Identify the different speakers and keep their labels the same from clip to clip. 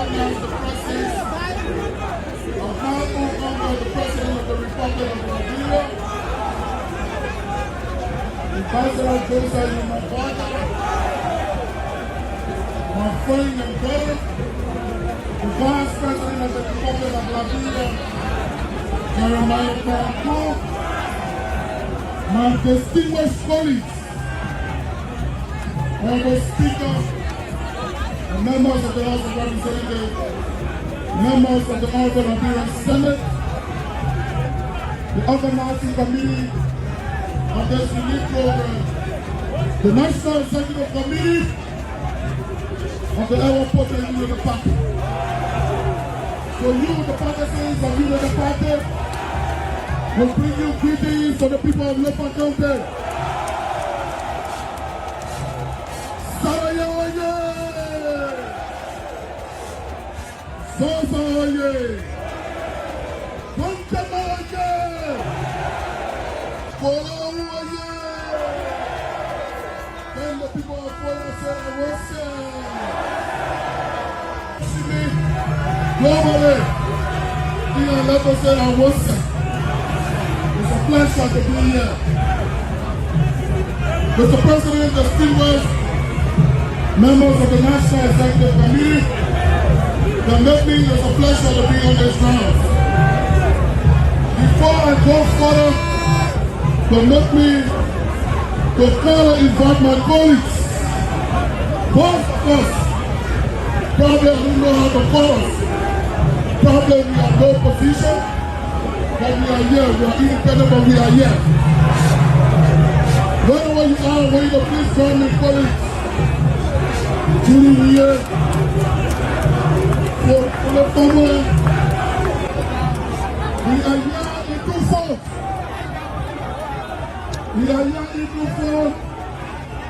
Speaker 1: recognize the presence of my own uncle, the President of the Republic of Nigeria, Ambassador Joseph, my father, my friend and brother, the Vice President of the Republic of Liberia, Jeremiah KOOL, my distinguished colleagues, Honorable Speaker, and members of the House of Representatives, members of the Honorable Liberian Senate, the organizing committee of this unique program, the National Executive Committee of the Ever Portrait Unity Party. So you, the partisans of Unity Party, will bring you greetings to the people of Lopa County. Sosaye, Pontamaye, Kolowaye. Then the people of Koya say, I will say. See me, globally, let us say, I will say. It's a pleasure to be here. Mr. President, distinguished members of the National Executive Committee, permit me, it's a pleasure to be on this ground. Before I go further, permit me to kindly invite my colleagues. Both of us probably don't know how to cause. Probably we have no position, but we are here. We are independent, but we are here. Wherever you are, will you please join me, colleagues? Julie here. For the family, we are here in good form. We are here in good form.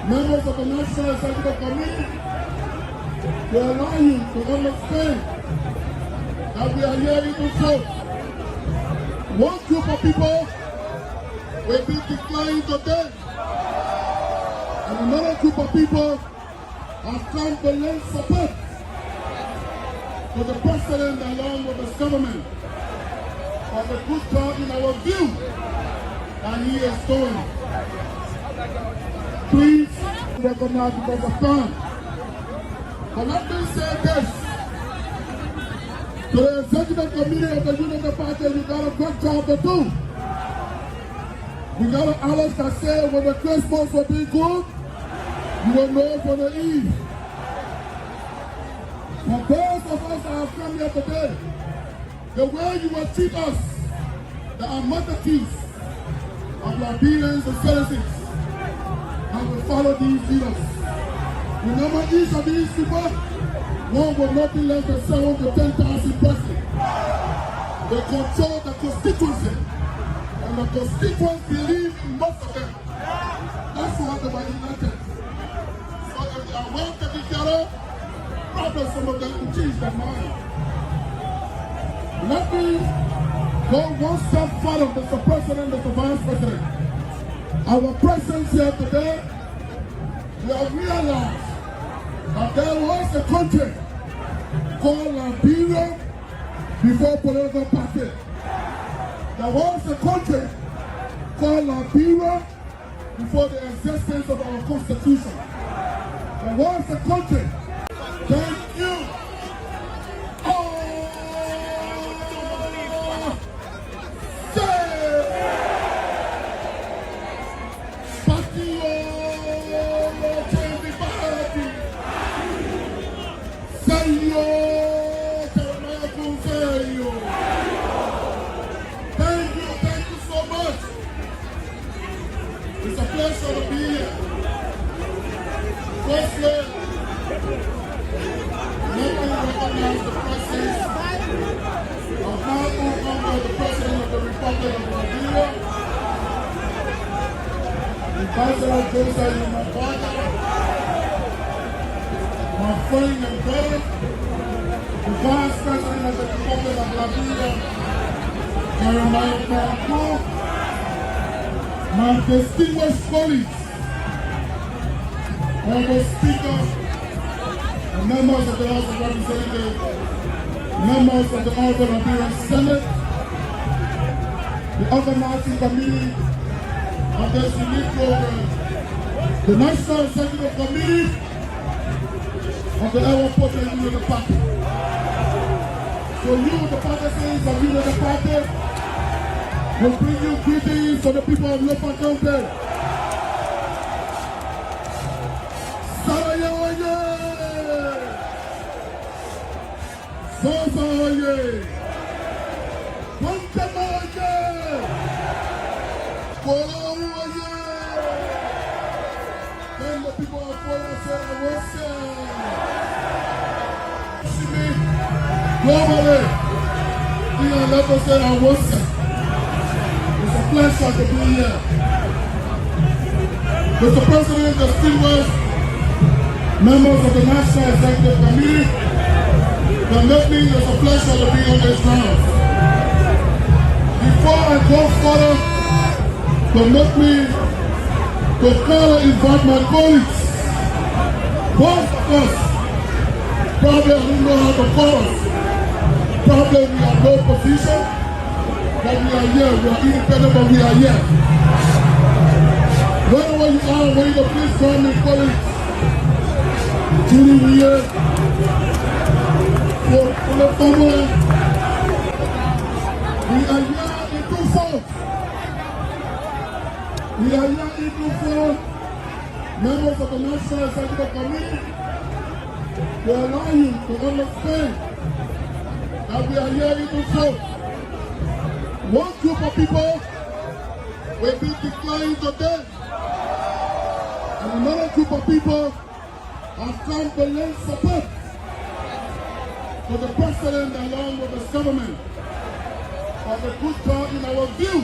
Speaker 1: Members of the National Executive Committee, to allow you to understand that we are here in good form. One group of people will be declined today, and another group of people have come to lend support to the President along with his government for the good job in our view that he is doing. Please recognize because of time. But let me say this. To the Executive Committee of the Unity Party, you got a great job to do. We got an Alex that said when the Christmas will be good, you will know for the Eve. For those of us that have come here today, the way you will treat us, there are multitudes of Liberians and citizens that will follow these leaders. Remember, each of these people, one will not be less than 7,000 to 10,000 persons. They control the constituency, and the constituents believe in most of them. That's why they were elected. So if they are well taken care of, probably some of them will change their mind. Let me go one step further, Mr. President, Mr. Vice President. Our presence here today, we have realized that there was a country called Liberia before political party. There was a country called Liberia before the existence of our Constitution. There was a country. Thank you. Thank you so much. It's a pleasure to be here. Firstly, let me recognize the presence of my own uncle, the President of the Republic of Nigeria, Ambassador Joseph, my father, my friend and brother, the Vice President of the Republic of Liberia, Jeremiah KOOL, my distinguished colleagues, Honorable Speaker, and members of the House of Representatives, members of the Urban Appearance Senate, the organizing committee of this unique program, the National Executive Committee of the Airport and Unity Party. So you, the partisans of Unity Party, will bring you greetings to the people of Lopa County. Sarayoye! Sosaoye! Wantamaoye! Kolowoye! Then the people of Kola say, see me globally. You let us say, it's a pleasure to be here. Mr. President, distinguished members of the National Executive Committee, permit me, it's a pleasure to be on this ground. Before I go further, permit me to invite my colleagues. Both of us, probably I don't know how to call us. Probably we have no position, but we are here. We are independent, but we are here. Wherever you are, where you please join me, colleagues. Julie, we are for the family. We are here in Tucson. We are here in Tucson. Members of the National Executive Committee will allow you to understand that we are here in Tucson. One group of people will be declined today, and another group of people have come to lend support to the president along with the government for the good job in our view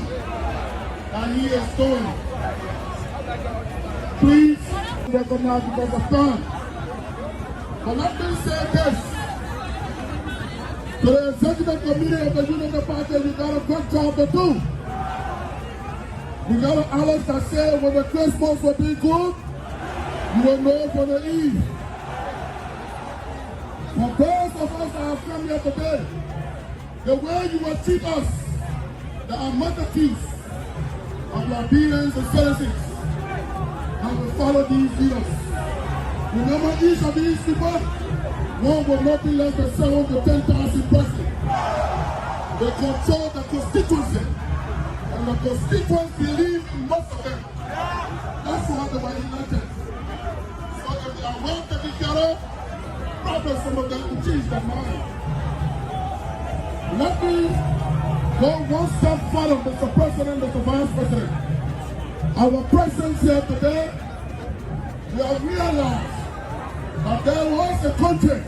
Speaker 1: that he is doing. Please recognize because of time. But let me say this. To the Executive Committee of the Unity Party, you got a good job to do. You got an Alex that said when the Christmas will be good, you will know for the Eve. For those of us that have come here today, the way you will treat us, there are multitudes of Liberians and citizens that will follow these leaders. Remember, each of these people, one will not be less than 7,000 to 10,000 persons. They control the constituency, and the constituents believe in most of them. That's why they were elected. So if they are well taken care of, probably some of them will change their mind. Let me go one step further, Mr. President, Mr. Vice President. Our presence here today, we have realized that there was a country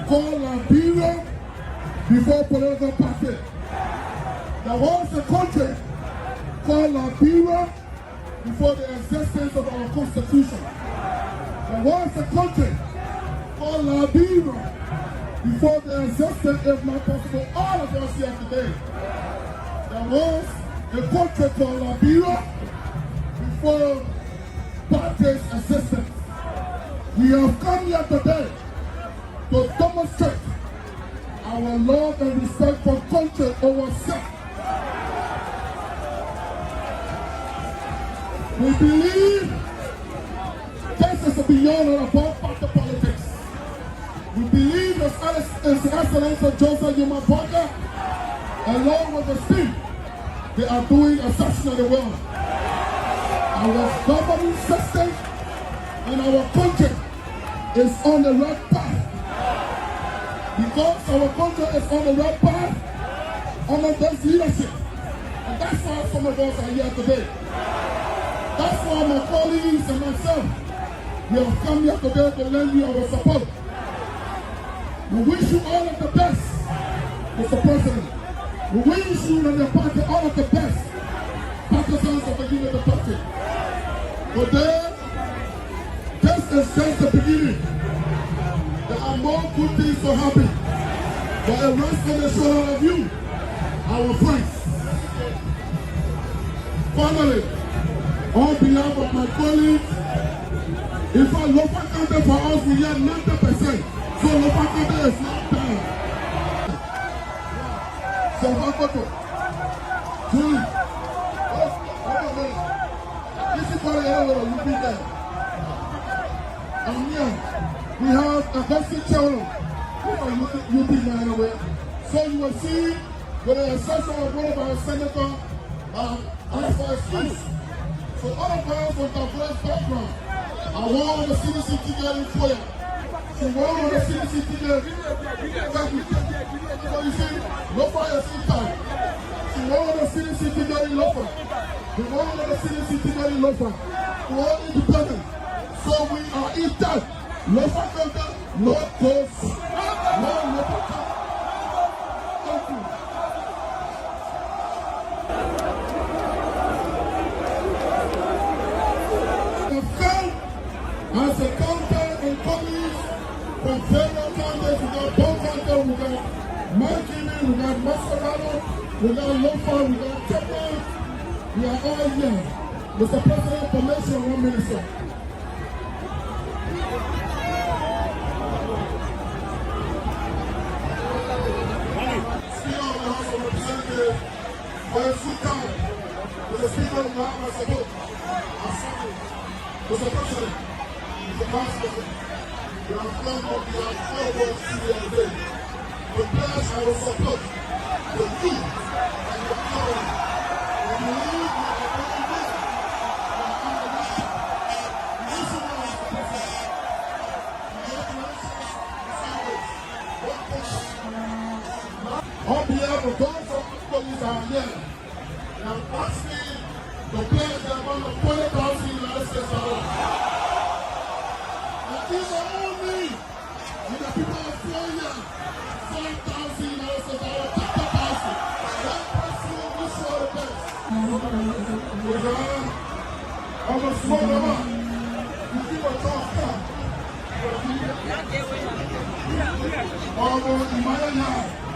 Speaker 1: called Liberia before political party. There was a country called Liberia before the existence of our constitution. There was a country called Liberia before the existence, if not possible, all of us here today. There was a country called Liberia before parties existed. We have come here today to demonstrate our love and respect for country over self. We believe this is beyond and above party politics. We believe His Excellency Joseph Yuma Parker, along with the team, they are doing exceptionally well. Our governing system in our country is on the right path. Because our country is on the right path, under this leadership. And that's why some of us are here today. That's why my colleagues and myself, we have come here today to lend you our support. We wish you all of the best, Mr. President. We wish you and your party all of the best, partisans of the Unity Party. Today, this is just the beginning. There are more good things to happen. But it rests on the shoulder of you, our friends. Finally, on behalf of my colleagues, if I look at for us, we are 90%. So Lopa County is not down. Photo. Julie. This is for the area you be there. And here, we have a Boston channel. You be there anyway. So you will see with the accession of one of our senator, for excuse. So all of us with our first background, I want the CDC together for you. So one of the CDC together, thank you. So you see, no fire time. So one of the CDC together in Lofa. The one of the CDC together in Lofa. We're all independent. So we are intact. Lofa County, no coast, no local. Thank you. As a counter and colleagues from federal counties, we got Bow County, we got Markini, we got Mascarado, we got Lofa, we got Chapa. We are all here. Mr. President, permission, 1 minute, sir. Speaker of the House of Representatives, for a full time, with the Speaker of the House of Assembly, Mr. President, Mr. Vice President, we are playing on behalf of all of us today. The pledge I will support the youth and the power. And we believe we are going to on behalf of those of the police are here, and I'm asking the pledge that among the 20,000 United States dollars. And these are all me, and the people of Florida, 5,000 United States dollars, 50,000. That person will show the best. We got our small number. You give a tough car. Our Imaya.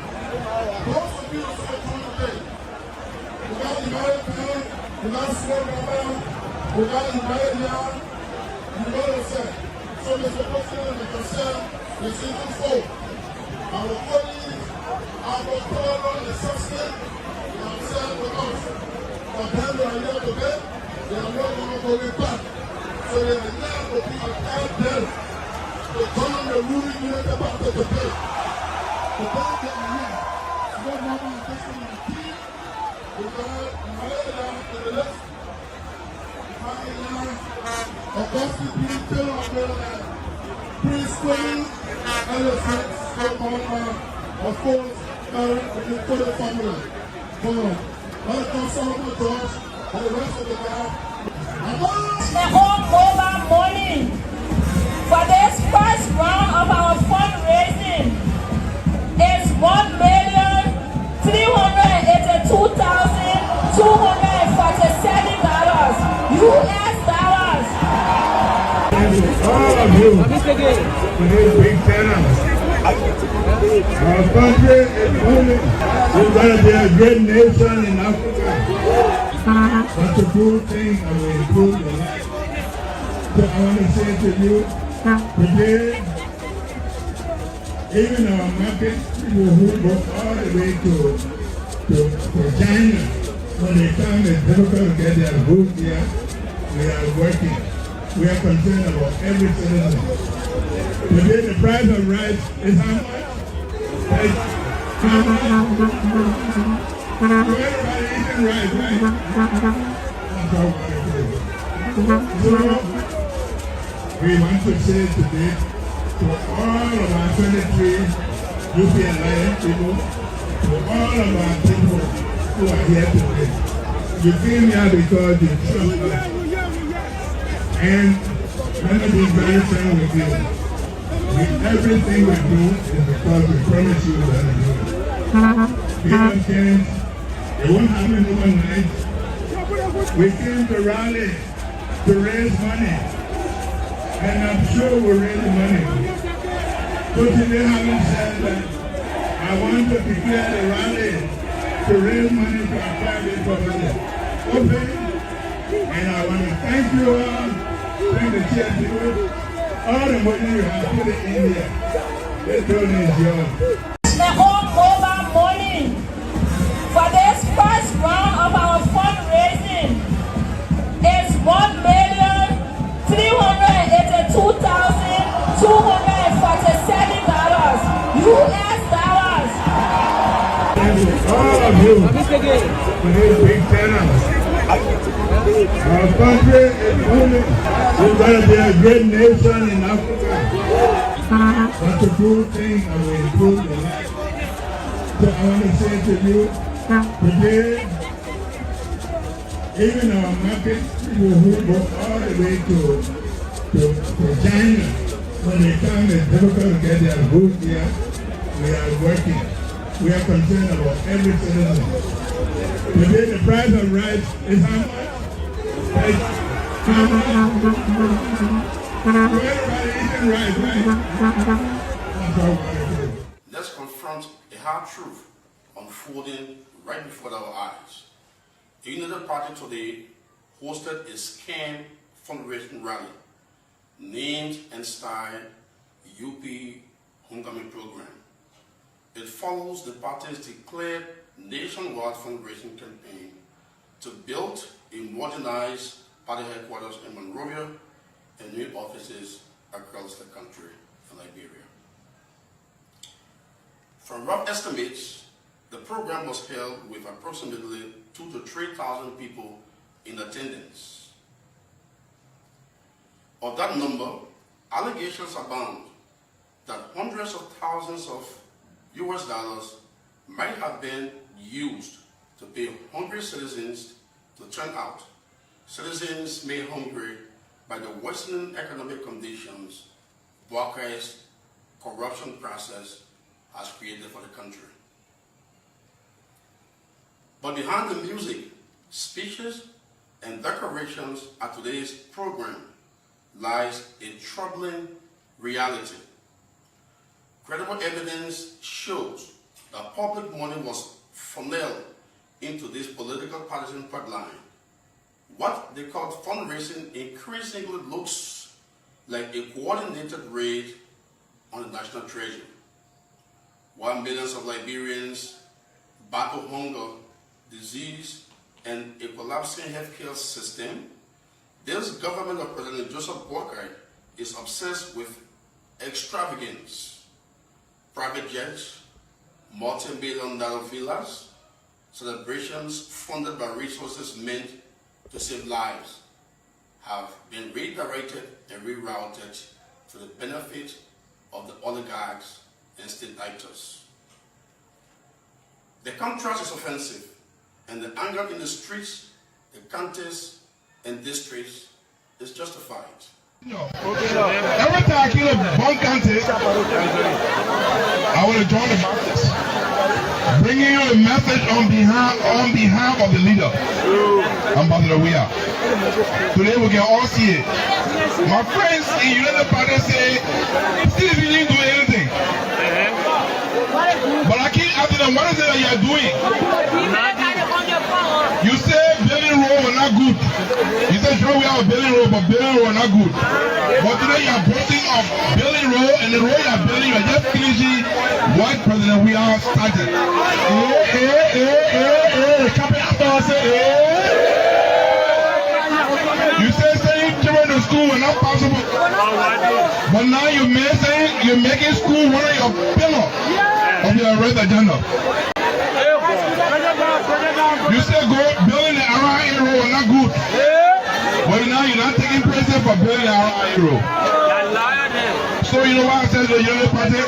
Speaker 1: Most of you are so today. We got United Pen, we got Small Number, we got United Yard, you know what I'm saying. So Mr. President, the concern is even full. Our colleagues, our total assessment, they are saying with us. But then they are here today, they are not going to go back. So they are here to be a bad day. To turn the ruling unit back to the day. The day they are here. What Mama is taking in the team, we got Malaysia to the left, Augusta P. Taylor on the left, Prince William, Elephant, of course, for the family. Welcome, Solomon George, and the rest of the guy.
Speaker 2: The home mobile morning for this first round of our fundraising is $1,382,247 US dollars.
Speaker 3: All of you for this big turnout. Our country is moving. We're going to be a great nation in Africa. Such a cool thing and we improve the life. So I want to say to you, today, even our market people who go all the way to China, when they come, it's difficult to get their goods here. We are working. We are concerned about every citizen. Today, the price of rice is how much? Everybody eating rice, right? So, we want to say today to all of our 23 UP Alliance people, to all of our people who are here today. You came here because you trust us. And let me be very frank with you. Everything we do is because we promise you that we do it. We don't change. It won't happen overnight. We came to rally to raise money. And I'm sure we'll raise money. So today, having said that, I want to declare the rally to raise money for our private property open. And I want to thank you all, thank the chair people, all the money you have put it in here. This building is yours.
Speaker 2: The home mobile morning For this first round of our fundraising is $1,382,247 US dollars.
Speaker 3: All of you for this big turnout. Our country is moving. We're going to be a great nation in Africa. That's a good thing and will improve the life. So I want to say to you, today, even our market people who go all the way to China, when they come, it's difficult to get their goods here. We are working. We are concerned about every citizen. Today, the price of rice is how much? Everybody eating rice, right? That's all we want to do.
Speaker 4: Let's confront a hard truth unfolding right before our eyes. The United Party today hosted a scam fundraising rally named and styled UP Homecoming Program. It follows the party's declared nationwide fundraising campaign to build a modernized party headquarters in Monrovia and new offices across the country in Liberia. From rough estimates, the program was held with approximately 2,000 to 3,000 people in attendance. Of that number, allegations abound that hundreds of thousands of US dollars might have been used to pay hungry citizens to turn out. Citizens made hungry by the worsening economic conditions Buaka's corruption process has created for the country. But behind the music, speeches, and decorations at today's program lies a troubling reality. Credible evidence shows that public money was funneled into this political partisan pipeline. What they call fundraising increasingly looks like a coordinated raid on the national treasury. While millions of Liberians battle hunger, disease, and a collapsing healthcare system, this government of President Joseph Boakai is obsessed with extravagance. Private jets, multi-million-dollar villas, celebrations funded by resources meant to save lives have been redirected and rerouted to the benefit of the oligarchs and state actors. The contrast is offensive, and the anger in the streets, the counties, and districts is justified.
Speaker 3: Every time I kill a bomb county, I want to join the Baptists, bringing you a message on behalf of the leader, Ambassador Weah. Today we can all see it. My friends in United Party say, Steve, you didn't do anything. But I keep asking them, what is it that you are doing? You say building road were not good. You said sure we have a building road, but building road were not good. But today you are boasting of building road, and the road you are building, you are just finishing what President Weah started. You say sending children to school were not possible. But now you're making school one of your pillars of your red agenda. You say building the Arahai road was not good. But now you're not taking precedent for building the Arahai road. So you know why I said the United Party?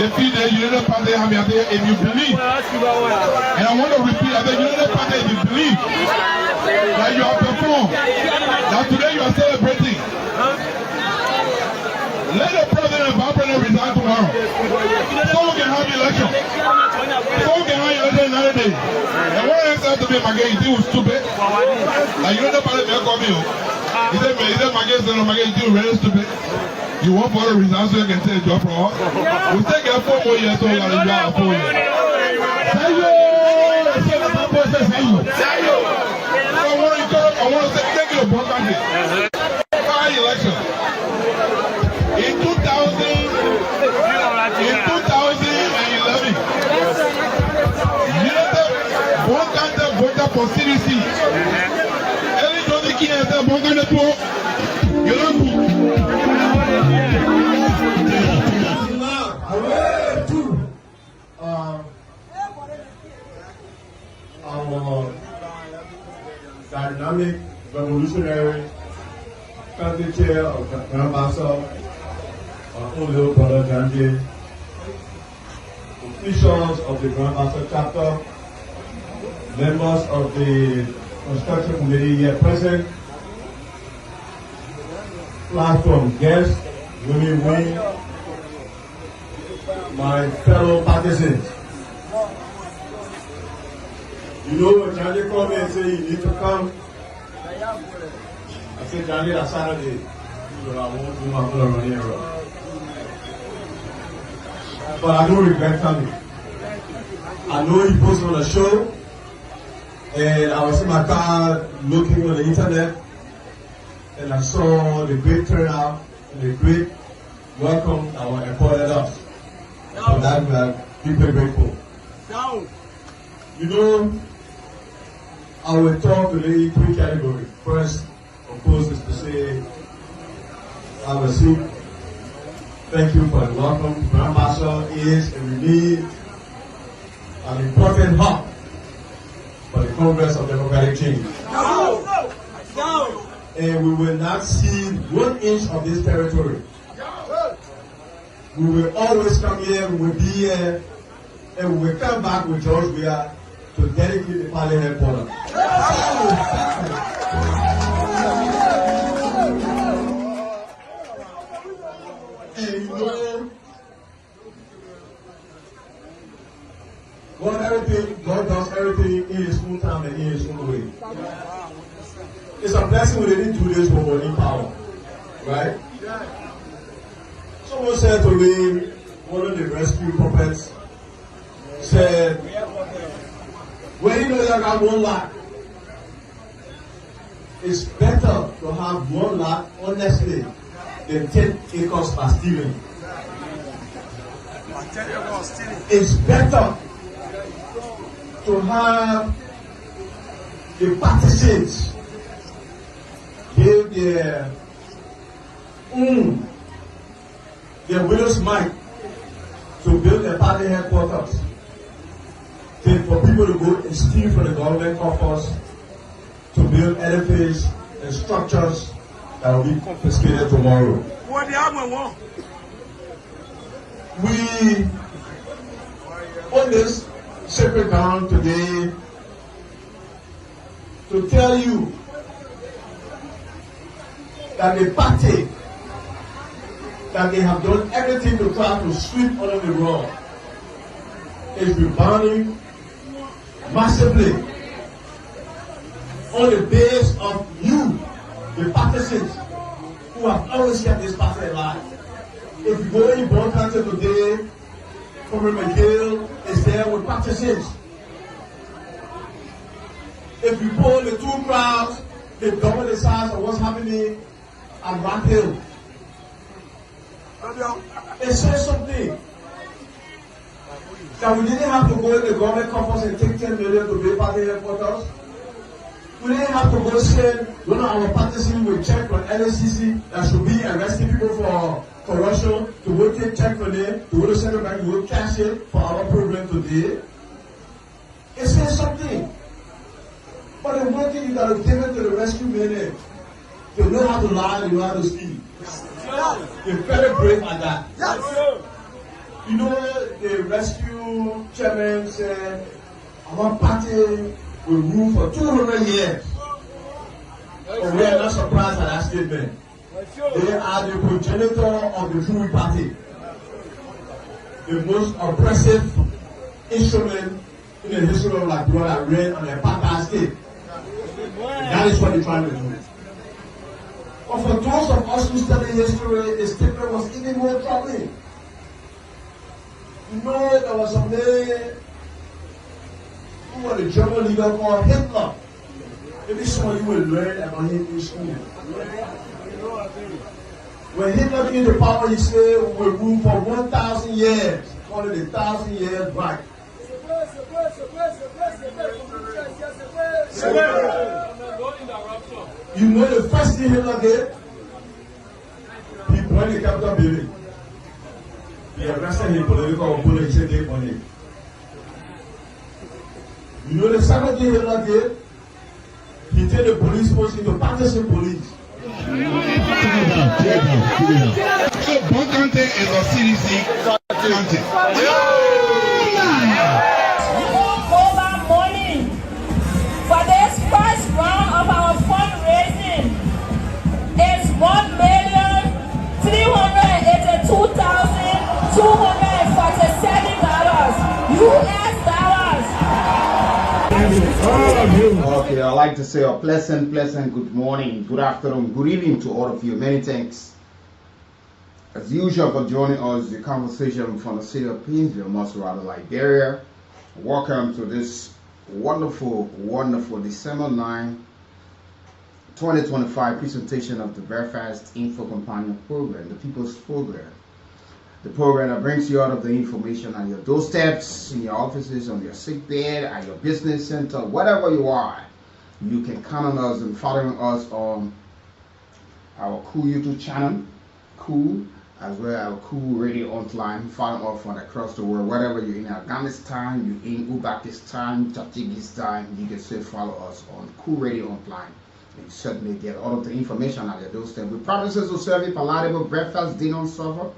Speaker 3: If you United Party have if you believe, and I want to repeat, I said United Party, if you believe that you have performed, that today you are celebrating, let the president and vice president resign tomorrow. So we can have election. So we can have election in another day. And what else have to be my game? You think it was stupid? Like you know the party may call me. He said my game is really stupid. You want for the resign so you can take a job from us? We'll take it 4 more years so we'll have a job 4 years. I want to say thank you to Buaka's election. In 2011,
Speaker 1: for CDC. Every time qui est un bon gars de toi, il y a un coup.
Speaker 5: Our dynamic revolutionary country chair of the Grand Master, our own little brother Janji, officials of the Grand Master chapter, members of the construction committee here present, platform guests, women wing, my fellow partisans. You know when Johnny called me and said you need to come, I said, Johnny, that's Saturday. So I won't do my full running around. But I don't regret coming. I know he posted on a show, and I was in my car looking on the internet, and I saw the great turnout and the great welcome that was accorded us. For that we are deeply grateful. You know, I will talk today in three categories. First, of course, is to say, have a seat. Thank you for the welcome. Grand Master is and remains an important hub for the Congress of Democratic Change. And we will not cede 1 inch of this territory. We will always come here, we will be here, and we will come back with George Weah to dedicate the party headquarters. And you know, God does everything in his own time and in his own way. It's a blessing when they didn't do this for holding power, right? Someone said to me, one of the rescue puppets said, well, you know, you got 1 lot. It's better to have 1 lot honestly than 10 acres by stealing. It's better to have the partisans give their widow's mite to build a party headquarters than for people to go and steal from the government coffers to build edifices and structures that will be confiscated tomorrow. We on this sacred ground today to tell you that the party that they have done everything to try to sweep under the rug is rebounding massively on the base of you, the partisans who have always kept this party alive. If you go in Born Country today, Corey McGill is there with partisans. If you poll the 2 crowds, they double the size of what's happening at Rock Hill. It says something that we didn't have to go in the government coffers and take 10 million to build party headquarters. We didn't have to go send one of our partisans with check from LACC that should be arresting people for corruption to go take check from them, to go to central bank, to go cash it for our program today. It says something. But the one thing you got to give it to the rescue men, they know how to lie, they know how to steal. They're very brave at that. You know, the rescue chairman said, our party will rule for 200 years. But we are not surprised at that statement. They are the progenitor of the True Party. The most oppressive instrument in the history of Liberia that ran on the apartheid state. That is what they're trying to do. But for those of us who study history, the statement was even more troubling. You know, there was a man who was a German leader called Hitler. Maybe some of you will learn about him in school. When Hitler came to power, he said we will rule for 1,000 years. Call it 1,000 years back. You know the first thing Hitler did? He burned the Capitol building. He arrested his political opponent. He said they on it. You know the second thing Hitler did? He turned the police force into partisan police.
Speaker 3: So Bon County is a CDC county.
Speaker 2: Over morning for this first round of our fundraising is $1,382,247 US dollars.
Speaker 6: Okay, I'd like to say a pleasant good morning, good afternoon, good evening to all of you. Many thanks, as usual, for joining us. The conversation from the city of Painesville, Montserrat, Liberia. Welcome to this wonderful December 9, 2025 presentation of the Breakfast Info Companion Program, the People's Program. The program that brings you out of the information on your doorsteps, in your offices, on your sick bed, at your business center, whatever you are. You can count on us and following us on our KOOL YouTube channel, KOOL, as well as our KOOL Radio Online, follow us from across the world. Whatever you're in Afghanistan, you're in Uzbekistan, Tajikistan, you can still follow us on KOOL Radio Online. And you certainly get all of the information at your doorstep. We promise to serve you palatable breakfast, dinner, and supper,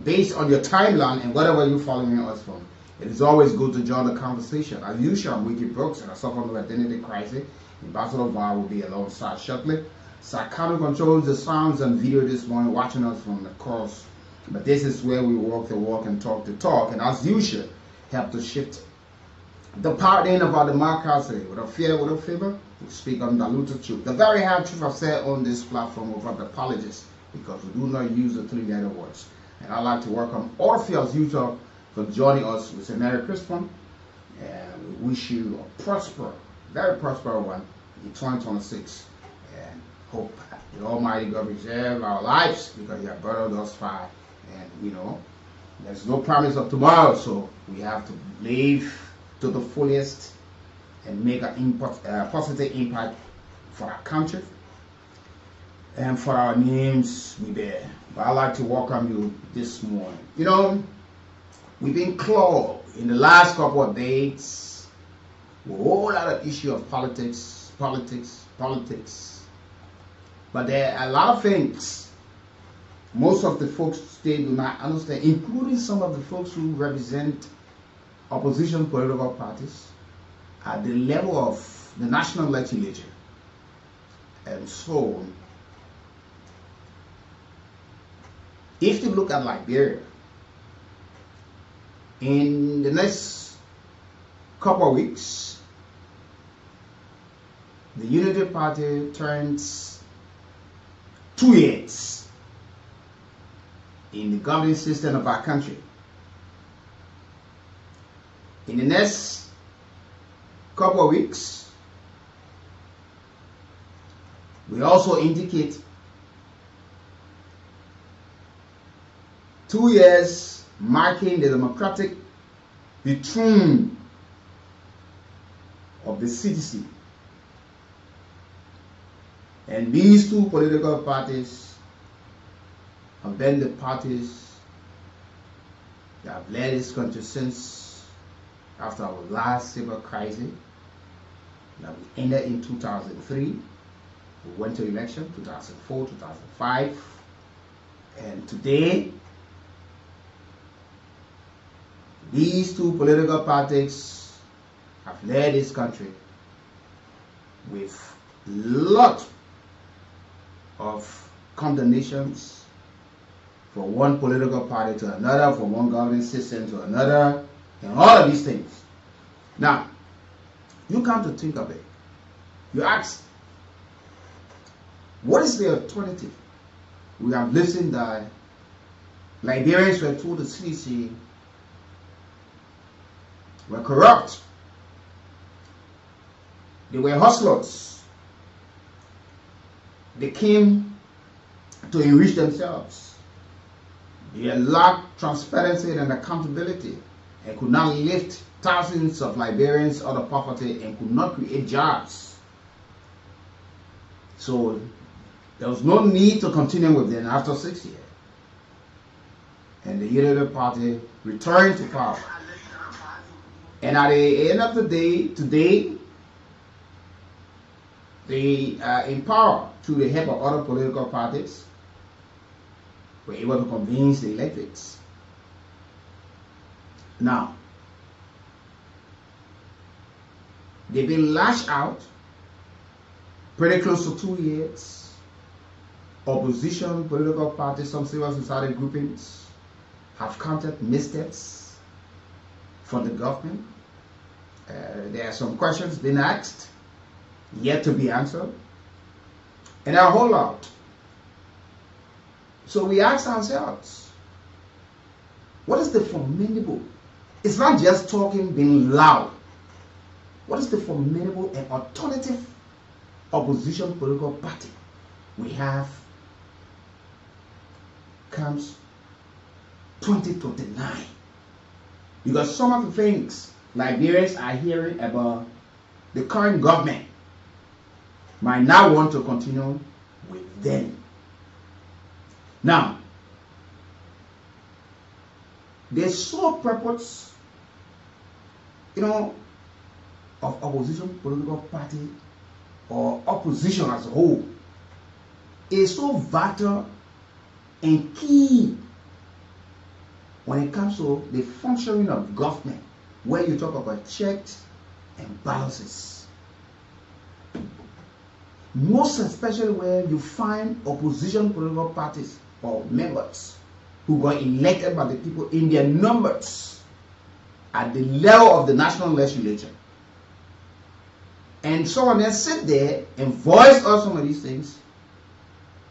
Speaker 6: based on your timeline and whatever you're following us from. It is always good to join the conversation. As usual, Wiki Brooks and a suffer of identity crisis. Ambassador VAR will be alongside shortly. Sakano controls the sounds and video this morning, watching us from the course. But this is where we walk the walk and talk the talk. And as usual, help to shift the paradigm of our democracy. Without fear, without favor, we speak undiluted truth. The very hard truth I've said on this platform without apologies, because we do not use the three-letter words. And I'd like to welcome all of you as usual for joining us. We say Merry Christmas, and we wish you a very prosperous one in 2026. And hope the Almighty God preserve our lives, because you have brought us far. And you know, there's no promise of tomorrow, so we have to live to the fullest and make a positive impact for our country and for our names we bear. But I'd like to welcome you this morning. You know, we've been clogged in the last couple of days with a whole lot of issue of politics. But there are a lot of things most of the folks today do not understand, including some of the folks who represent opposition political parties at the level of the national legislature. And so, if you look at Liberia, in the next couple of weeks, the Unity Party turns 2 years in the governing system of our country. In the next couple of weeks, we also indicate 2 years marking the democratic return of the CDC. And these two political parties have been the parties that have led this country since after our last civil crisis that we ended in 2003. We went to election 2004, 2005, and today these two political parties have led this country with a lot of condemnations from one political party to another, from one governing system to another, and all of these things. Now, you come to think of it. You ask, what is the alternative? We have listened that Liberians were told the CDC were corrupt. They were hustlers. They came to enrich themselves. They lacked transparency and accountability and could not lift thousands of Liberians out of poverty and could not create jobs So there was no need to continue with them after 6 years. And the Unity Party returned to power. And at the end of the day, today, they are in power through the help of other political parties. Were able to convince the electorates. Now, they've been lashed out pretty close to 2 years. Opposition, political parties, some civil society groupings have counted missteps from the government. There are some questions being asked, yet to be answered, and a whole lot. So we ask ourselves, what is the formidable? It's not just talking, being loud. What is the formidable and alternative opposition political party we have comes 2029? Because some of the things Liberians are hearing about the current government might not want to continue with them. Now, the sole purpose, of opposition political party or opposition as a whole is so vital and key when it comes to the functioning of government, where you talk about checks and balances. Most especially where you find opposition political parties or members who got elected by the people in their numbers at the level of the national legislature. And some of them sit there and voice out some of these things.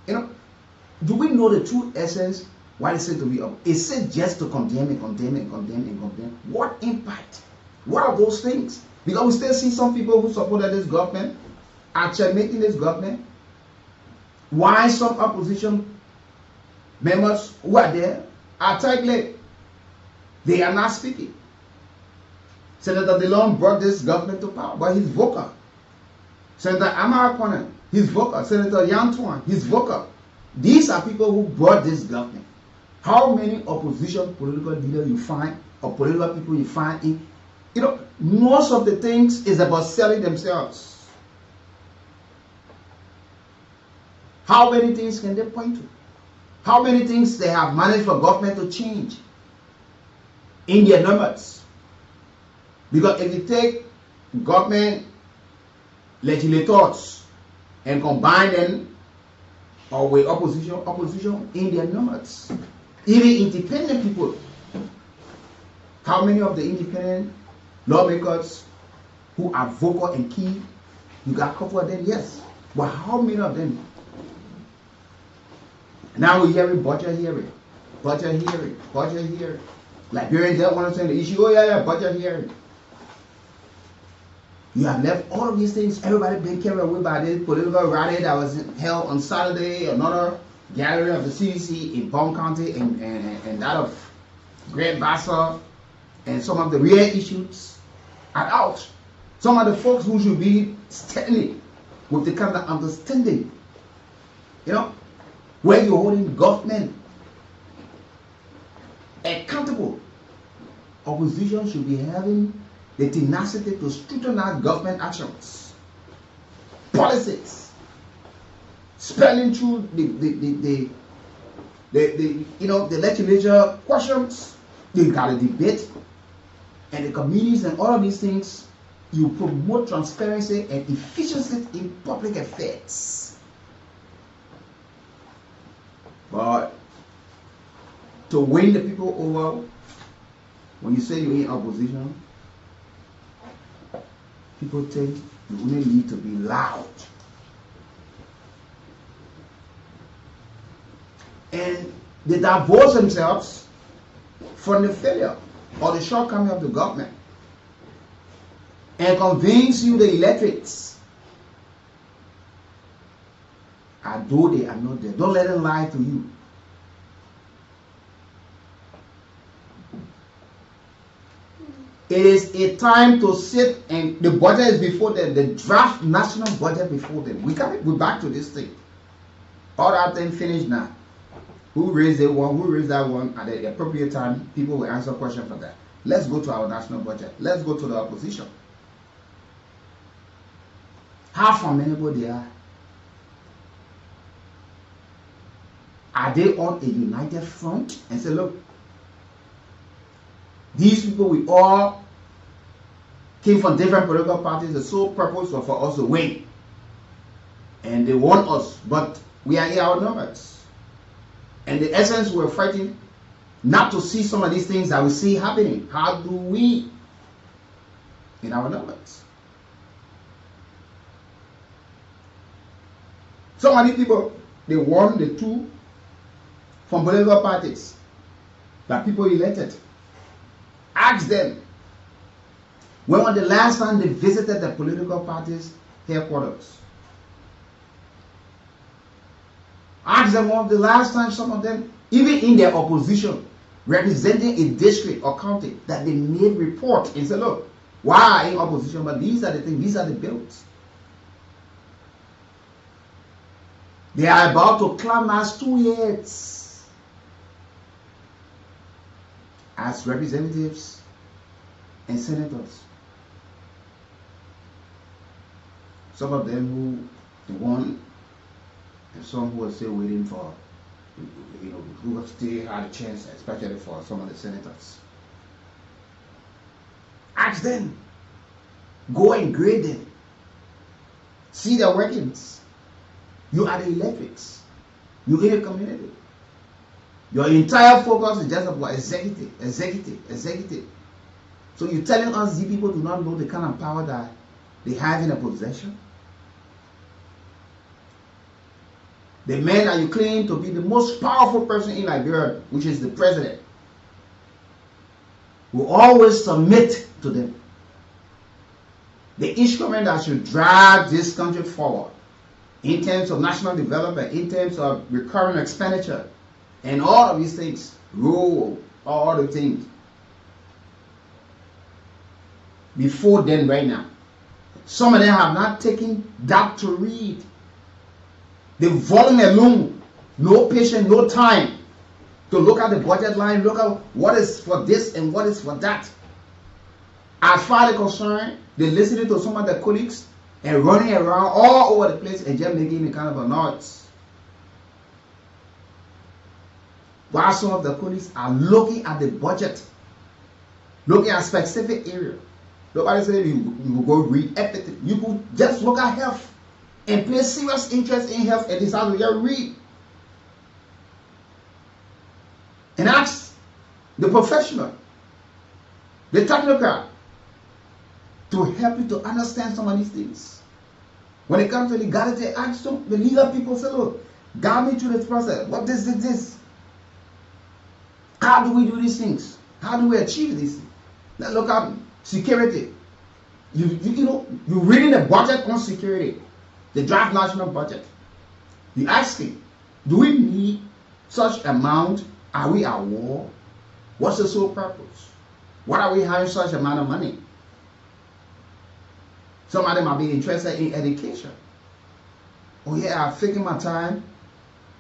Speaker 6: Do we know the true essence why they say to be up? Is it just to condemn and condemn and condemn and condemn? What impact? What are those things? Because we still see some people who supported this government are checkmating this government. Why some opposition members who are there are tight-lipped? They are not speaking. Senator DeLong brought this government to power, but he's vocal. Senator Amara Conan, he's vocal. Senator Yantuan, he's vocal. These are people who brought this government. How many opposition political leaders you find, or political people you find in, most of the things is about selling themselves. How many things can they point to? How many things they have managed for government to change in their numbers? Because if you take government legislators and combine them or with opposition in their numbers, even independent people, how many of the independent lawmakers who are vocal and key, you got a couple of them, yes, but how many of them? Now we're hearing budget hearing. Liberians don't want to say the issue. Oh yeah, budget hearing. You have left all of these things. Everybody being carried away by this political rally that was held on Saturday. Another gathering of the CDC in Bond County and that of Great Vassar, and some of the real issues are out. Some of the folks who should be standing with the kind of understanding, where you're holding government accountable. Opposition should be having the tenacity to scrutinize government actions, policies, spelling through the legislature questions. You got a debate, and the committees and all of these things. You promote transparency and efficiency in public affairs. But to win the people over, when you say you're in opposition, people think you only need to be loud. And they divorce themselves from the failure or the shortcoming of the government and convince you, the electorates, although they are not there. Don't let them lie to you. It is a time to sit, and the budget is before them. The draft national budget before them. We're back to this thing. All that thing finished now. Who raised that one? Who raised that one? At the appropriate time, people will answer questions for that. Let's go to our national budget. Let's go to the opposition. How formidable they are. Are they on a united front and say, look, these people, we all came from different political parties. The sole purpose was for us to win. And they want us, but we are in our numbers. And the essence, we're fighting not to see some of these things that we see happening. How do we, in our numbers? Some of these people, they won the two from political parties that people elected. Ask them, when was the last time they visited the political parties' headquarters? Ask them when was the last time some of them, even in their opposition, representing a district or county, that they made report and said, look, why are in opposition? But these are the things, these are the bills. They are about to climax 2 years as representatives and senators. Some of them who won, and some who are still waiting for, who have still had a chance, especially for some of the senators. Ask them. Go and grade them. See their workings. You are the electrics. You in a community. Your entire focus is just about executive. So you're telling us these people do not know the kind of power that they have in a possession? The man that you claim to be the most powerful person in Liberia, which is the president, will always submit to them. The instrument that should drive this country forward in terms of national development, in terms of recurring expenditure, and all of these things, rule, all the things. Before then, right now, some of them have not taken that to read. The volume alone, no patience, no time to look at the budget line, look at what is for this and what is for that. As far as they're concerned, they're listening to some of their colleagues and running around all over the place and just making a kind of a noise. While some of the colleagues are looking at the budget, looking at specific area. Nobody said you will go read everything. You could just look at health and place serious interest in health and decide to just read. And ask the professional, the technocrat, to help you to understand some of these things. When it comes to legality, ask them, the legal people say, look, guide me through this process. What is this? How do we do these things? How do we achieve these things? Now look at security. You're reading the budget on security, the draft national budget. You're asking, do we need such amount? Are we at war? What's the sole purpose? Why are we having such amount of money? Some of them might be interested in education. Oh yeah, I've taken my time.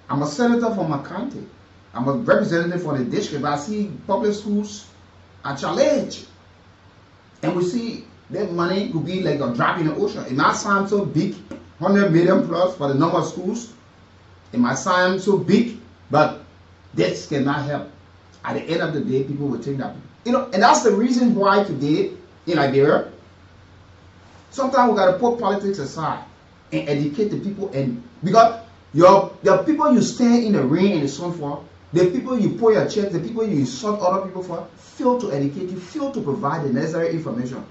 Speaker 6: I'm a senator from my county. I'm a representative for the district, but I see public schools are challenged. And we see that money could be like a drop in the ocean. It might sound so big, 100 million plus for the number of schools. It might sound so big, but this cannot help. At the end of the day, people will think that. And that's the reason why today in Liberia, sometimes we got to put politics aside and educate the people. And because the people you stand in the rain and the sun for, the people you pour your checks, the people you insult other people for, fail to educate you, fail to provide the necessary information.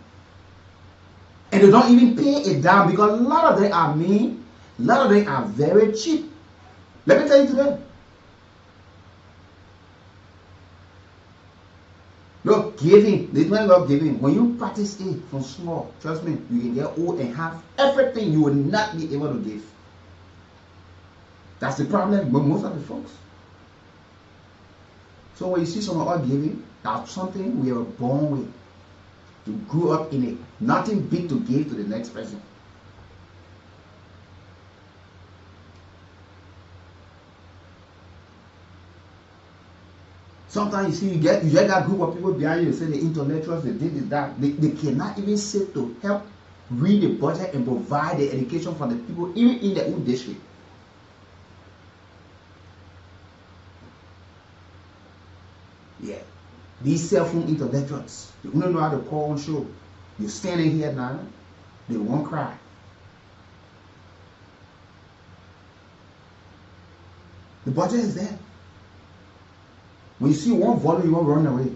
Speaker 6: And they don't even pay it down because a lot of them are mean, a lot of them are very cheap. Let me tell you today. Look, giving, this man love giving. When you practice it from small, trust me, you can get old and have everything you will not be able to give. That's the problem with most of the folks. So when you see someone all giving, that's something we are born with. You grew up in it. Nothing big to give to the next person. Sometimes you see, you get that group of people behind you, say the intellectuals, they did this, that. They cannot even sit to help read the budget and provide the education for the people, even in their own district. Yeah. These cell phone intellectuals, they only know how to call on show. You're standing here now, they won't cry. The budget is there. When you see one volume, you won't run away.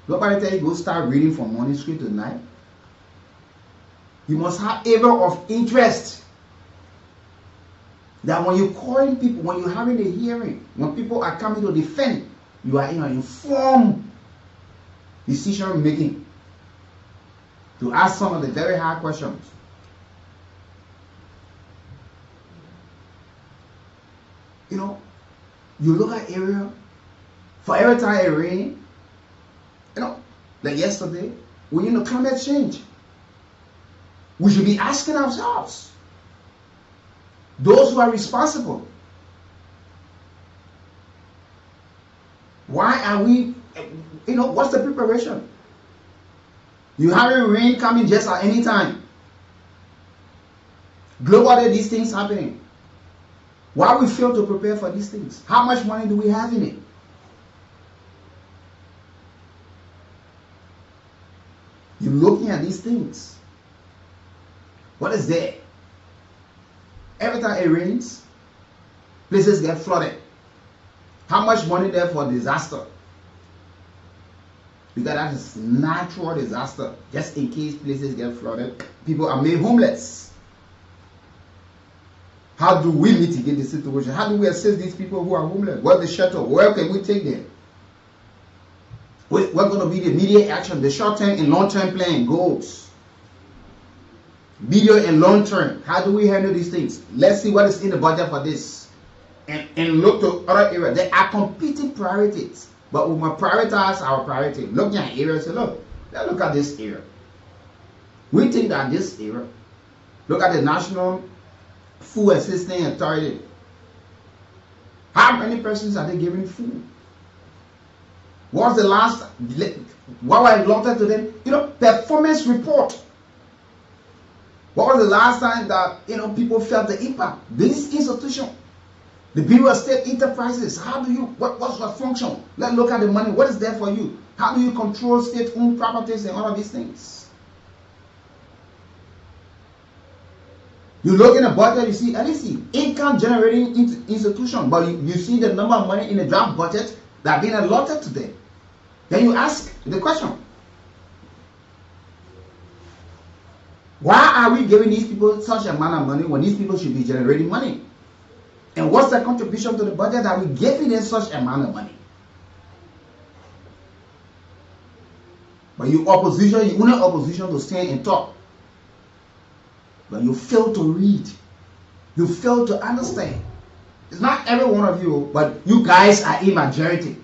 Speaker 6: Nobody tell you go start reading from morning straight to night. You must have area of interest. That when you're calling people, when you're having a hearing, when people are coming to defend, you are in an informed decision making to ask some of the very hard questions. You know, you look at area, for every time it rains, you know, like yesterday, we're in the climate change. We should be asking ourselves, those who are responsible, why are we, you know, what's the preparation? You having rain coming just at any time. Globally, these things happening. Why we fail to prepare for these things? How much money do we have in it? You're looking at these things. What is there? Every time it rains, places get flooded. How much money there for disaster? Because that is natural disaster. Just in case places get flooded, people are made homeless. How do we mitigate the situation? How do we assist these people who are homeless? Where's the shelter? Where can we take them? What's going to be the immediate action, the short-term and long-term plan, goals? Medium and long-term. How do we handle these things? Let's see what is in the budget for this. And look to other areas. There are competing priorities. But we must prioritize our priority. Looking at areas, say, look, let's look at this area. We think that this area, look at the National Food Assistance Authority. How many persons are they giving food? What's the last, what was allotted to them? You know, performance report. What was the last time that, you know, people felt the impact? This institution, the Bureau of State Enterprises, how do you, what's your function? Let's look at the money. What is there for you? How do you control state-owned properties and all of these things? You look in the budget, you see, at least see income generating institution, but you see the number of money in the draft budget that are being allotted to them. Then you ask the question, why are we giving these people such amount of money when these people should be generating money? And what's the contribution to the budget that we're giving them such amount of money? But you opposition, you only opposition to stand and talk. But you fail to read. You fail to understand. It's not every one of you, but you guys are in majority.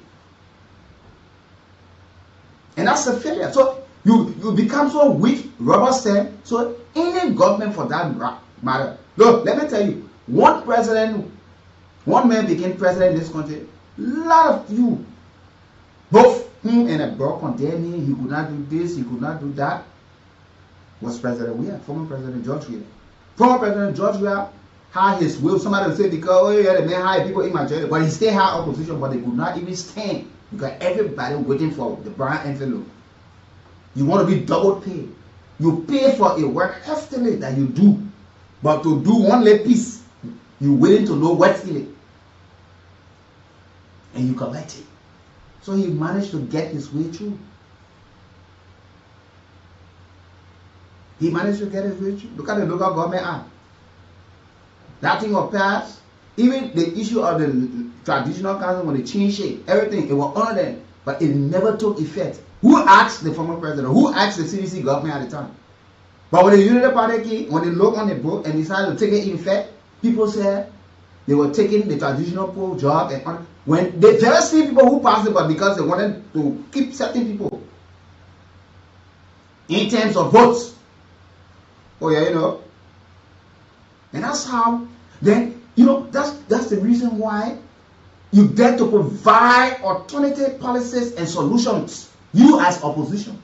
Speaker 6: And that's a failure. So you become so weak, rubber stamp. So any government for that matter. Look, let me tell you, one man became president in this country. A lot of you, both him and abroad condemned him. He could not do this, he could not do that. Was President Weah, former President George Weah. Former President George Weah had his will. Somebody would say, because oh, yeah, the man hired people in majority, but he still had opposition, but they could not even stand because everybody waiting for the brown envelope. You want to be double paid. You pay for a work heftily that you do, but to do one little piece, you're waiting to know what's in it, and you collect it. So he managed to get his way through. He managed to get his way through. Look at the Local Government Act. That thing was passed. Even the issue of the traditional council, when they changed it, everything, it was under them, but it never took effect. Who asked the former president? Who asked the CDC government at the time? But when the Unity Party came, when they looked on the book and decided to take it in effect, people said they were taking the traditional poll job, and when they just see people who passed it, but because they wanted to keep certain people. in terms of votes. Oh yeah, and that's how. Then that's the reason why you get to provide alternative policies and solutions. You as opposition,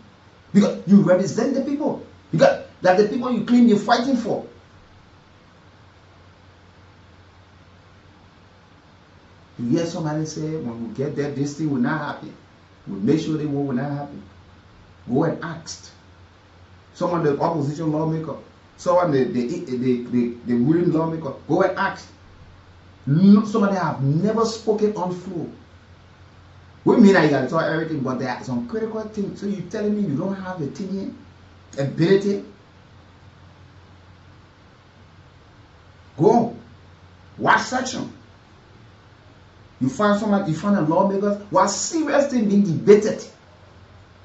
Speaker 6: because you represent the people. Because that the people you claim you're fighting for. You hear somebody say, when we get there, this thing will not happen. We'll make sure that will not happen. Go and ask some of the opposition lawmaker, some of the ruling lawmaker. Go and ask. Somebody have never spoken on floor. We mean that you gotta talk everything, but there are some critical things. So you telling me you don't have the opinion, ability? Go. Watch section. You find a lawmaker while serious thing being debated.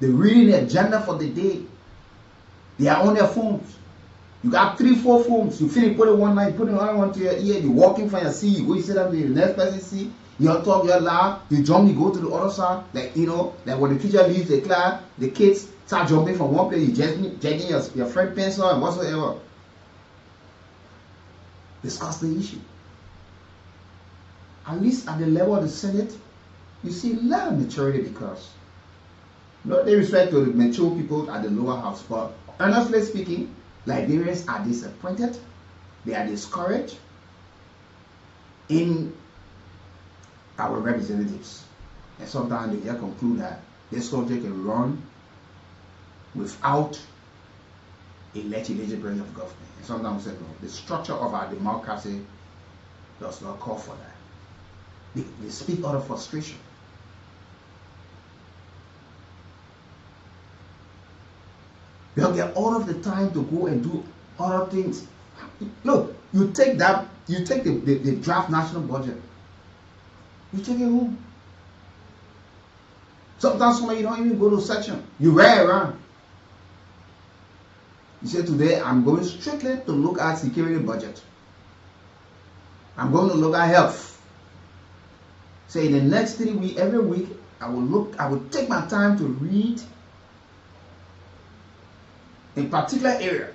Speaker 6: They're reading the agenda for the day. They are on their phones. You got 3-4 phones. You finish put it one night, put another one to your ear. You're walking from your seat. You go, you sit up to the next person seat. You talk, you're loud. You jump, you go to the other side. Like when the teacher leaves the class, the kids start jumping from one place. You judging your friend pencil and whatsoever. Discuss the issue. At least at the level of the Senate, you see a lot of maturity, because no disrespect to the mature people at the lower house, but honestly speaking, Liberians are disappointed, they are discouraged in our representatives, and sometimes they just conclude that this country can run without a legislative branch of government. And sometimes we say no, the structure of our democracy does not call for that. They speak out of frustration. They don't get all of the time to go and do other things. Look, you take the draft national budget, you take it home. Sometimes you don't even go to section. You ride around. You say, today I'm going strictly to look at security budget. I'm going to look at health. Say in the next 3 weeks, every week, I will take my time to read a particular area.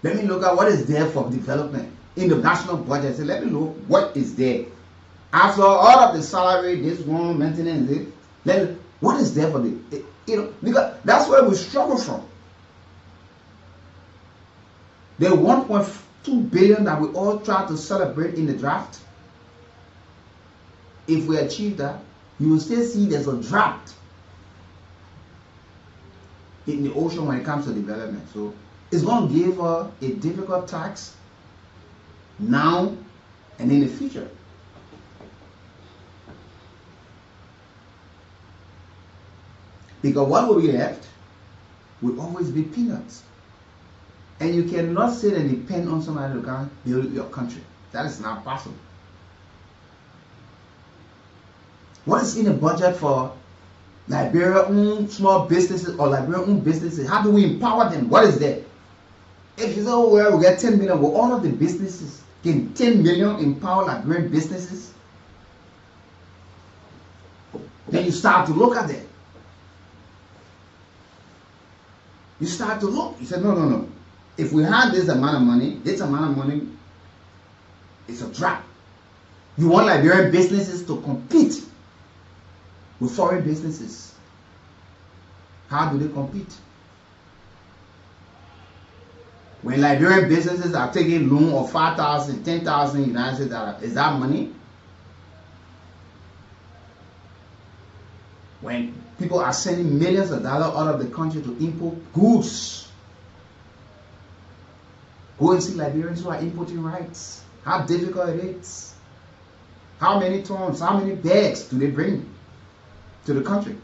Speaker 6: Let me look at what is there for development in the national budget. So let me look what is there. After all of the salary, this one, maintenance, then what is there for the, because that's where we struggle from. The 1.2 billion that we all try to celebrate in the draft, if we achieve that, you will still see there's a drought in the ocean when it comes to development. So it's going to give a difficult task now and in the future. Because what will be left will always be peanuts. And you cannot sit and depend on somebody to come build your country. That is not possible. What is in the budget for Liberia-owned small businesses or Liberia-owned businesses? How do we empower them? What is there? If you say, oh, well, we get 10 million, well, all of the businesses, can 10 million empower Liberian businesses? Then you start to look at it. You start to look. You say, no. If we had this amount of money, it's a trap. You want Liberian businesses to compete with foreign businesses. How do they compete? When Liberian businesses are taking loan of 5,000, 10,000 United States dollars, is that money? When people are sending millions of dollars out of the country to import goods, go and see Liberians who are importing rice. How difficult it is. How many tons, how many bags do they bring to the country?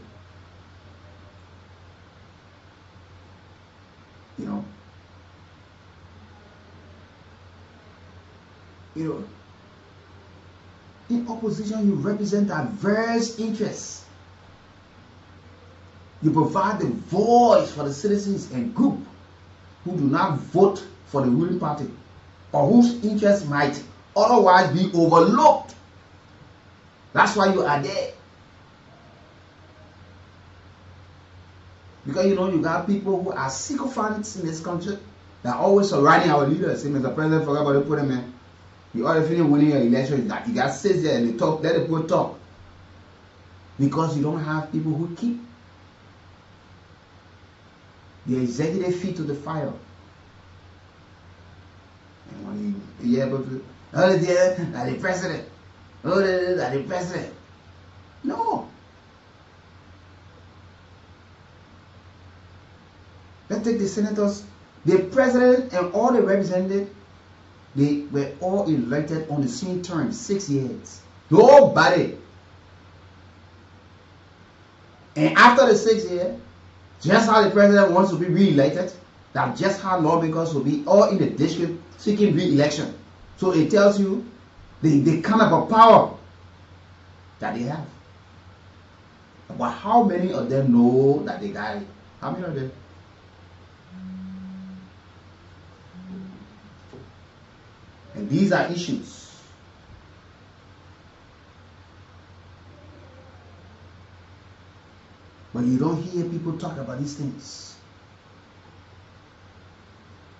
Speaker 6: In opposition, you represent diverse interests. You provide the voice for the citizens and group who do not vote for the ruling party or whose interests might otherwise be overlooked. That's why you are there. Because you know, you got people who are sycophants in this country that are always surrounding our leaders. Say, Mr. President, forget about it, put him in. You ought to finish winning your election. Like you got sits there and they talk, let the people talk. Because you don't have people who keep the executive feet to the fire. And when you able to, oh, the president. Oh, the president. No. Let's take the senators. The president and all the representatives, they were all elected on the same term, 6 years. Nobody. And after the 6 years, just how the president wants to be re-elected, that's just how lawmakers will be all in the district seeking re-election. So it tells you the kind of a power that they have. But how many of them know that they got it? How many of them? And these are issues. But you don't hear people talk about these things.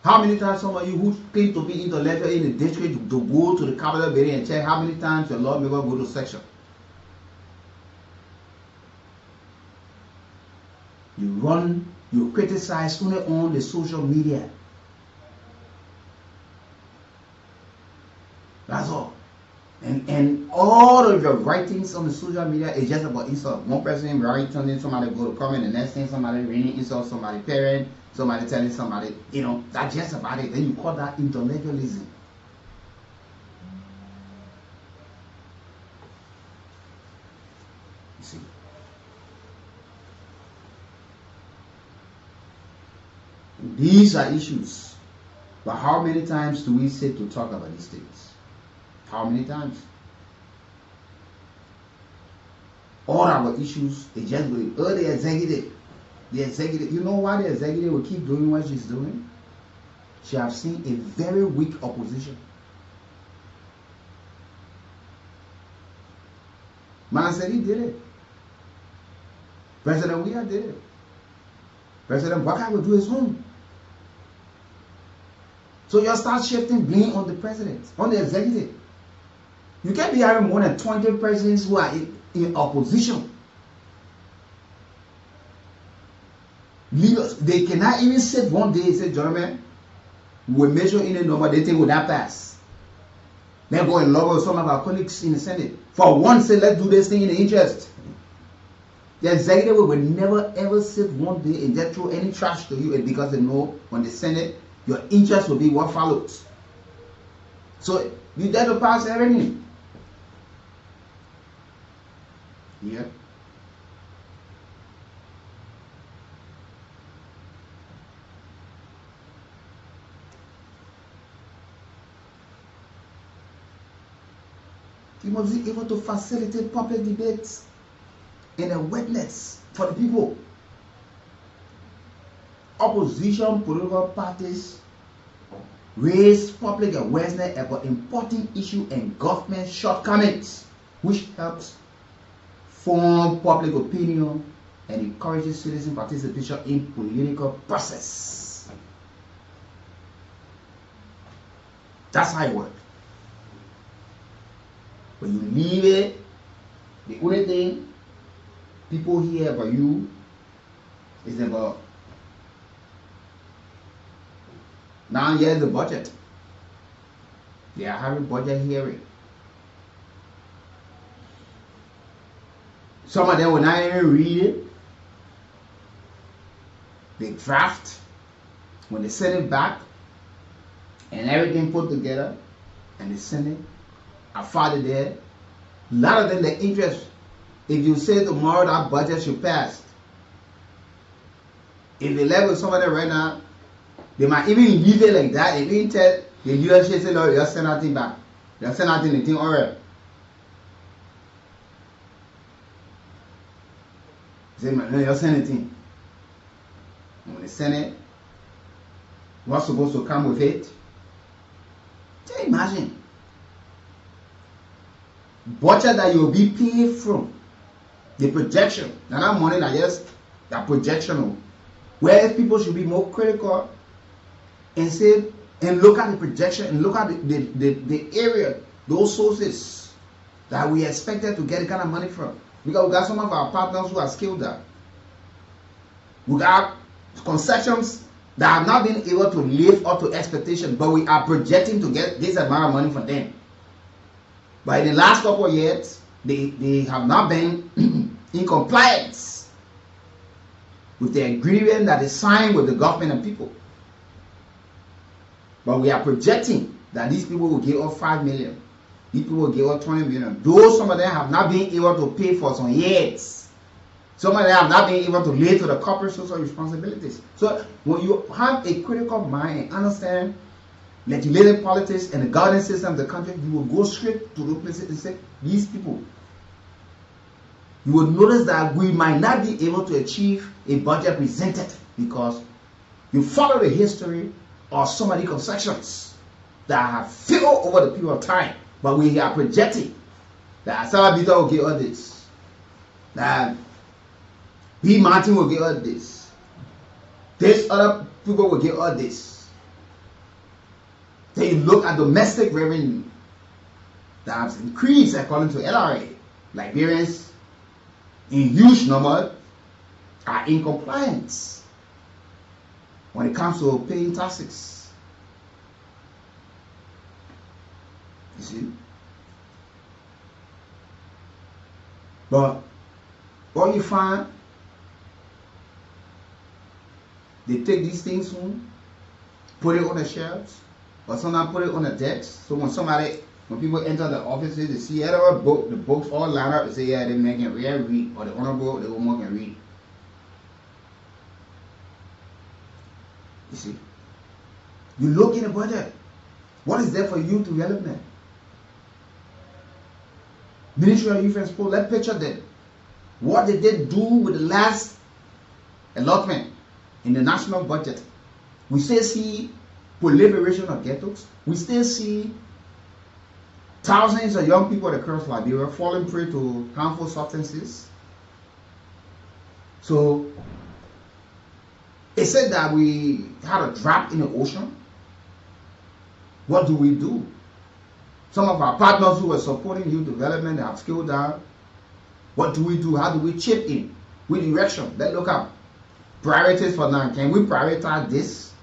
Speaker 6: How many times some of you who claim to be intellectual in the district to go to the Capitol building and check how many times your lawmaker go to section? You criticize only on the social media. That's all. And all of your writings on the social media is just about insult. One person writing something, somebody go to comment, the next thing somebody reading insult somebody parent, somebody telling somebody, you know, that's just about it. Then you call that intellectualism. You see. These are issues. But how many times do we sit to talk about these things? How many times? All our issues, they just go, oh, the executive. You know why the executive will keep doing what she's doing? She has seen a very weak opposition. Man said he did it. President Weah did it. President Baka will do his own. So you start shifting blame on the president, on the executive. You can't be having more than 20 presidents who are in opposition. Leaders, they cannot even sit one day and say, gentlemen, we'll measure in a number, they think will not pass. Then go and lobby with some of our colleagues in the Senate. For one, say, let's do this thing in the interest. The executive will never ever sit one day and just throw any trash to you, because they know when the Senate, your interest will be what follows. So you dare to pass everything. Yeah. You must be able to facilitate public debates and a witness for the people. Opposition political parties raise public awareness about important issues and government shortcomings, which helps form public opinion and encourages citizen participation in political process. That's how it works. When you leave it, the only thing people hear about you is about, now here's the budget. They are having budget hearing. Some of them will not even read it. They draft. When they send it back and everything put together and they send it, I filed it there. A lot of them, the interest, if you say tomorrow that budget should pass, if they left with somebody right now, they might even leave it like that and even tell the leadership, say, no, just send that thing back. Just send that thing, the thing alright. Say, no, just send the thing. And when they send it, what's supposed to come with it? Just imagine. Budget that you'll be paid from. The projection. Now that money that just that projection. Whereas people should be more critical and say, and look at the projection and look at the area, those sources that we expected to get the kind of money from. Because we got some of our partners who are skilled up. We got concessions that have not been able to live up to expectation, but we are projecting to get this amount of money from them. But in the last couple of years, they have not been in compliance with the agreement that is signed with the government and people. But we are projecting that these people will give us 5 million. These people will give us 20 million. Though some of them have not been able to pay for some years. Some of them have not been able to lay to the corporate social responsibilities. So when you have a critical mind and understand legislative politics and the governance system of the country, you will go straight to those places and say, these people. You will notice that we might not be able to achieve a budget presented because you follow the history of some of the concessions that have failed over the period of time. But we are projecting that Asaba Bita will give us this, that B. Martin will give us this, this other people will give us this. Then you look at domestic revenue that has increased according to LRA. Liberians in huge number are in compliance when it comes to paying taxes. You see? But what you find, they take these things home, put it on the shelves, or sometimes put it on the desk. So when people enter the offices, they see the books all lined up, they say, yeah, they make it read, or the honorable, they will make it read. You see? You look in the budget. What is there for youth development? Ministry of Youth and Sport, let's picture them. What did they do with the last allotment in the national budget? We still see proliferation of ghettos. We still see thousands of young people across Liberia falling prey to harmful substances. So, it said that we had a drop in the ocean. What do we do? Some of our partners who are supporting youth development have scaled down. What do we do? How do we chip in? Which direction? Let's look at priorities for now. Can we prioritize this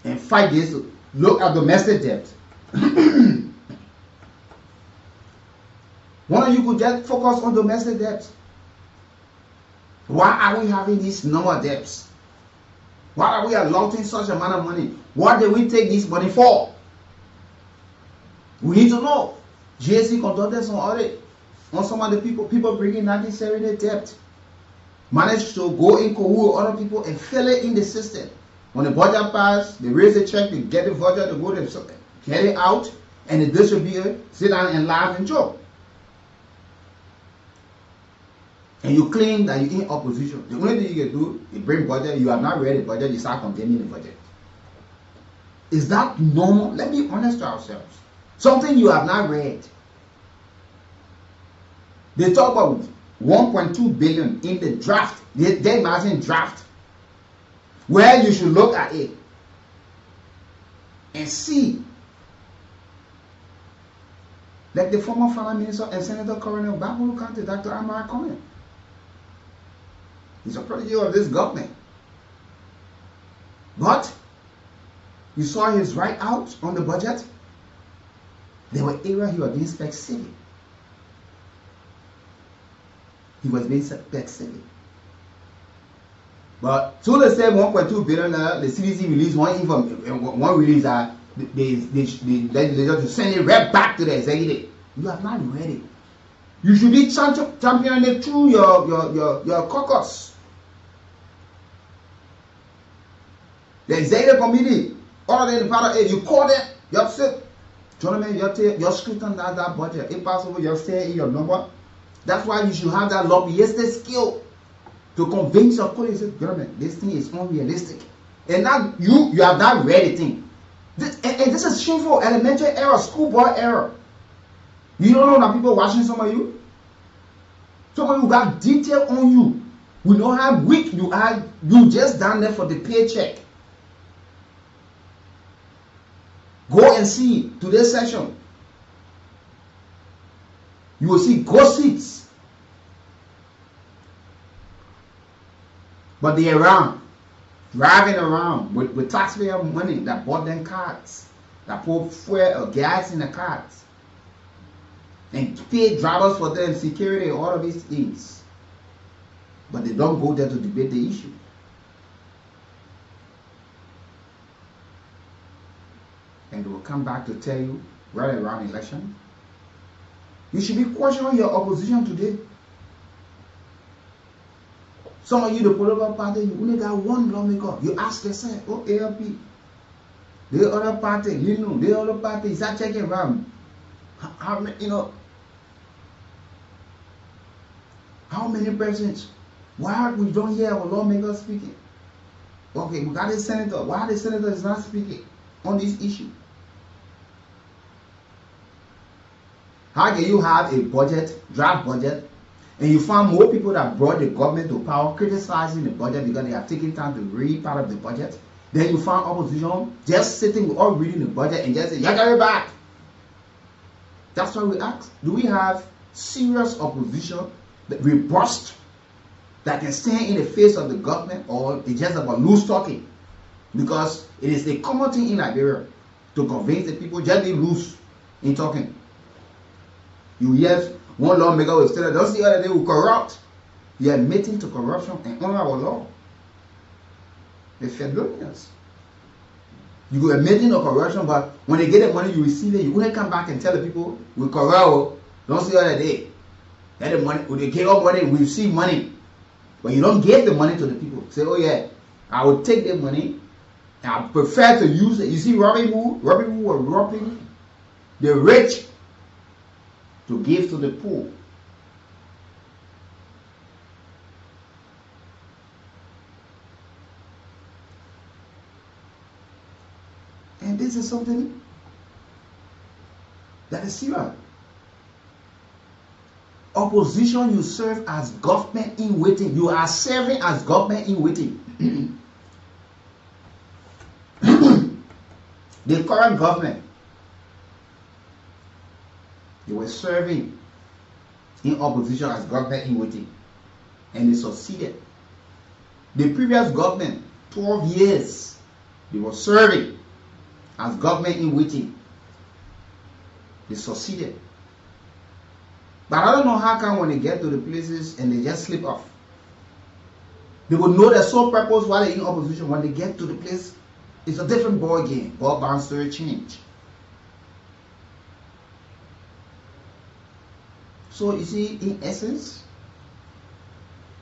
Speaker 6: and fight this? Look at domestic debt. One of you could just focus on domestic debt. Why are we having these normal debts? Why are we allotting such amount of money? What did we take this money for? We need to know. GSC conducted some audit on some of the people bringing 1970 debt. Managed to go in cohort with other people and fill it in the system. When the budget passed, they raise the check, they get the budget, they go to get it out, and the distributor sit down and laugh and joke. And you claim that you're in opposition. The only thing you can do is bring budget, you have not read the budget, you start condemning the budget. Is that normal? Let's be honest to ourselves. Something you have not read. They talk about 1.2 billion in the draft. They imagine draft. Where you should look at it and see. Like the former finance minister and Senator Coroner of Bangor County, Dr. Amara Cohen. He's a protege of this government. But you saw his write out on the budget. There were areas he was being specific. He was being specific. But so they said 1.2 billion, the CDC released one release that the legislature to send it right back to the executive. You have not read it. You should be championing it through your caucus. The executive committee, all of them, part of it, you call them, you have said, gentlemen, you're scrutinizing that budget. If possible, you're staying in your number. That's why you should have that lobbyistic skill to convince your colleagues, gentlemen, this thing is unrealistic. And now you have not read the thing. This is shameful elementary error, schoolboy error. You don't know that people watching some of you? Some of you got detail on you. We know how weak you are. You just down there for the paycheck. Go and see today's session. You will see ghost seats. But they're around, driving around with taxpayer money that bought them cars, that put fuel or gas in the cars, and pay drivers for them, security, all of these things. But they don't go there to debate the issue. And they will come back to tell you right around election. You should be questioning your opposition today. Some of you, the political party, you only got one lawmaker. You ask yourself, oh, ALP, the other party, you know, the other party, start checking around. How many persons? Why we don't hear our lawmakers speaking? Okay, we got a senator. Why the senator is not speaking on this issue? How can you have a budget, draft budget, and you find more people that brought the government to power criticizing the budget because they have taken time to read part of the budget? Then you find opposition just sitting or reading the budget and just say, "Yeah, got it back." That's why we ask, do we have serious opposition that robust, that can stand in the face of the government, or it's just about loose talking? Because it is a common thing in Liberia to convince the people just be loose in talking. You hear one lawmaker will say, "Don't see the other day we corrupt." You are admitting to corruption and honor our law. The Federalians. You are admitting to corruption, but when they get the money, you receive it. You wouldn't come back and tell the people, "We corrupt. Don't see the other day. That the money, when they get up money, we receive money." But you don't give the money to the people. Say, "Oh yeah, I will take the money, and I prefer to use it." You see, Robin Hood was robbing the rich to give to the poor. And this is something that is serious. Opposition, you serve as government in waiting. You are serving as government in waiting. The current government, they were serving in opposition as government in waiting, and they succeeded. The previous government, 12 years, they were serving as government in waiting. They succeeded. But I don't know how come when they get to the places and they just slip off. They will know their sole purpose while they're in opposition. When they get to the place, it's a different ball game. Ball bound story change. So you see, in essence,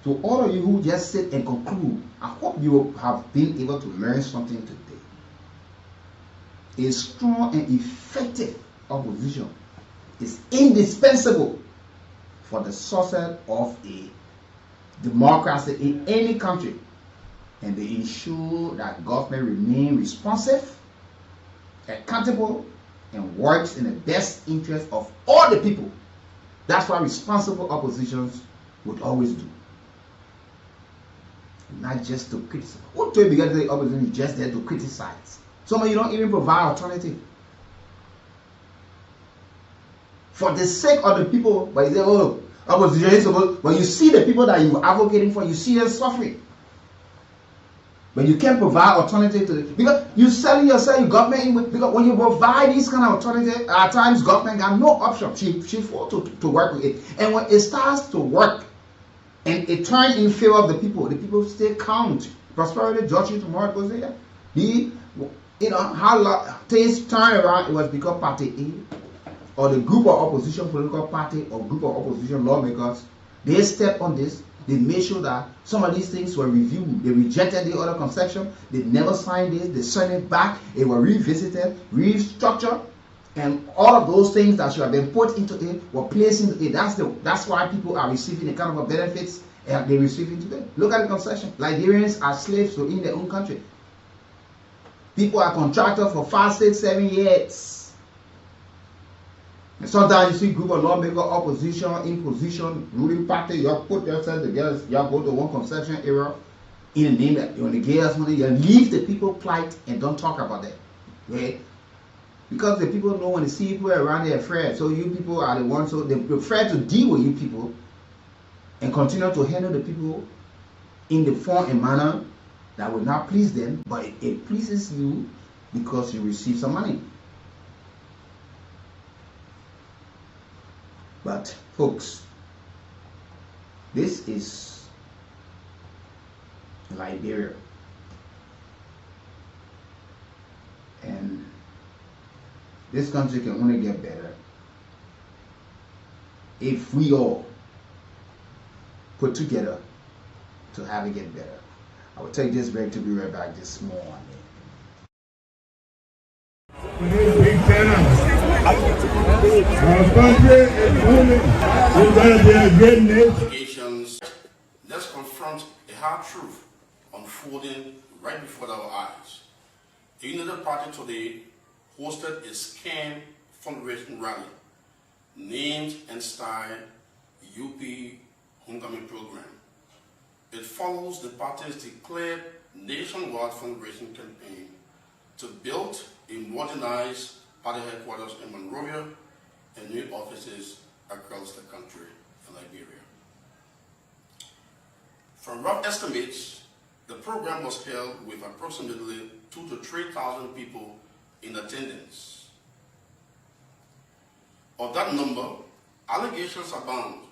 Speaker 6: to all of you who just sit and conclude, I hope you have been able to learn something today. A strong and effective opposition is indispensable for the success of a democracy in any country, and they ensure that government remain responsive, accountable, and works in the best interest of all the people. That's what responsible oppositions would always do. Not just to criticize. Who told you the opposition is just there to criticize? Some of you don't even provide alternative. For the sake of the people, but you say, "Oh, opposition is supposed," but you see the people that you're advocating for, you see them suffering. But you can't provide alternative to it. Because you're selling yourself, government, because when you provide these kind of alternative, at times government got no option. She fought to work with it. And when it starts to work and it turns in favor of the people still count. Prosperity judge you tomorrow goes there. How things turn around, it was because party A or the group of opposition political party or group of opposition lawmakers, they stepped on this. They made sure that some of these things were reviewed. They rejected the other conception. They never signed this. They sent it back. It was revisited, restructured, and all of those things that should have been put into it were placed into it. That's why people are receiving the kind of benefits they're receiving today. Look at the concession. Liberians are slaves to in their own country. People are contracted for 5, 6, 7 years. And sometimes you see group of lawmakers, opposition, imposition, ruling party, y'all put yourselves together, y'all go to one conception area in the name that when they give us money, you leave the people plight and don't talk about that. Okay? Because the people know when they see people around, they're afraid. So you people are the ones, so they're afraid to deal with you people and continue to handle the people in the form and manner that will not please them, but it pleases you because you receive some money. But folks, this is Liberia, and this country can only get better if we all put together to have it get better. I will take this break to be right back this morning.
Speaker 3: Big our country is moving. We're going to be a great nation.
Speaker 4: Let's confront a hard truth unfolding right before our eyes. The United Party today hosted a scam fundraising rally named and styled UP Homecoming Program. It follows the party's declared nationwide fundraising campaign to build a modernized party headquarters in Monrovia and new offices across the country in Liberia. From rough estimates, the program was held with approximately 2,000 to 3,000 people in attendance. Of that number, allegations abound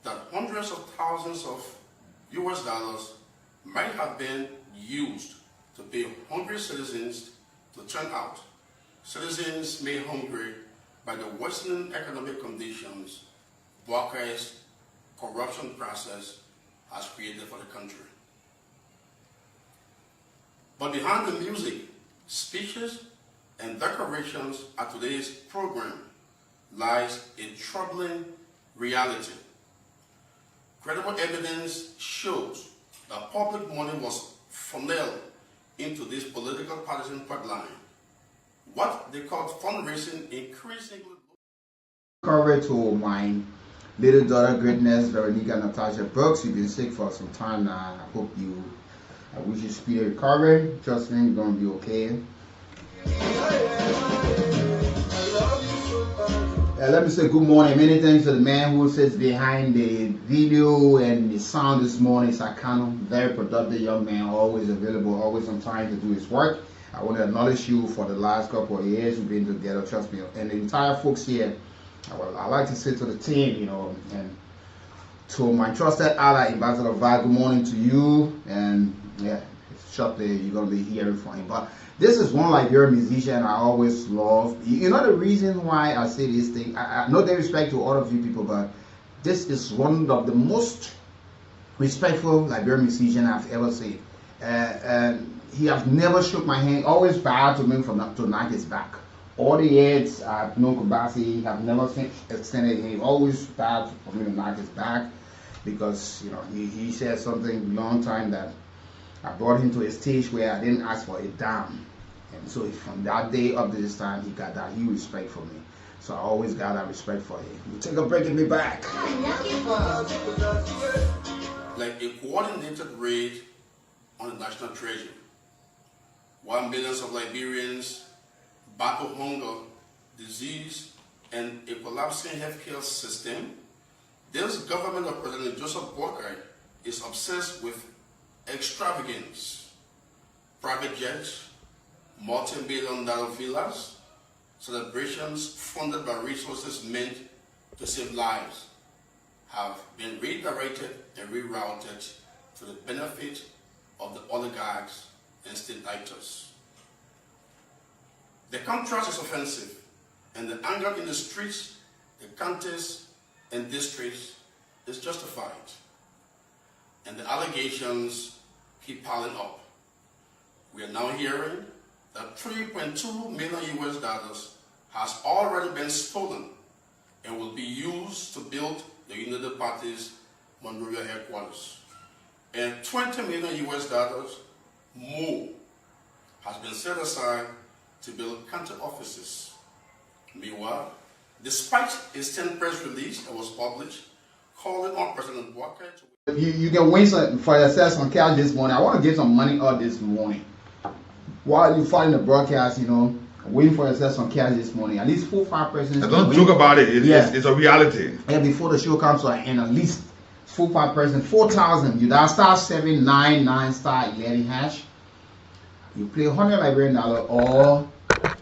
Speaker 4: that hundreds of thousands of US dollars might have been used to pay hungry citizens to turn out. Citizens made hungry by the worsening economic conditions Buaka's corruption process has created for the country. But behind the music, speeches, and decorations at today's program lies a troubling reality. Credible evidence shows that public money was funneled into this political partisan pipeline. What they call fundraising increasingly.
Speaker 6: Courage to my little daughter, greatness, Veronica Natasha Brooks. You've been sick for some time now. I wish you speedy recovery. Trust me, you're going to be okay. Let me say good morning. Many thanks to the man who sits behind the video and the sound this morning, Sakano. Very productive young man, always available, always on time to do his work. I want to acknowledge you for the last couple of years we've been together, trust me. And the entire folks here, I like to say to the team, you know, and to my trusted ally, Ambassador Vi, good morning to you. And yeah, shortly you're going to be hearing from him. But this is one Liberian musician I always love. You know the reason why I say this thing? I no disrespect to all of you people, but this is one of the most respectful Liberian musician I've ever seen. And he has never shook my hand, always bowed to me to knock his back. All the years I've known Kubasi have never extended him, always bowed for me to knock his back, because you know he said something a long time that I brought him to a stage where I didn't ask for a dime. And so from that day up to this time, he got that huge respect for me. So I always got that respect for him. We'll take a break and be back.
Speaker 4: Like a coordinated raid on the national treasury, while millions of Liberians battle hunger, disease, and a collapsing healthcare system, this government of President Joseph Boakai is obsessed with extravagance, private jets, multi-billion-dollar villas, celebrations funded by resources meant to save lives have been redirected and rerouted to the benefit of the oligarchs and state actors. The contrast is offensive, and the anger in the streets, the counties, and districts is justified. And the allegations keep piling up. We are now hearing that $3.2 million US has already been stolen and will be used to build the United Party's Monrovia headquarters. And $20 million US more has been set aside to build county offices. Meanwhile, Despite a 10 press release that was published, calling on President Walker to...
Speaker 6: You can win some for yourself some cash this morning. I want to give some money out this morning. While you're following the broadcast, win for yourself some cash this morning. At least 4-5 persons.
Speaker 3: Don't joke about it. It's a reality.
Speaker 6: Yeah, before the show comes to an end, at least 4-5 persons, 4,000. You dial star 799 star 11 hash. You play $100 Liberian or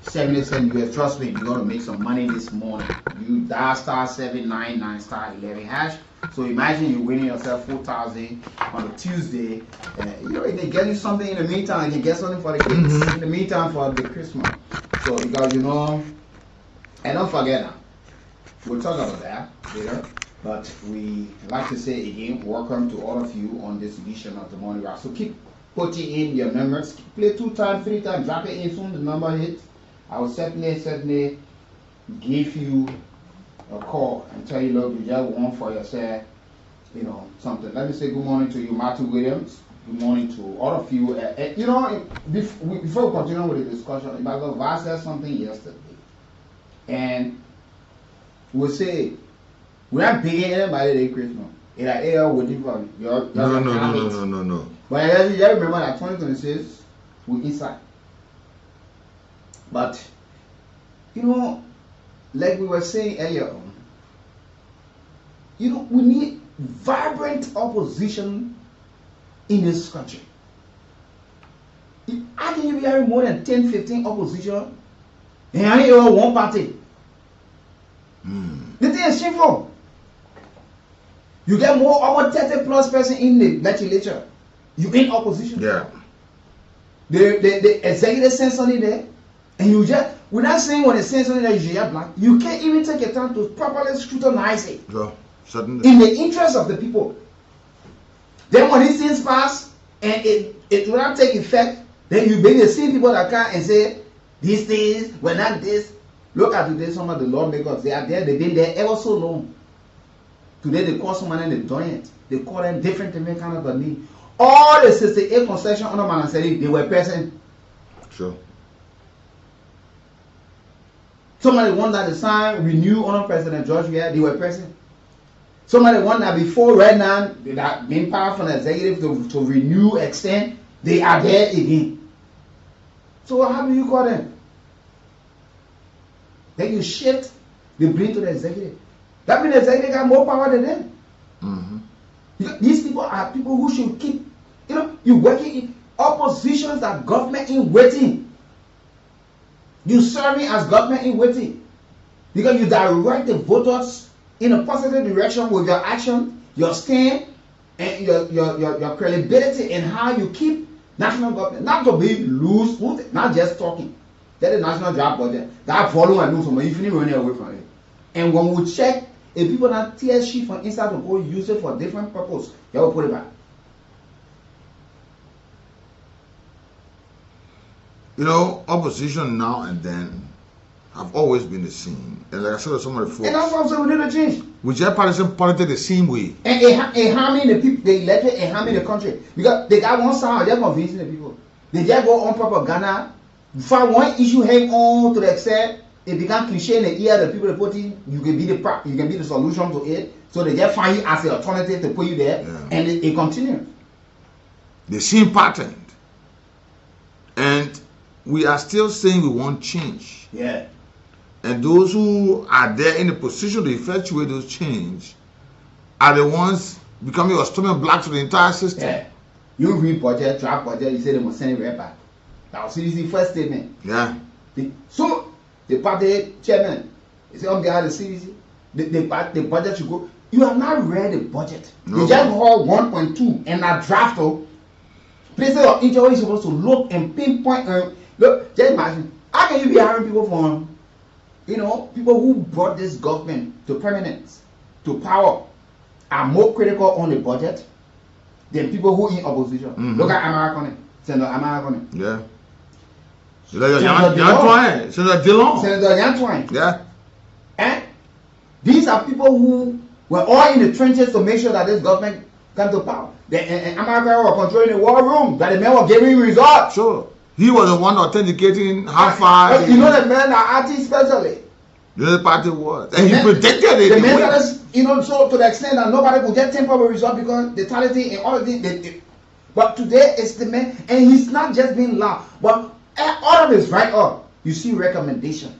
Speaker 6: 70 cents US. Trust me, you're gonna make some money this morning. You dial star 799 star 11 hash. So imagine you're winning yourself 4,000 on a Tuesday. It can get you something in the meantime. You can get something for the kids in the meantime for the Christmas. So because and don't forget now, we'll talk about that later. But we like to say again, welcome to all of you on this edition of the Morning Ride. So keep putting in your numbers. Play 2 times, 3 times, drop it in soon the number hits. I will certainly give you a call and tell you, look, you just want for yourself, something. Let me say good morning to you, Matthew Williams. Good morning to all of you. Before we continue with the discussion, I said something yesterday, and we'll say we're not begging anybody to Christmas. It's like, hey, we're different.
Speaker 3: No.
Speaker 6: But you remember that 2026, we're inside. But like we were saying earlier on, we need vibrant opposition in this country. How can you be having more than 10, 15 opposition and only one party? The thing is shameful. You get over 30 plus person in the legislature. You in opposition.
Speaker 3: Yeah.
Speaker 6: The executive sends something there, and we're not saying when they send something that you should have black. You can't even take a time to properly scrutinize it.
Speaker 3: Yeah, certainly.
Speaker 6: In the interest of the people. Then when these things pass and it will not take effect, then you maybe see people that come and say, these things were not this. Look at today, some of the lawmakers, they are there, they've been there ever so long. Today they call someone and they're doing it. They call them different kind of a need. All the 68 concessions under Manasseh, they were present.
Speaker 3: Sure.
Speaker 6: Some of the ones that they signed, renew under President George Weah, they were present. Some of the ones that before right now, that been power from the executive to renew, extend, they are there again. So how do you call them? Then you shift the blame to the executive. That means the executive got more power than them. These people are people who should keep, you working in oppositions that government in waiting. You serving as government in waiting. Because you direct the voters in a positive direction with your action, your stand, and your credibility in how you keep national government. Not to be loose, not just talking. That is national job budget. That follow and do something. You finish running away from it. And when we check, if people not tear shit from inside to go use it for different purpose, they will put it back.
Speaker 3: Opposition now and then have always been the same. And like I said to some of the folks,
Speaker 6: and that's what I'm saying, we need to change.
Speaker 3: Whichever partisan politics the same way.
Speaker 6: And harming the people, they elected and harming the country. Because they got one side, they're convincing the people. They just go on propaganda. For one issue hang on to the extent it become cliche in the ear of the people reporting, you can be the solution to it. So they just find you as the alternative to put you there, and it continues.
Speaker 3: The same pattern. And we are still saying we want change.
Speaker 6: Yeah.
Speaker 3: And those who are there in the position to effectuate those change are the ones becoming a stumbling block to the entire system.
Speaker 6: Yeah. You read budget, draft budget, you say they must send it right back. That was the first statement.
Speaker 3: Yeah.
Speaker 6: So the party chairman, he said on behalf of the CDC, the budget should go. You have not read the budget. No. You just hold 1.2 and a draft of places of interest is supposed to look and pinpoint. Look, just imagine, how can you be hiring people from, people who brought this government to permanence, to power, are more critical on the budget than people who in opposition. Look at American, Senator American.
Speaker 3: Yeah. Senator Dillon.
Speaker 6: Senator Yantoine.
Speaker 3: Yeah.
Speaker 6: And these are people who were all in the trenches to make sure that this government come to power. And America were controlling the war room, that the men were giving results.
Speaker 3: Sure. He was the one authenticating how far.
Speaker 6: You know the men are artists especially.
Speaker 7: The party was. And he predicted it.
Speaker 6: The men that, you know, so to the extent that nobody could get temporary result because the totality and all of this. But today it's the man, and he's not just being loud, but all of this right up. You see recommendation.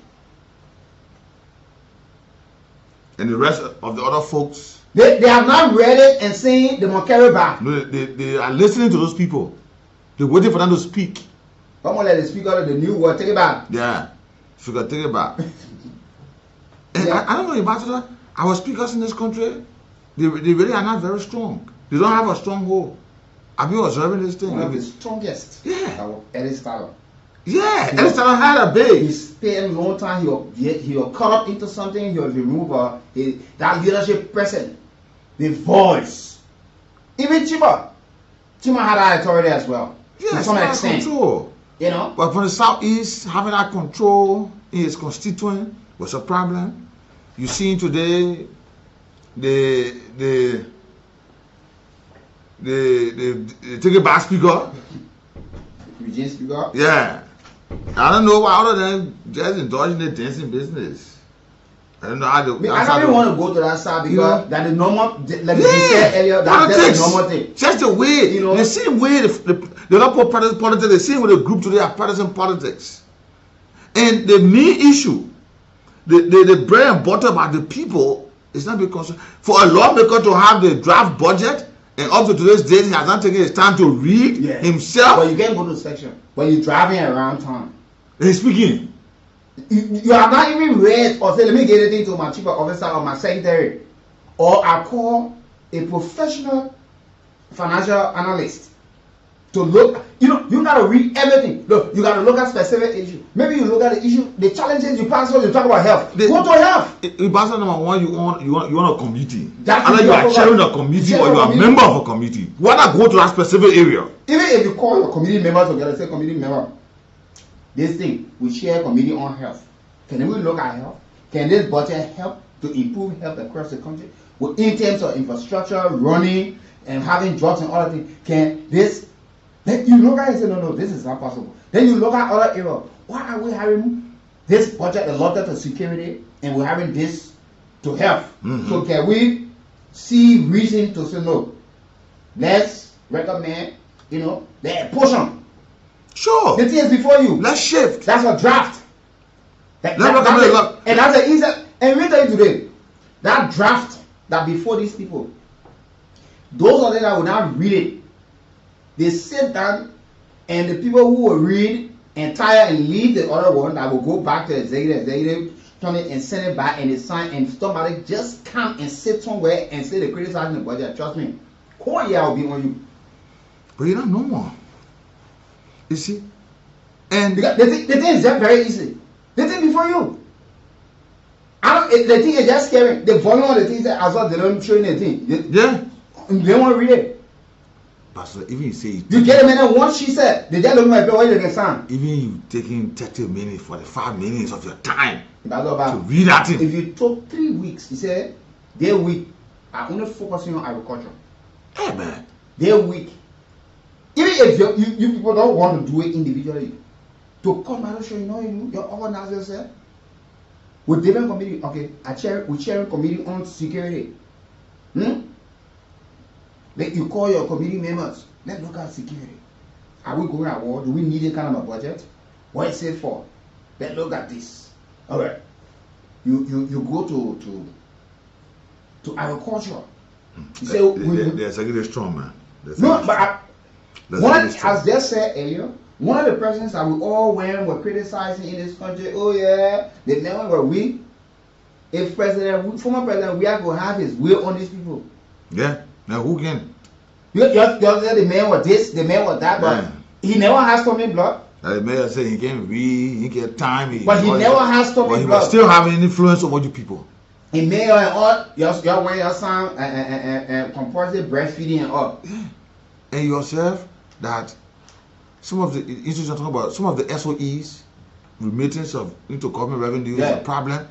Speaker 7: And the rest of the other folks,
Speaker 6: they have not read it and saying they must carry back.
Speaker 7: No, they are listening to those people. They're waiting for them to speak.
Speaker 6: Come on, let the speak out of the new word. Take it back.
Speaker 7: Yeah, so you got to take it back. And
Speaker 6: Yeah.
Speaker 7: I don't know about that. Our speakers in this country, they really are not very strong. They don't have a strong hold. I've been observing this thing.
Speaker 6: One of the strongest.
Speaker 7: Yeah.
Speaker 6: Eddie Styler.
Speaker 7: Yeah, and it's had a big.
Speaker 6: He spent a long time. He'll cut up into something. He'll remove that leadership person, the voice. Even Chima had that authority as well.
Speaker 7: Yeah,
Speaker 6: to some extent.
Speaker 7: Control.
Speaker 6: You know.
Speaker 7: But from the southeast, having that control in his constituent was a problem. You see today, they take a back speaker.
Speaker 6: Eugene speaker.
Speaker 7: Yeah. I don't know why other than just indulging the dancing business. I don't know how to.
Speaker 6: I don't even want to go to that side because that the normal, like you
Speaker 7: Yeah,
Speaker 6: said earlier, that's the normal thing.
Speaker 7: Just the way,
Speaker 6: You know?
Speaker 7: the same way the don't put partisan politics, the same way the group today are partisan politics. And the main issue, the bread and butter about the people is not because for a lawmaker to have the draft budget and up to today's date he has not taken his time to read himself.
Speaker 6: But you can't go to the section. But you're driving around town.
Speaker 7: He's speaking.
Speaker 6: You have not even read or say, let me get it into my chief officer or my secretary. Or I call a professional financial analyst to look. You got to read everything. Look, you got to look at specific issue. Maybe you look at the issue, the challenges you pass on, you talk about health. Go to health.
Speaker 7: Pastor number one, you want a committee.
Speaker 6: That's
Speaker 7: Either you
Speaker 6: what
Speaker 7: are
Speaker 6: you
Speaker 7: chairing a committee or you are a
Speaker 6: committee.
Speaker 7: member of a committee. Why not go to that specific area?
Speaker 6: Even if you call your committee members together, say committee member, this thing, we share a committee on health. Can we look at health? Can this budget help to improve health across the country? Well, in terms of infrastructure, running, and having jobs and other things, can this? Then you look at it and say, no, this is not possible. Then you look at other areas. Why are we having this budget allotted to security and we're having this to health?
Speaker 7: Mm-hmm.
Speaker 6: So can we see reason to say no? Let's recommend, the portion.
Speaker 7: Sure.
Speaker 6: The thing is before you.
Speaker 7: Let's shift.
Speaker 6: That's a draft. And that's the easy. And we tell you today, that draft that before these people, those of them that will not read it, they sit down, and the people who will read and tire and leave the other one that will go back to the executive, turn it and send it back and they sign, and somebody just come and sit somewhere and say they criticize the budget. Trust me, whole year will be on you.
Speaker 7: But you're not normal. You see? And
Speaker 6: because the thing is just very easy. The thing before you. The thing is just scary. The volume of the things that as well they don't show anything.
Speaker 7: Yeah.
Speaker 6: They won't read it.
Speaker 7: Pastor, even you say
Speaker 6: you get a minute once she said, they just look at my paper, what you can sound.
Speaker 7: Even you taking 30 minutes, 45 minutes of your time
Speaker 6: to
Speaker 7: read that thing.
Speaker 6: If you took 3 weeks, he said, their week are only focusing on agriculture.
Speaker 7: Hey man.
Speaker 6: Their week. Even if you people don't want to do it individually, to come and show you organize yourself with different committee. Okay, we chair committee on security. Let you call your committee members. Let's look at security. Are we going at war? Do we need a kind of a budget? What is it for? Let's look at this. All right. You go to agriculture. You say
Speaker 7: they're executive strong, man.
Speaker 6: No, but as they said earlier, one of the presidents that we all were criticizing in this country, they never were weak. If former president, we are going to have his will on these people.
Speaker 7: Yeah. Now who can?
Speaker 6: You the man was this, the man was that, but he never has Tommy blood.
Speaker 7: The mayor said he can't read, he get time.
Speaker 6: But he never has Tommy
Speaker 7: blood. But he
Speaker 6: blood.
Speaker 7: was still having influence over you people.
Speaker 6: In mayor and all, you're wearing your son and compulsory breastfeeding and all.
Speaker 7: And yourself that some of the issues you're talking about, some of the SOEs, remittance of into government revenue is a problem.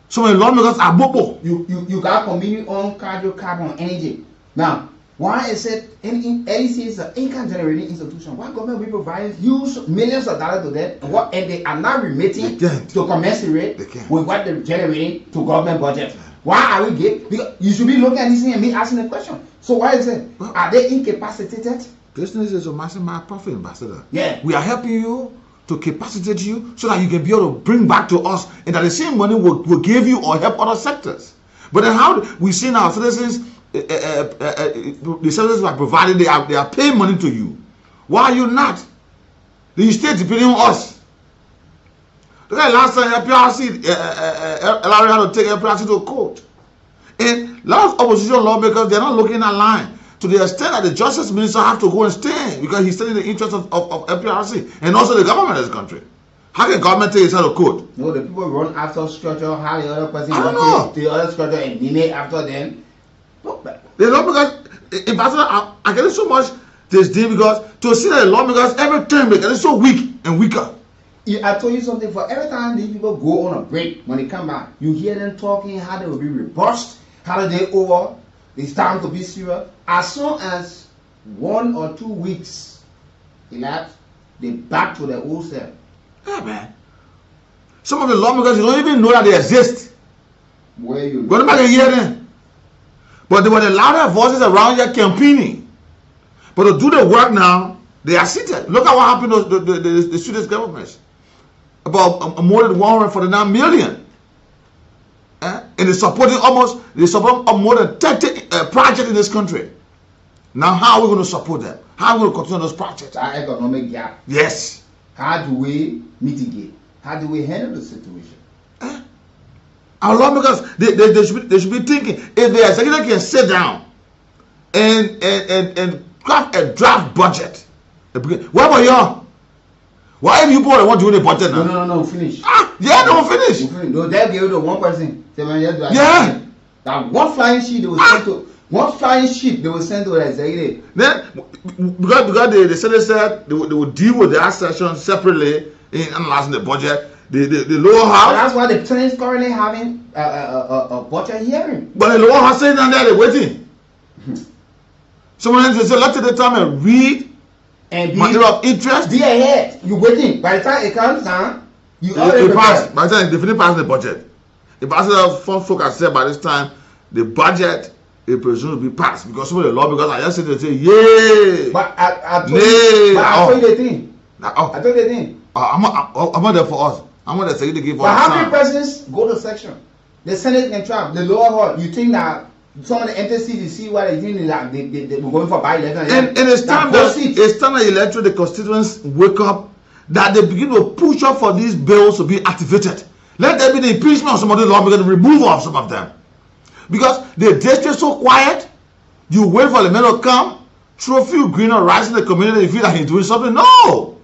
Speaker 7: So many lawmakers are bobo.
Speaker 6: You got committee on carbon energy. Now, Why is it in LEC is an income generating institution? Why government will provide huge millions of dollars to them and they are not remitting to commensurate with what they're generating to government budget? Why are we gay? Because you should be looking at this thing and me asking the question. So why is it? Are they incapacitated?
Speaker 7: Business is a maximum profit, Ambassador.
Speaker 6: Yeah.
Speaker 7: We are helping you to capacitate you so that you can be able to bring back to us, and that the same money will give you or help other sectors. But then how we see now citizens, the services are provided, they are paying money to you. Why are you not? The state depending on us. Look at last time LPRC, LRA had to take LPRC to court. And a lot of opposition lawmakers, they're not looking at line to the extent that the justice minister have to go and stand because he's standing in the interest of LPRC and also the government of this country. How can government take itself to court?
Speaker 6: No, the people run after structure, how the other person
Speaker 7: runs
Speaker 6: the other structure and name after them.
Speaker 7: The lawmakers, Ambassador, I get it so much this day because to see that the lawmakers every time they get so weak and weaker.
Speaker 6: I told you something. For every time these people go on a break, when they come back, you hear them talking how they will be reversed, how they over. It's time to be serious. As soon as 1 or 2 weeks elapse, they back to their old self.
Speaker 7: Yeah, man. Some of the lawmakers, you don't even know that they exist.
Speaker 6: Where you
Speaker 7: go back and hear them. But they were the louder voices around here campaigning. But to do the work now, they are seated. Look at what happened to the students' governments. About more than 149 million. And they support more than 30 projects in this country. Now, how are we going to support them? How are we going to continue those projects?
Speaker 6: Our economic gap.
Speaker 7: Yes.
Speaker 6: How do we mitigate? How do we handle the situation?
Speaker 7: Our lawmakers, they should be thinking, if the executive can sit down and craft a draft budget. Where were y'all? Why have you people want to do the budget now?
Speaker 6: No, finish.
Speaker 7: Yeah, no, finish.
Speaker 6: No, they'll give it to one person.
Speaker 7: Yeah.
Speaker 6: That one flying sheet they will send to the executive.
Speaker 7: Then because the Senate said they will deal with that session separately in analyzing the budget. The lower house.
Speaker 6: That's why the Senate is currently having a budget hearing.
Speaker 7: But the lower house saying down there they're waiting. Someone say let's take the time and read and matter of interest.
Speaker 6: Be ahead. You're waiting. By the time it comes down, you already
Speaker 7: pass. By the time they finish passing the budget. The ambassador folk has said by this time the budget is presumed to be passed because some of the lawmakers are just sitting there saying, yay!
Speaker 6: But I told you the thing. I told you the thing.
Speaker 7: I'm not there for us. I'm not there to give us.
Speaker 6: But how many presidents go to section? The Senate can trap. The lower hall. You think that some of the empty seats, you see why they're going for by-election?
Speaker 7: And it's time that the electorate, the constituents wake up, that they begin to push up for these bills to be activated. Let there be the impeachment of some of the lawmakers, the removal of some of them. Because the district is so quiet, you wait for the men to come, throw a few green or rice in the community, you feel like he's doing something. No!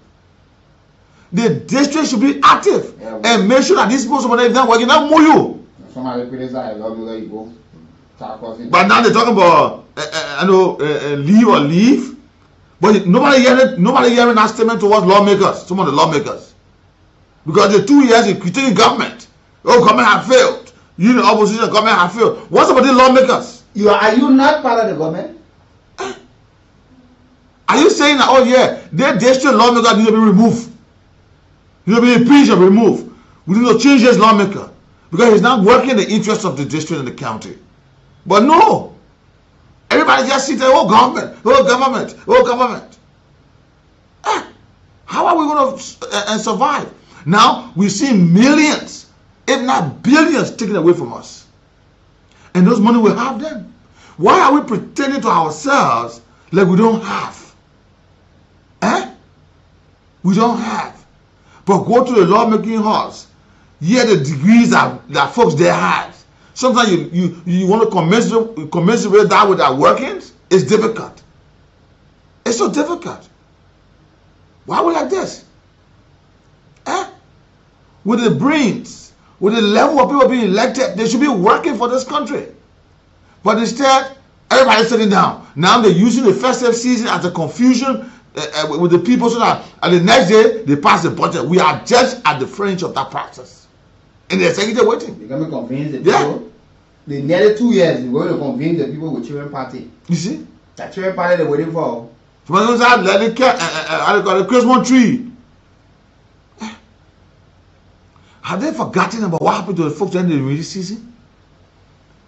Speaker 7: The district should be active and make sure that these people, some of them, working, not move you.
Speaker 6: Somebody criticize, I love you, let you go.
Speaker 7: But now they're talking about leave or leave. But nobody hearing that statement towards lawmakers, some of the lawmakers. Because the 2 years in critiquing government. Oh, government have failed. You the opposition, government have failed. What's about the lawmakers?
Speaker 6: Are you not part of the government?
Speaker 7: Are you saying that, oh yeah, their district lawmakers need to be removed? Need to be impeached or removed? We need to change this lawmaker. Because he's not working in the interest of the district and the county. But no. Everybody just sits there, oh government, oh government, oh government. How are we going to survive? Now, we see millions, if not billions, taken away from us. And those money, we have them. Why are we pretending to ourselves like we don't have? We don't have. But go to the lawmaking halls. Hear the degrees that folks there have. Sometimes you want to commensurate that with our workings. It's difficult. It's so difficult. Why are we like this? With the brains, with the level of people being elected, they should be working for this country. But instead, everybody's sitting down. Now they're using the festive season as a confusion with the people so that at the next day, they pass the budget. We are just at the fringe of that process. And the executive waiting.
Speaker 6: They're going to convince the people. The nearly 2 years, they're going to convince the people with children party.
Speaker 7: You see?
Speaker 6: That children party they're waiting for.
Speaker 7: Somebody goes out, let it the Christmas tree. Have they forgotten about what happened to the folks during the rainy season?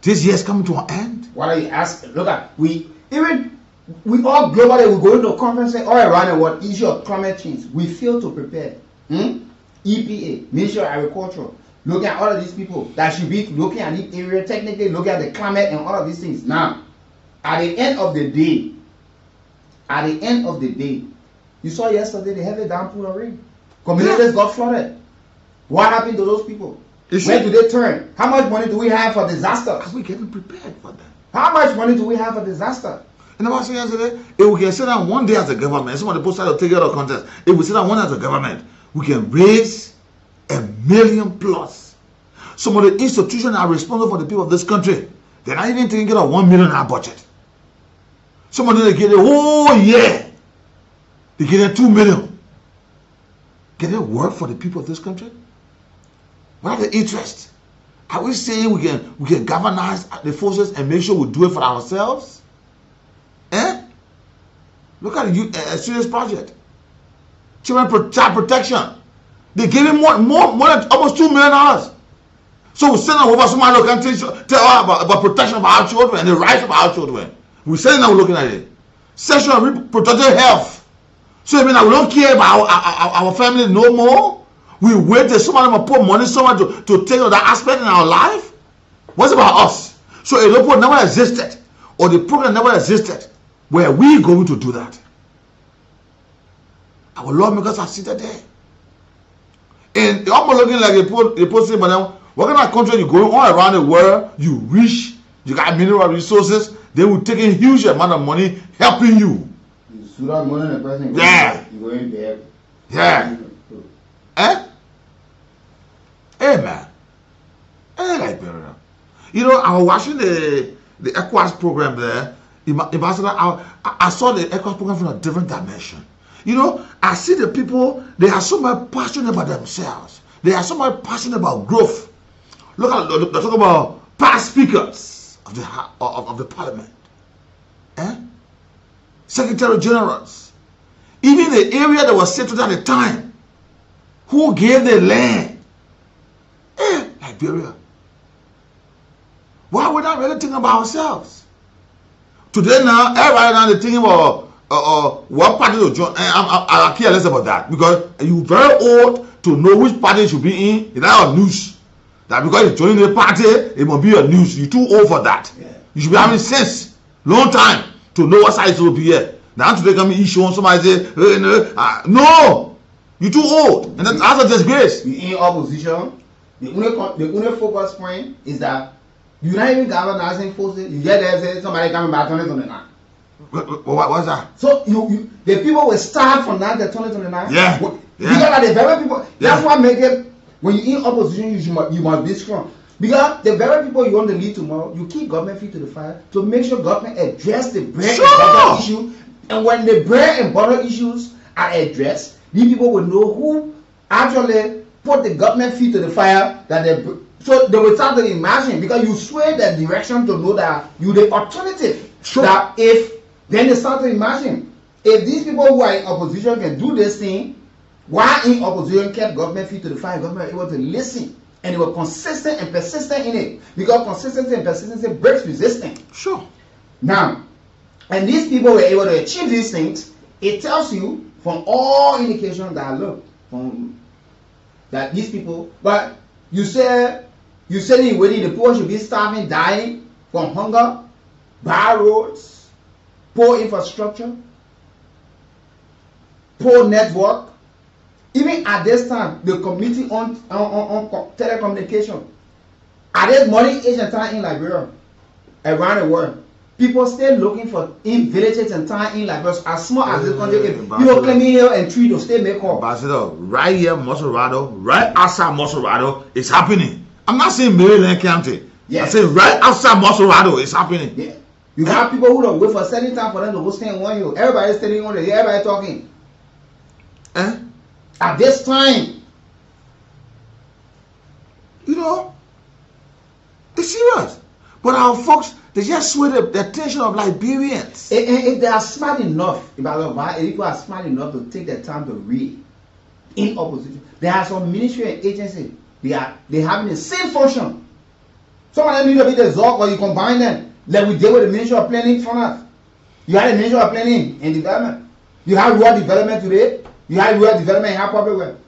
Speaker 7: This year's coming to an end.
Speaker 6: What are you asking? Look at we all globally we go into conferences all around the world, issue of climate change. We fail to prepare. EPA, Ministry of Agriculture, looking at all of these people that should be looking at this area, technically looking at the climate and all of these things. Now, at the end of the day, you saw yesterday the heavy downpour of rain. Communities got flooded. What happened to those people? Where do they turn? How much money do we have for disasters?
Speaker 7: Are we getting prepared for that?
Speaker 6: How much money do we have for disaster?
Speaker 7: And I was saying yesterday, if we can sit down one day as a government, some of the posters will take out of contest. If we sit down one as a government, we can raise $1 million plus. Some of the institutions are responsible for the people of this country. They're not even taking care of $1 million in our budget. Some of them they get a whole year. They get $2 million. Can it work for the people of this country? What are the interests? Are we saying we can galvanize the forces and make sure we do it for ourselves? Look at a serious project. Children child protection. They gave him more than almost $2 million. So we send them over somebody who can tell us about protection of our children and the rights of our children. We send them looking at it. Sexual and reproductive health. So I mean that we don't care about our family no more. We wait till somebody will put money somewhere to take on that aspect in our life. What's about us? So a report never existed, or the program never existed. Where are we going to do that? Our lawmakers are seated there. And they're almost looking like they put saying, but what kind of country you going all around the world? You rich, you got mineral resources, they will take a huge amount of money helping you.
Speaker 6: You suit out money in a person.
Speaker 7: Yeah.
Speaker 6: You go in there.
Speaker 7: Yeah. Hey man. Hey Liberia. You know, I was watching the ECOWAS program there. Ambassador, I saw the ECOWAS program from a different dimension. You know, I see the people, they are so much passionate about themselves. They are so much passionate about growth. Look at they talk about past speakers of the parliament. Secretary generals. Even the area that was settled at the time. Who gave the land? Liberia. Why are we not really thinking about ourselves? Today now, everybody now they're thinking about what party to join. I care less about that because you're very old to know which party you should be in. It's not your news. That because you're joining the party, it must be your news. You're too old for that. Yeah. You should be having sense, long time to know what side to be here. Now today come issue on somebody say, no, you're too old, and that's a disgrace.
Speaker 6: You in opposition. The only focus point is that you're not even galvanizing forces. You get there say somebody coming back 2029.
Speaker 7: What's that?
Speaker 6: So the people will start from now to 2029.
Speaker 7: Yeah.
Speaker 6: Because are the very people. That's what make it. When you're in opposition, you must be strong. Because the very people you want to lead tomorrow, you keep government feet to the fire to make sure government address the bread and butter issue. And when the bread and butter issues are addressed, these people will know who actually put the government feet to the fire. So they will start to imagine, because you sway the direction to know that you're the alternative.
Speaker 7: Sure.
Speaker 6: That then they start to imagine, if these people who are in opposition can do this thing, why in opposition kept government feet to the fire? Government was able to listen, and they were consistent and persistent in it, because consistency and persistency breaks resistance.
Speaker 7: Sure.
Speaker 6: Now, and these people were able to achieve these things. It tells you from all indications that look that these people, but you say in waiting, the poor should be starving, dying from hunger, bad roads, poor infrastructure, poor network. Even at this time, the committee on telecommunication, at this morning age and time in Liberia, around the world, people still looking for in villages and town in Liberia, as small as this country. If you claim here and tree to stay make up.
Speaker 7: Ambassador, right here, Mosorado, right outside Mosorado, it's happening. I'm not saying Maryland County. Yeah. I'm saying right outside Mosorado, it's happening.
Speaker 6: Yeah. You have people who don't wait for a certain time for them to go stay in one hill. Everybody's standing on the hill, everybody talking. At this time,
Speaker 7: you know, it's serious. But our folks, they just sway the attention of Liberians.
Speaker 6: And if they are smart enough, if people are smart enough to take the time to read in opposition, there are some ministry and agency, they have the same function. Some of them need to be the ZOC, or you combine them. Like we did with the Ministry of Planning for us. You had a Ministry of Planning and Development. You have rural development today. You have rural development, you have public work.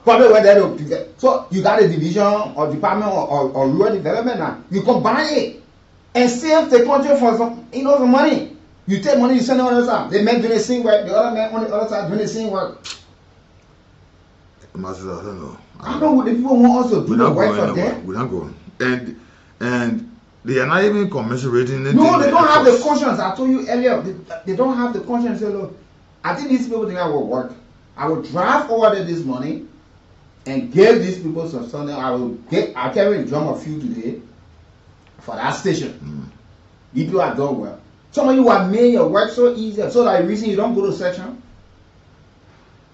Speaker 6: Public work, so you got a division or department or rural development now. You combine it and save the country for some, some money. You take money, you send it on the other side. They men doing the same work, the other men on the other side doing the same work.
Speaker 7: Master, I don't know.
Speaker 6: I don't know what the people want us to do the work for them.
Speaker 7: We're not going. And they are not even commiserating it.
Speaker 6: No, they don't have the conscience. I told you earlier, they don't have the conscience. Say, look, I think these people think I will work. I will drive over there this morning and give these people some something. I'll carry a drum of fuel today for that station. You people are done well. Some of you have made your work so easy, so that reason you don't go to section.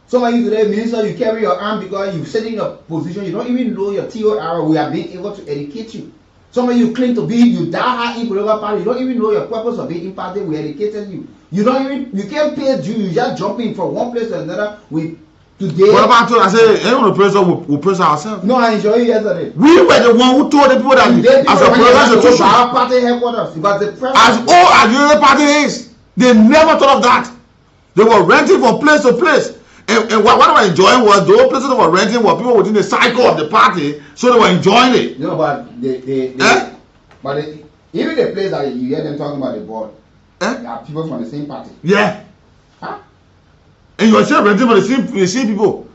Speaker 6: Some of you today, minister, you carry your arm because you sit in a position, you don't even know your TOR. We have been able to educate you. Some of you claim to be, you die hard in political party, you don't even know your purpose of being in party. We educated you. You can't pay due, you just jump in from one place to another. Today.
Speaker 7: What about I say, anyone who praise us, we'll praise ourselves.
Speaker 6: No, I enjoy you yesterday.
Speaker 7: We were the one who told the people that as a president institution,
Speaker 6: our party headquarters, but the president,
Speaker 7: as old as the other party is, they never thought of that. They were renting from place to place. And what they were enjoying was those places they were renting were people within the cycle of the party, so they were enjoying it.
Speaker 6: No, but even the place that you hear them talking about the board, there are people from the same party.
Speaker 7: Yeah.
Speaker 6: Huh?
Speaker 7: And you are still renting for the same people.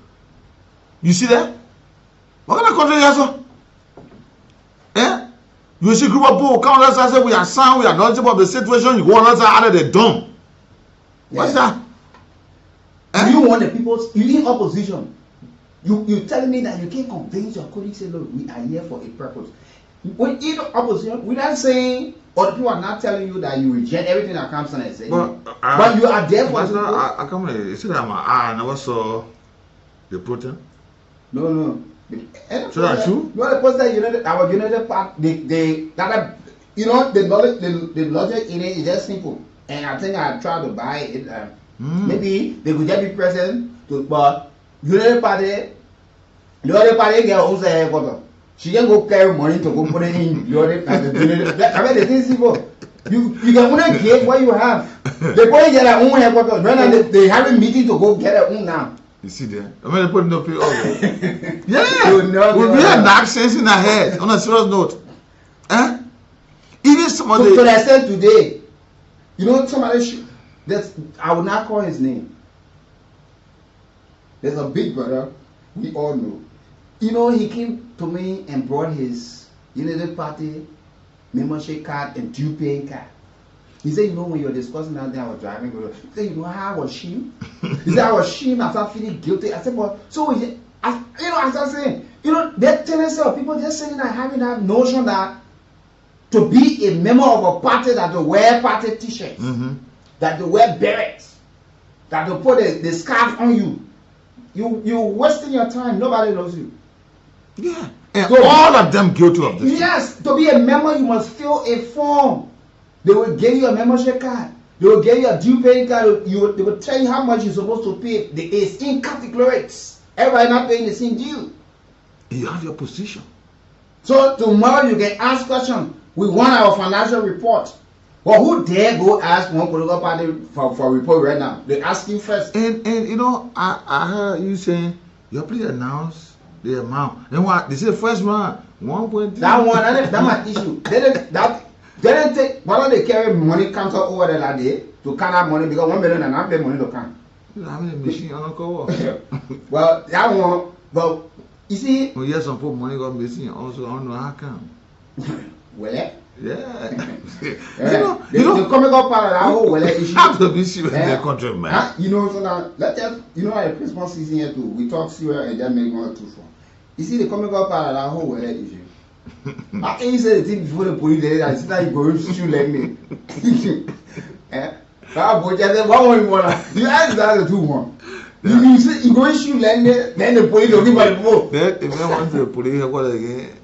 Speaker 7: You see that? What kind of country is that? Eh? You see group of people come on the side say we are sound, we are knowledgeable of the situation, you go on the other side, they're dumb. What's that?
Speaker 6: You want the people, you in opposition. You telling me that you can't convince your colleagues, say, look, we are here for a purpose. When in opposition, we're not saying, or the people are not telling you that you reject everything that comes on and say, but you are there for people.
Speaker 7: I come here, you see that I never saw the protest?
Speaker 6: No.
Speaker 7: So that's true?
Speaker 6: You know the person our United Party, the logic in it is just simple. And I think I tried to buy it. Maybe they could just be present, but the other party get also headquarters. She can go carry money to go put it in the other. I mean, the thing simple. You can only get what you have. They probably get their own headquarters. Right now, they have a meeting to go get their own now.
Speaker 7: You see there? I mean, they put no pay over. Yeah, we have nonsense in our head. On a serious note, even somebody.
Speaker 6: To the extent today, somebody. I will not call his name. There's a big brother we all know. He came to me and brought his United Party membership card and due paying card. He said, when you were discussing that day I was driving, he said, how I was ashamed? He said, I was ashamed, I started feeling guilty. I said, but so I started saying, that tendency of people just saying that, having that notion that to be a member of a party that to wear party t-shirts, that they wear berets, that they put the scarf on you. You're wasting your time. Nobody knows you.
Speaker 7: Yeah. And so, all of them guilty of this.
Speaker 6: Yes. To be a member, you must fill a form. They will give you a membership card. They will give you a due paying card. They will tell you how much you're supposed to pay. It's in categories. Everybody not paying the same due.
Speaker 7: You have your position.
Speaker 6: So tomorrow you can ask questions. We want our financial report. Well, who dare go ask one political party for a report right now? They ask you first.
Speaker 7: And I heard you saying you please announce the amount. And what they say first round 1.3.
Speaker 6: That's my issue. They didn't take. Why don't they carry money counter over there that day to count out money because 1 million and half the money to count.
Speaker 7: I mean, a machine on the cover.
Speaker 6: Well, that one. But you see.
Speaker 7: Well, yes, some people money got missing. Also, I don't know how come.
Speaker 6: Well.
Speaker 7: Yeah.
Speaker 6: The comical part of that whole well issue.
Speaker 7: Have to be serious in the country, man.
Speaker 6: So now let's just at the Christmas season here too. We talk serious and then make 1 or 2 fun. You see the comical part of that whole well issue. I can you say the thing before the police there that now you go shoot like me. That boy just said 1 more. You ask that the 2 1. You say you go shoot like me, then the police will give my vote.
Speaker 7: Then if I want the police what again.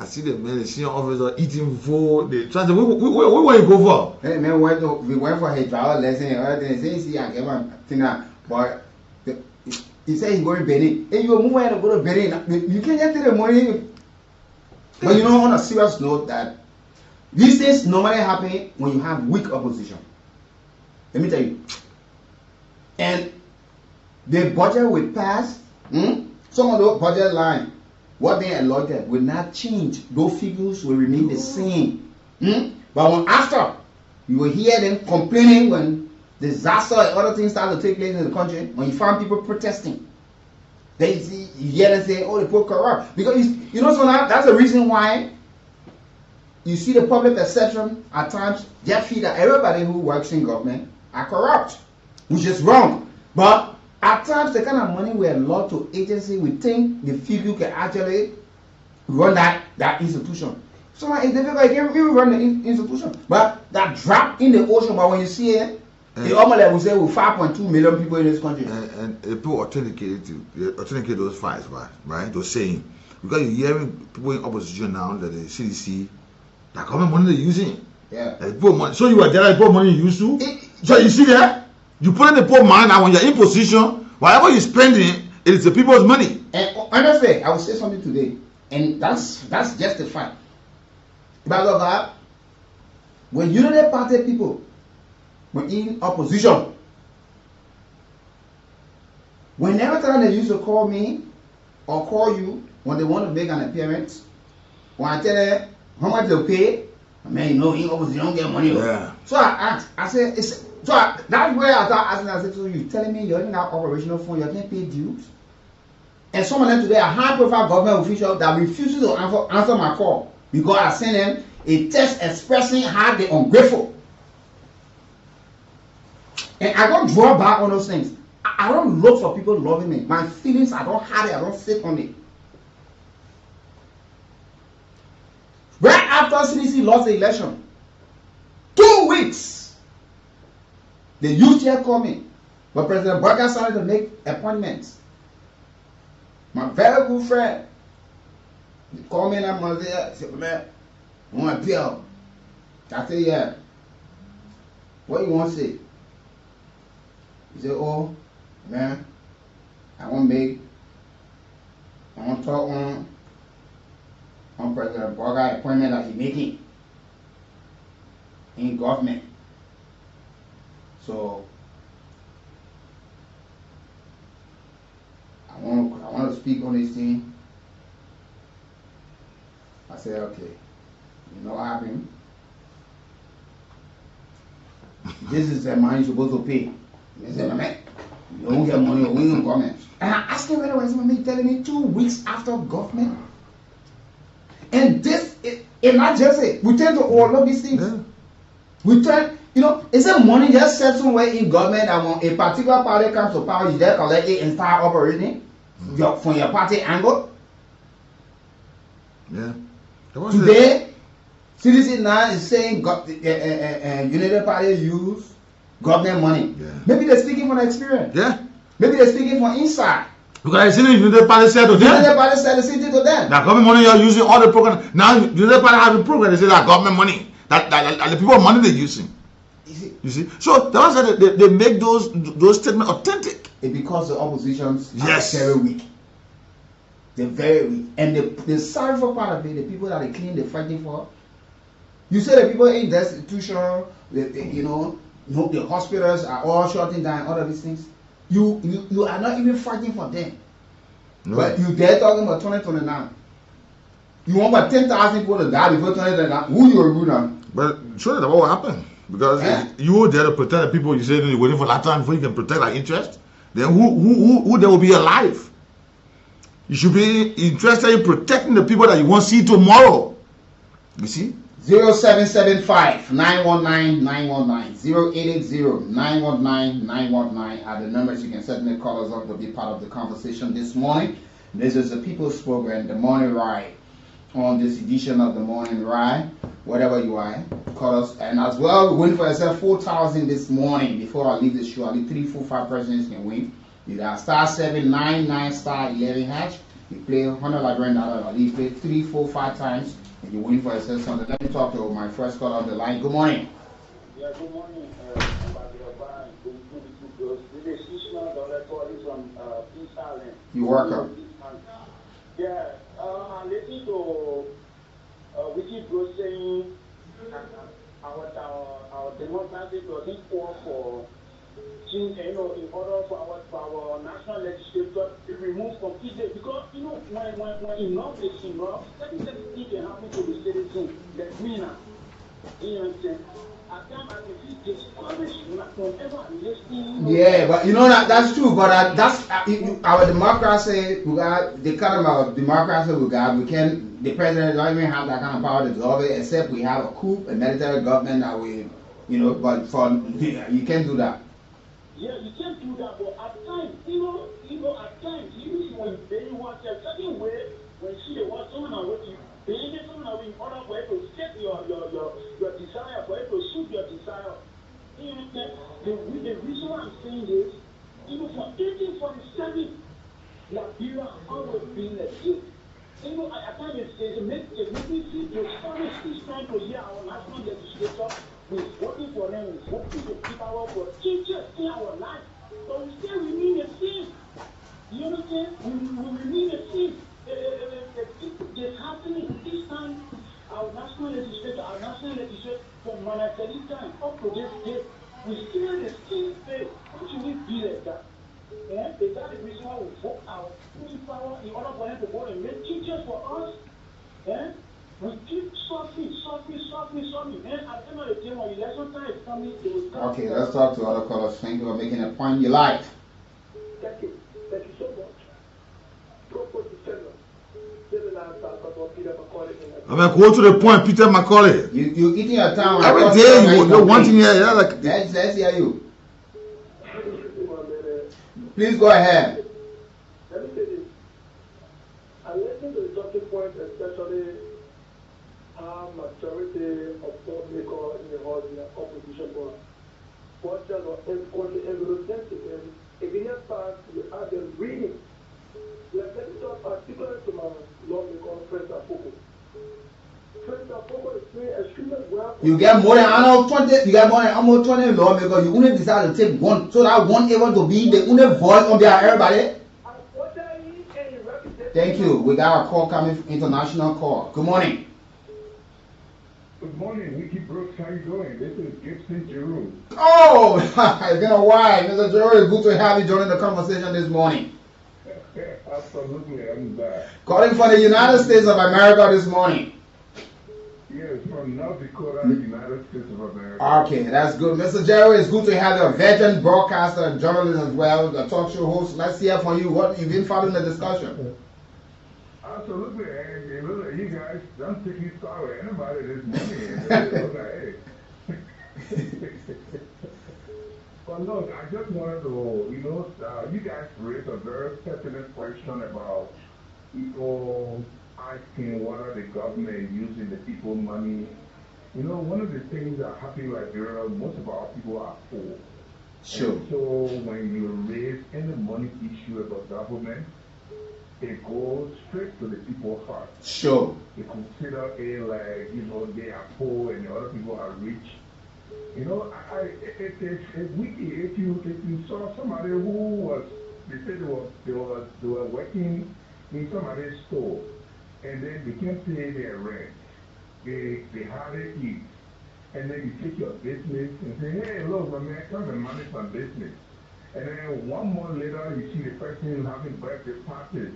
Speaker 7: I see the men, the senior officer eating food. They try to, where you go for?
Speaker 6: Hey, man, we went for his driver lesson and everything. See, I gave him thing that, but he said he's going to Benin. Hey, you move to go to Benin. You can't get to the money. But you know, on a serious note, that these things normally happen when you have weak opposition. Let me tell you. And the budget will pass. Some of those budget lines, what they allotted will not change. Those figures will remain the same. But when after, you will hear them complaining when disaster and other things start to take place in the country, when you find people protesting. They see, you hear them say, oh, the poor corrupt. Because, you know, so now, that's the reason why you see the public perception at times just feel that everybody who works in government are corrupt, which is wrong. But at times, the kind of money we allot to agency, we think the figure can actually run that institution. So it's difficult, you can't even run the institution. But that drop in the ocean, but when you see it, the almost like we say with 5.2 million people in this country.
Speaker 7: And people authenticate those files, right? They're saying, because you're hearing people in opposition now that the CDC, that government money they're using.
Speaker 6: Yeah.
Speaker 7: Money. So you are there, like poor money you used to. So you see that? You put in the poor money, and when you're in position, whatever you're spending, it is the people's money.
Speaker 6: And honestly, I will say something today, and that's just the fact. Because of that, when United Party people were in opposition, whenever time they used to call me or call you when they want to make an appearance, when I tell them how much they'll pay, I mean, you know, in opposition, you don't get money.
Speaker 7: Yeah.
Speaker 6: So I asked, I said, that's where I start asking, I said, so you telling me you're in that operational fund, you can't pay dues? And some of them today are high-profile government officials that refuses to answer my call because I sent them a text expressing how they're ungrateful. And I don't draw back on those things. I don't look for people loving me. My feelings, I don't have it. I don't sit on it. Right after CDC lost the election, 2 weeks, the youth chair called me. But President Barker started to make appointments. My very good friend, he called me that Monday. He said, man, I want to appeal. I said, yeah. What do you want to say? He said, oh, man, I want to talk on President Barker appointment that he's making in government. So I want to speak on this thing. I said, okay, you know what happened? This is the money you're supposed to pay. He said, man, you don't get money or we don't government. And I asked him whether was he telling me 2 weeks after government. And this is not just it. We tend to overlook these things. Yeah. We try, you know, is it money just set somewhere in government that when a particular party comes to power, you just collect it and start operating from your party angle?
Speaker 7: Yeah.
Speaker 6: Today, CDC now is saying United Party use government money. Yeah. Maybe they're speaking from experience.
Speaker 7: Yeah.
Speaker 6: Maybe they're speaking from inside.
Speaker 7: Because I see the United Party said to them.
Speaker 6: United Party said the same thing to them.
Speaker 7: That government money you're using all the program. Now United Party have a program. They say that government money. That the people money they're using. You see? So that's why they make those statements authentic.
Speaker 6: It's because the oppositions
Speaker 7: are
Speaker 6: very weak. They're very weak. And the sorrowful part of it, the people that they claim they're fighting for, you say the people in the institution, the hospitals are all shutting down, all of these things. You are not even fighting for them. No. But they're talking about 2029. You want about 10,000 people to die before 2029. Who you are now?
Speaker 7: But surely that won't happen. Because you were there to protect the people. You said you're waiting for that time before you can protect our interest. Then who there will be alive? You should be interested in protecting the people that you want to see tomorrow. You see?
Speaker 6: 0775-919-919 0880-919-919 are the numbers. You can certainly call us up to be part of the conversation this morning. This is the People's Program, the Morning Ride. On this edition of the Morning Ride, whatever you are, call us. And as well, win for yourself 4,000 this morning. Before I leave the show, I leave 3, 4, 5 persons can win. You got *799 *11 #. You play $100 at least play 3, 4, 5 times, and you win for yourself something. Let me talk to my first caller on the line. Good morning.
Speaker 8: Yeah, good morning.
Speaker 6: You're welcome.
Speaker 8: Yeah, I'm listening to Wiki Bro saying our democracy doesn't call for change, in order for our national legislature to remove completely, because when enough is enough, certain things can happen to the citizen, the winner. You understand? At times I can feel discouraged whenever I'm listening.
Speaker 6: Yeah, but that's true. But that's our democracy. We got the kind of democracy we got. We can. The president don't even have that kind of power to dissolve it, except we have a coup, a military government that we, But you can't do that.
Speaker 8: Yeah, you can't do that. But at times, at times, even when they want a certain way, when she wants someone away, you being someone away in order for it to set your desire, for it to suit your desire. You understand? The reason why I'm saying this, even for 1847, Liberia always been like this. At times it makes me feel discouraged each time to hear our national legislature. We're working for them, we're working to keep our for teachers in our life. But we still remain the same. You understand? We remain the same. It's happening this time. Our national legislature from Manakali time up to this day, we still the same thing. How should we be like that? Yeah? Is that the reason why we vote out power in order for them to go and make teachers for us? Yeah? We keep suffering. And at the end of the day, when election time is coming, they will come.
Speaker 6: Okay, let's talk to other callers. Thank you for making a point. You like.
Speaker 8: Thank you so much.
Speaker 7: I mean, go to the point, Peter Macaulay.
Speaker 6: You eating your time.
Speaker 7: Every day you're wanting here. Yeah, like
Speaker 6: let's hear you. Please go ahead.
Speaker 8: Let me say this. I listen to the talking point, especially how majority of lawmakers in the house in the opposition were. What kind of evidence against part you have them reading. Let me talk particularly to my lawmaker, Friends Afoko. Friends Afoko is doing extremely well.
Speaker 6: You get more than almost 20 lawmakers. You only decide to take one, so that one able to be the only voice on behalf of everybody. Thank you. We got a call coming, international call. Good morning.
Speaker 3: Good morning, Wiki Brooks. How you doing? This is Gibson Giroux.
Speaker 6: Oh, it's been a while. Mr. Giroux, good to have you joining the conversation this morning.
Speaker 3: Absolutely, I'm back.
Speaker 6: Calling from the United States of America this morning.
Speaker 3: Yes, from North Dakota, United States of America.
Speaker 6: Okay, that's good. Mr. Jerry, it's good to have you, a veteran broadcaster and journalist as well, a talk show host. Let's hear from you. What you've been following the discussion?
Speaker 3: Absolutely, and you guys don't think you saw anybody this morning. But look, I just wanted to, you guys raised a very pertinent question about people asking what are the government using the people money. One of the things that happen in Liberia, most of our people are poor.
Speaker 6: Sure.
Speaker 3: And so when you raise any money issue about government, it goes straight to the people's heart.
Speaker 6: Sure.
Speaker 3: You consider it like, they are poor and the other people are rich. If you saw somebody who was, they said they were working in somebody's store, and then they can't pay their rent. They hardly eat. And then you take your business and say, hey, look, man, come and manage my business. And then 1 month later, you see the person having birthday parties,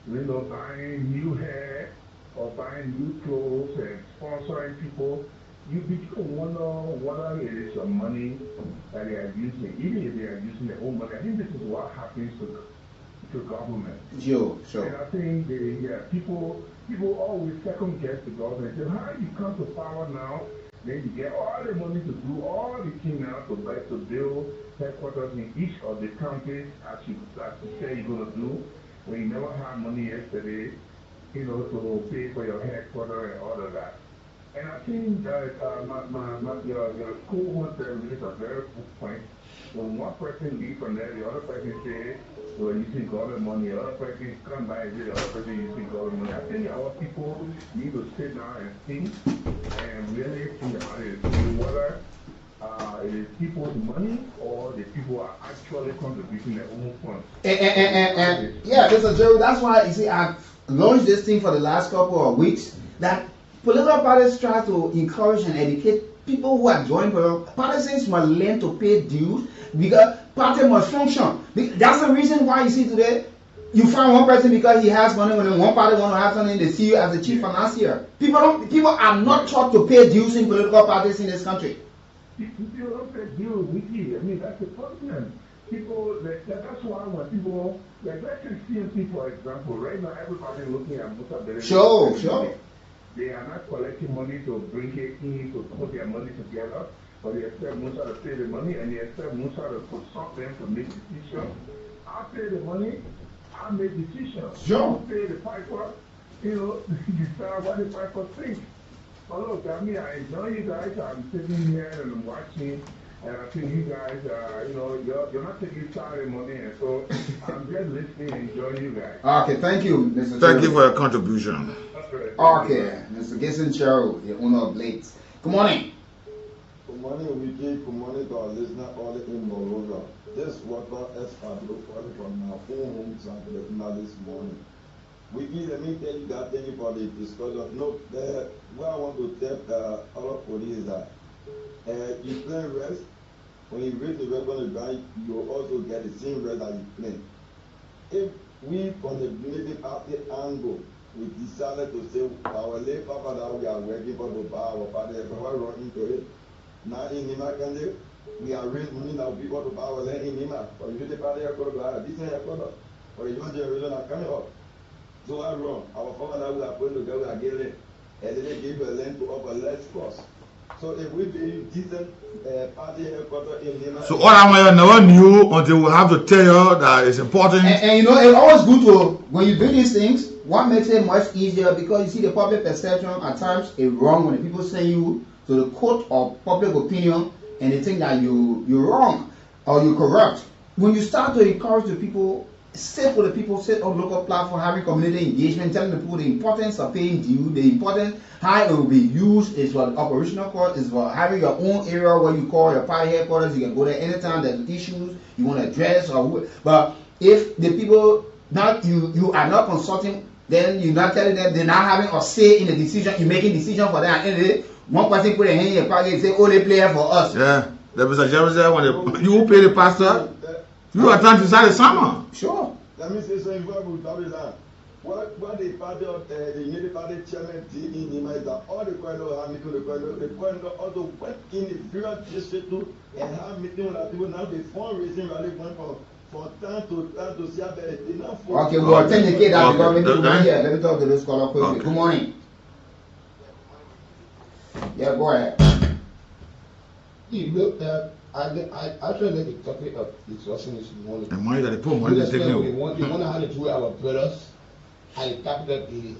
Speaker 3: buying new hair or buying new clothes and sponsoring people. You begin to wonder whether it is your money that they are using, even if they are using their own money. I think this is what happens to government.
Speaker 6: Sure.
Speaker 3: And I think people always second guess the government. Say, how you come to power now? Then you get all the money to do all the things now to build headquarters in each of the counties as you say you're going to do, when you never had money yesterday, to pay for your headquarters and all of that. And I think that your co-host raised a very good point When one person leave from there, the other person say, well, using government money, the other person come by and say, the other person using government money. I think our people need to sit down and think and really think about it. Whether it is people's money or the people are actually contributing their own funds.
Speaker 6: And yeah, Mr. Joe, that's why you see I've launched this thing for the last couple of weeks that political parties try to encourage and educate people who are joining political parties must learn to pay dues because party must function. That's the reason why you see today you find one person because he has money when one party want to have something they see you as the chief financier. People are not taught to pay dues in political parties in this country.
Speaker 3: People don't pay dues weekly. I mean, that's the problem. People, that's why when people, like let's take CMC for example, right now everybody looking at Musa.
Speaker 6: Sure.
Speaker 3: They are not collecting money to bring it in to put their money together, but they expect Musa to pay the money and they expect Musa to consult them to make decisions. I pay the money, I make decisions.
Speaker 6: Sure.
Speaker 3: You pay the piper, decide what the piper thinks. But look, I mean, I enjoy you guys. I'm sitting here and I'm watching, and I think you guys, you're not taking salary money, and so I'm just listening and enjoying you guys.
Speaker 6: Okay, thank you, Mr.
Speaker 7: Thank you for your contribution.
Speaker 6: Okay, Mr. Gibson Cheryl, the owner of Blades. Good morning.
Speaker 9: Good morning, Wiki. Good morning to our listener all in Moreover. This water is Fabio from my home this morning. Wiki, let me tell you that thank you for the discussion. No, what I want to tell all of police is that you play rest. When you raise the rest on the ground, you will also get the same rest that you play. If we from the military party angle, we decided to say our late papa that we are working for the bar, our father, everyone run into it. Now in Nima we are raising money now people to buy our land in Nima. For you the party are going to buy this is a product. For you want the reason are coming up. So I wrong. Our father we are going to go again and then they give a land to offer less cost. So if we be decent party headquarters in Nima.
Speaker 7: So all I never knew until we have to tell you that it's important.
Speaker 6: And you know, it's always good to, when you do these things, one makes it much easier because you see the public perception at times is wrong when the people send you to the court of public opinion and they think that you're wrong or you're corrupt. When you start to encourage the people, sit with the people, sit on local platform, having community engagement, telling the people the importance of paying due, the importance, how it will be used is for the operational cost, is for having your own area where you call your party headquarters, you can go there anytime there's issues you want to address or but if the people not you are not consulting, then you're not telling them they're not having a say in the decision, you're making decision for them. And one person put a hand in your pocket and say, oh, they play for us.
Speaker 7: Yeah. The Mr. Jefferson, when you pay the pastor, you are trying to decide the summer.
Speaker 6: Sure.
Speaker 9: Let me say something before we talk about what the party of the Unity Party chairman did in Nima is that all the Kwendo have meeting with the Kwendo also went in the various districts too and have meeting with the people. Now the fundraising rally went from time to see how they enough.
Speaker 6: Okay, well, attend the kid that the government here. Let me talk to this caller quickly. Good morning. Yeah, go ahead.
Speaker 10: You look at, I actually like the topic of discussion this morning.
Speaker 7: The money that they put money they take
Speaker 10: they want to have to do our brothers at the capital area.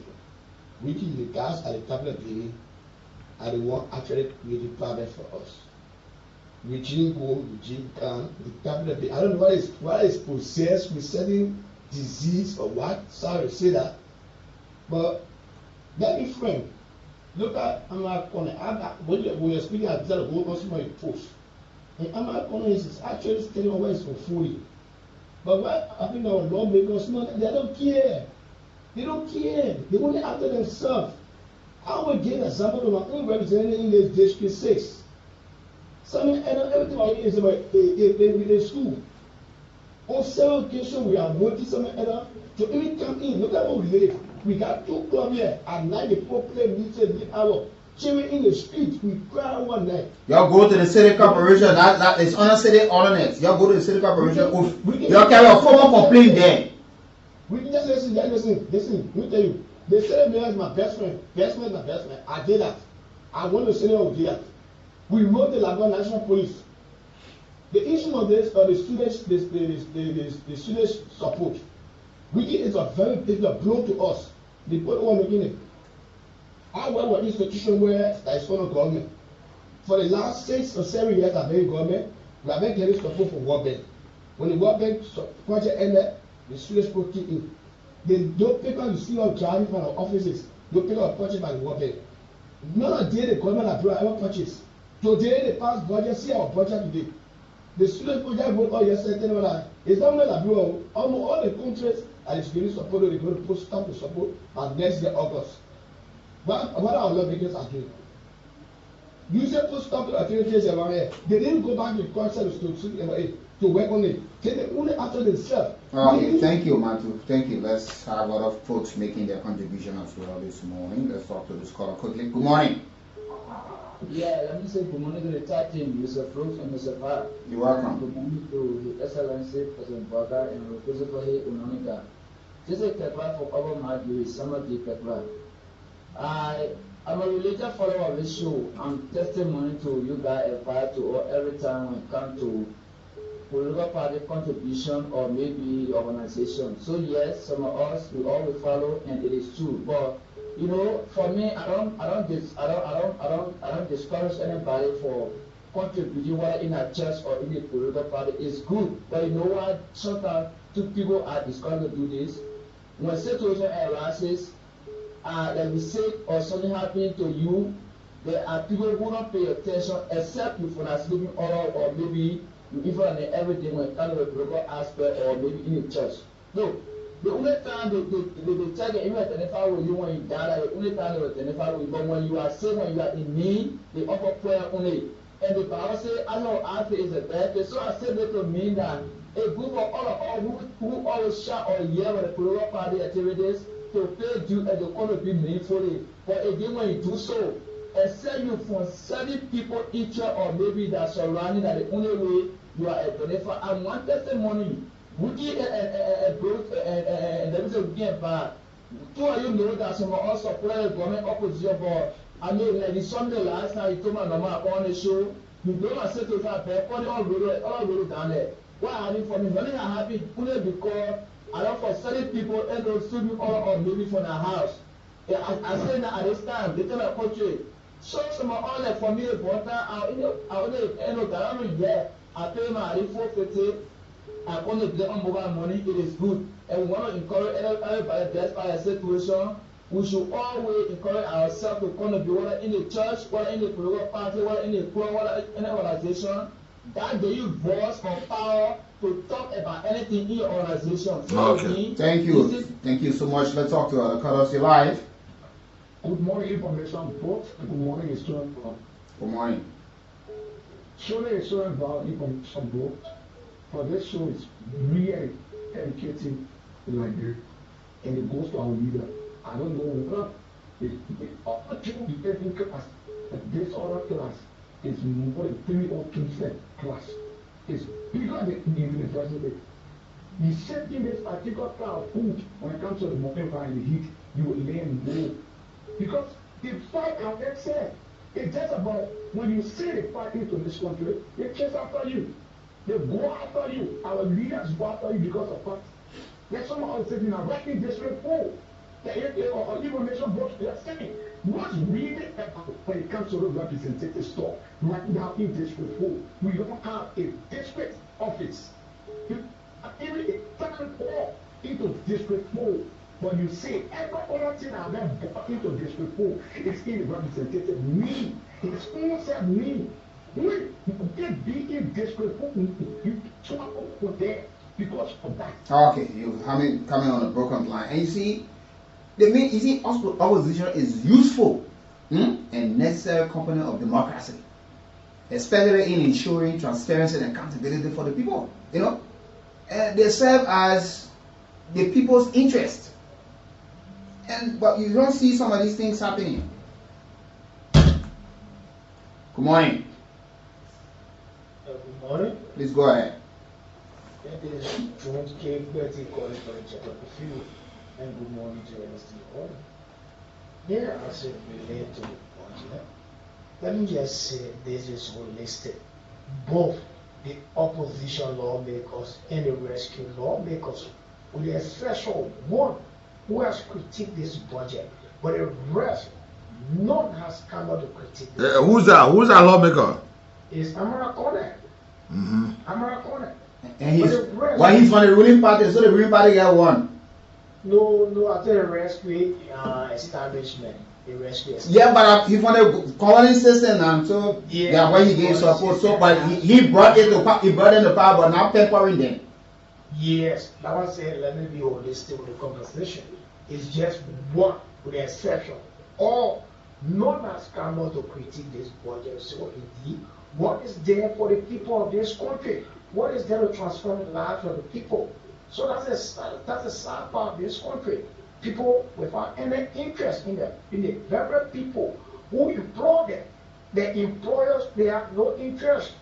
Speaker 10: Which is the gas at the capital area, and they want actually create a problem for us. Regime go, regime come, the capital area. I don't know what is possessed with certain disease or what. Sorry to say that. But that is friend. Look at Amar Corner. When we are speaking at the whole consumer post. And Amar Corner is actually telling away is for fully. But what I think our lawmakers, they don't care. They don't care. They only after themselves. I will give an example of my own representative in this district 6. Everything I is about in school. On several occasions, we are noticing something else to even come in. Look at what we live. We got 2 clubs here. At night, the people play music the hour. Children in the street, we cry one night.
Speaker 6: Y'all go to the city corporation. That is under city ordinance. Y'all go to the city corporation. Y'all carry a formal complaint there.
Speaker 10: We can just listen. Let me tell you. They said me as my best friend. Best man, my best man. I did that. I went to senior with that. We wrote the Lagos National Police. The issue of this, the students, the students support. It's a blow to us. They put one making it. I work with institution where there is no government. For the last 6 or 7 years I've been in government, We are very getting support for World Bank. When the World Bank project ended, the students put kick in. Those people you see all driving from our offices, those people are purchased by the World Bank. None of the government have ever purchased. Today, the past budget, see our budget today. The student project vote all yesterday, it's not only that almost all the countries that is going to support, they're going to put stamp to support by next year, August. What our lawmakers are doing? You say put stop to activities around here. They didn't go back to concepts to work on it. They only after themselves.
Speaker 6: Okay, thank you, Matu. Thank you. Let's have a lot of folks making their contribution as well this morning. Let's talk to this caller quickly. Good morning.
Speaker 11: Yeah, let me say good morning to the entire team, Mr. Brooks and Mr. Farr.
Speaker 6: You're welcome.
Speaker 11: Good morning to His Excellency President Baga and Representative Unonika. This is Kekla for our Madrid, Summer Day Kekla. I'm a religious follower of this show. I'm testimony to you guys every time when it comes to political party contribution or maybe organization. So yes, some of us we all will follow, and it is true. But you know, for me, I don't discourage anybody for contributing whether in a church or in a political party. It's good, but you know what? Sometimes two people are discouraged to do this. When situation arises, like we say, or something happening to you, there are people who don't pay attention except you for not sleeping or maybe you even everything when it comes to the political aspect or maybe in a church. No. The only time they tell you even identify with you when you die, the only time they will identify with you, but when you are sick, when you are in need, they offer prayer only. And the Bible says, I know after is a bad thing. So I said that to mean that a group of all who always shout or yell with the political party activities to pay due and to contribute meaningfully. But again, when you do so, except you from certain people each or maybe that surrounding that the only way you are identified. And one testimony. Wiki and there is a game back. Two of you know that some of us support the government opposition, but I mean, like the Sunday last night, you told my mama on the show, you don't want to say to that, but all road down there. What happened for me? Nothing happened only because I don't for certain people and those students or maybe from the house. I say that at this time, they tell my country. So some of all that for me, but I pay my 450. I want to get on mobile money, it is good. And we want to encourage everybody despite the situation. We should always encourage ourselves to contribute, whether in the church, whether in the political party, whether in the club, whether in an organization. That give you voice or power to talk about anything in your organization. So
Speaker 6: okay. Thank you. Thank you so much. Let's talk to other callers. You're live.
Speaker 12: Good morning, information both. Good morning, student.
Speaker 6: Good morning.
Speaker 12: Surely a student about information both. For this show is really educating like this, and it goes to our leader. I don't know whether the other two behaving class, this other class is more than 3 or 2% class. It's bigger than the university. The same thing this particular crowd food when it comes to the November and the heat, you will learn more. Because the fight can excel. It's just about when you see the fight into this country, they chase after you. They go after you. Our leaders go after you because of that. There's some of us sitting in a writing district pool. Or information board, they are saying, what's really about when it comes to the representative store right now in district pool? We don't have a district office. Even a second pool into district pool. When you see every other thing I've been brought into district pool, it's in the representative me. It's also me. When you get big in district, you trouble for there because of that.
Speaker 6: Okay, you coming on a broken line. And you see, opposition is useful and necessary component of democracy, especially in ensuring transparency and accountability for the people. You know, and they serve as the people's interest. But you don't see some of these things happening. Good morning.
Speaker 13: Good morning.
Speaker 6: Please go ahead.
Speaker 13: It is George K. Betty calling for the check of the field. And good morning to all. Here I said relate to the budget. Let me just say this is holistic. Both the opposition lawmakers and the rescue lawmakers, with the exception of one who has critiqued this budget, but the rest, none has come out to critique this.
Speaker 7: Who's that lawmaker?
Speaker 13: It's Amara Kone.
Speaker 12: I'm not corner.
Speaker 6: And why he's from the ruling party, so the ruling party got one.
Speaker 13: No, I think the rescue establishment. The rescue establishment.
Speaker 6: Yeah, but he's from the colony system now, so yeah, why he gave support. So, but he brought it to he brought in the power, but now tempering them.
Speaker 13: Yes, that was saying let me be holistic with the conversation. It's just one, with the exception. Or none has come out to critique this budget. So indeed, what is there for the people of this country? What is there to transform the lives of the people? So that's the sad part of this country. People without any interest in the very people who employ them. The employers, they have no interest.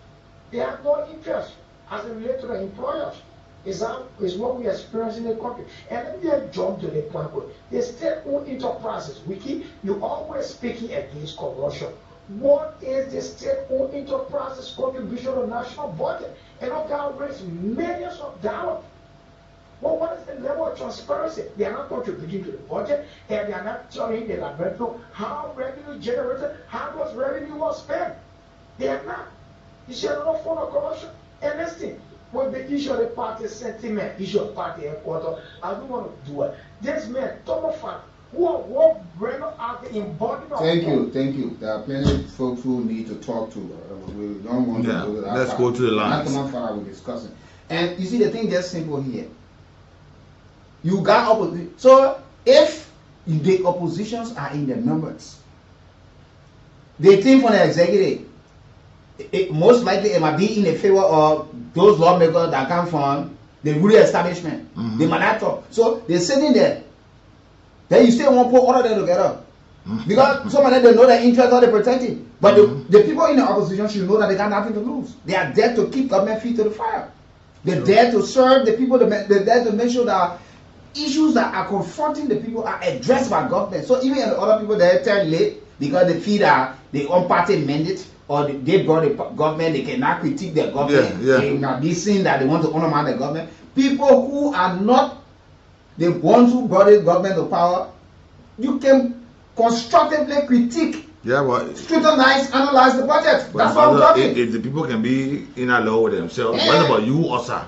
Speaker 13: They have no interest as it relates to the employers. Is what we experience in the country. And let me just jump to the point where the state-owned enterprises, Wiki, you always speaking against corruption. What is the state-owned enterprises contribution to the national budget? And that raise millions of dollars. Well, what is the level of transparency? They are not contributing to the budget, and they are not telling the revenue how revenue generated, how much revenue was spent. They are not. You see another form of corruption. And next thing, when the issue of the party sentiment, issue of party headquarters, I don't want to do it. This man, Thomas Fan, who bring out the embodiment.
Speaker 6: Thank you. There are plenty of folks who need to talk to. We don't want to go to that.
Speaker 7: Let's go to the lines.
Speaker 6: That's not what we're discussing. And you see, the thing just simple here. You got opposition. So if the oppositions are in the numbers, they think from the executive, most likely it might be in the favor of those lawmakers that come from the ruling establishment. They might not talk. So they're sitting there. Then you still want to put all of them together. Because some of them, they know their interests are they protecting. But the people in the opposition should know that they got nothing to lose. They are there to keep government feet to the fire. They're there to serve the people. They're there to make sure that issues that are confronting the people are addressed by government. So even if the other people they turn late because they feel that the own party mandate or they brought the government, they cannot critique the government. They might be seen that they want to undermine the government. People who are not the ones who brought the government to power, you can constructively critique.
Speaker 7: But
Speaker 6: scrutinize, analyze the budget. That's what I'm talking.
Speaker 7: If the people can be in a law with themselves, what about you, Osa?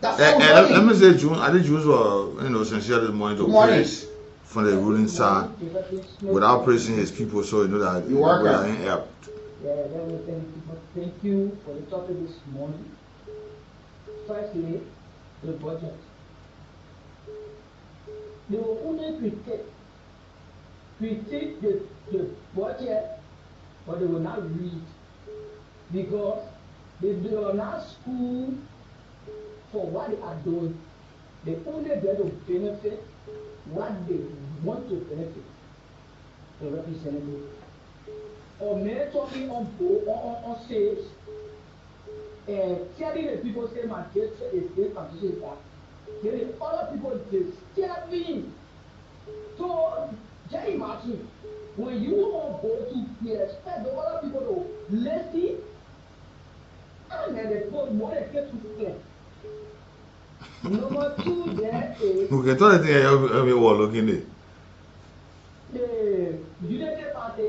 Speaker 6: Let
Speaker 7: me say, June. I think Jews were, sincere this morning to praise from the ruling side without praising his people, so you know that we are in help.
Speaker 14: Thank you for the topic this morning. Firstly, the budget. They will only critique the budget, but they will not read because they are not school for what they are doing. They only there to benefit what they want to benefit the representative. Or men talking on stage and telling the people say my district is this and this is that. Then the other people disturbing. So just imagine when you on board to expect the other people to listen and then they put more than 50%. Number two, there is
Speaker 7: the
Speaker 14: United Party.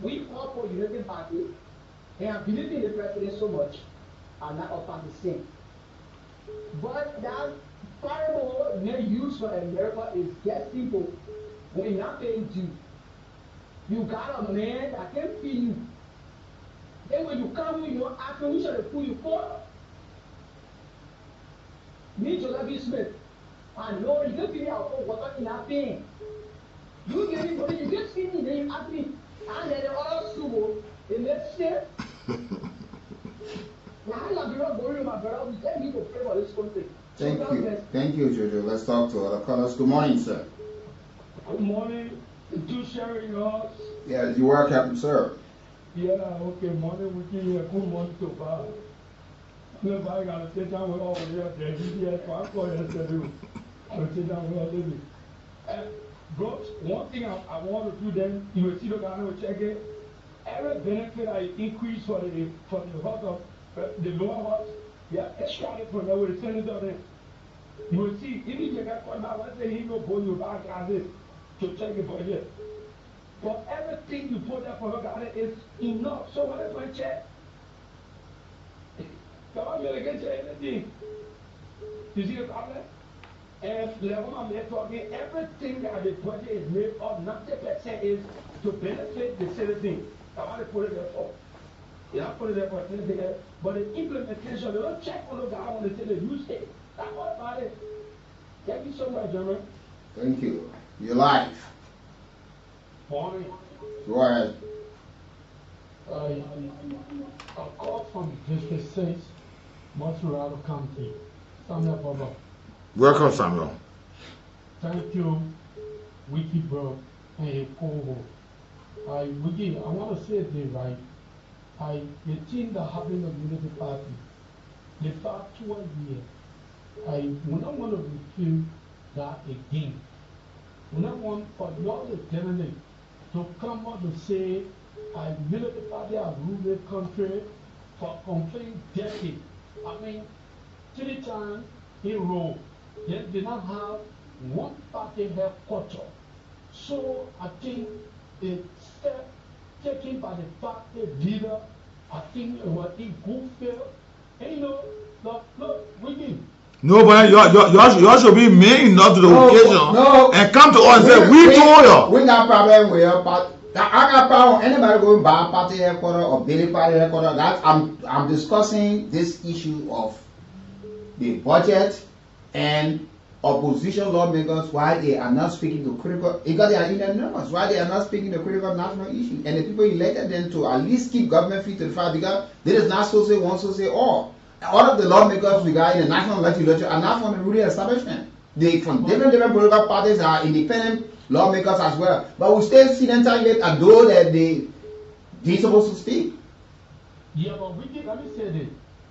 Speaker 14: We all for United Party, and I believe in the president so much, and not all parties same. But that parable they use for America is just simple. When you're not paying due, you got a man that can feed you. Then when you come in, you don't ask me which are the food you for. Me, Joseph Smith. I know you can figure out what you're not paying. You get it, but you just feed me, then you ask me. And then the other school, the next step.
Speaker 6: Thank you, Jojo. Let's talk to other callers. Good morning, sir.
Speaker 12: Good morning. Do sharing yours.
Speaker 6: Yeah, you are Captain, sir.
Speaker 12: Yeah, okay. Morning, we give you a good morning to Bob. Look, I got to sit down with all of you there. Yeah, so I'm going to do. I'll sit down with all of you. Bro, one thing I want to do then, you will see the guy will check it. Every benefit I increase for the house of the lower house, yeah, extract from there with the senator there. You will see, if you get called out, let's say he will pull you back as this to check it for you. For everything you put there for her, God, is enough. So what if I check? Come on, you're going to anything. You see the problem? If the woman is talking, everything that the budget is made of, 90% is to benefit the citizen. I want to put it there for. You don't put it there for anything else. But the implementation, they don't check on the guy when they say they use it. That's all about it. Thank you so much, gentlemen.
Speaker 6: Thank you. Your life.
Speaker 12: Morning.
Speaker 6: Go ahead.
Speaker 12: I call from District 6, Montreal County. Samuel Baba.
Speaker 7: Welcome, Samuel.
Speaker 12: Thank you, Wiki Bro and Congo. Wiki, I want to say this right. The thing that happened in the Unity Party, the past 12 years, I would not want to repeat that again. We don't want for y'all the candidate to come out to say, I military party have ruled the country for complete decade. I mean, 3 times in row, they did not have one party headquarters. So I think the step taken by the party leader, I think it was in good faith. And you know, look, we did.
Speaker 7: No, but you should be man enough to the occasion and come to us and say, we told you.
Speaker 6: We got problem with your party. I got problem. Anybody going by party headquarters or Billy party headquarters? That I'm discussing this issue of the budget and opposition lawmakers why they are not speaking to critical, because they are in the numbers, why they are not speaking to critical national issues, and the people elected them to at least keep government feet to the fire, because there is not so say one, so say all. All of the lawmakers we got in the national legislature are not from the ruling establishment. They from different political parties are independent lawmakers as well, but we still see them targeted as though that they supposed to speak.
Speaker 12: Yeah, but we did, let me say this.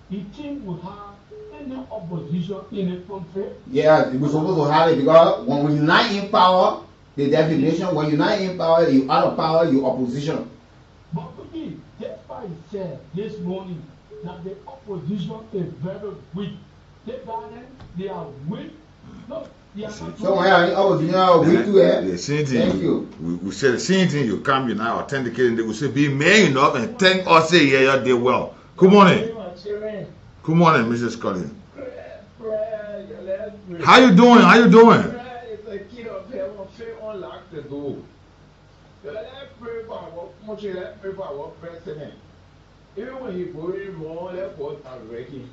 Speaker 12: The team would have any opposition in the country.
Speaker 6: Yeah, we're supposed to have it, because when we unite in power, the definition, when you unite in power, you out of power, you opposition.
Speaker 12: But we that's why it said this morning that the opposition is very weak. They are weak. No, they are not.
Speaker 6: So when opposition are weak to it,
Speaker 7: the same thing.
Speaker 6: Thank you.
Speaker 7: We say the same thing. You come, you now authenticate, and they will say, be man enough and thank us, say, yeah, you did well. Good morning. Good morning, Mrs. Collins. How you doing? How you doing?
Speaker 10: It's a kid up here who feel unlock the door. Let's pray for our president. Even when he going wrong, let's go directly.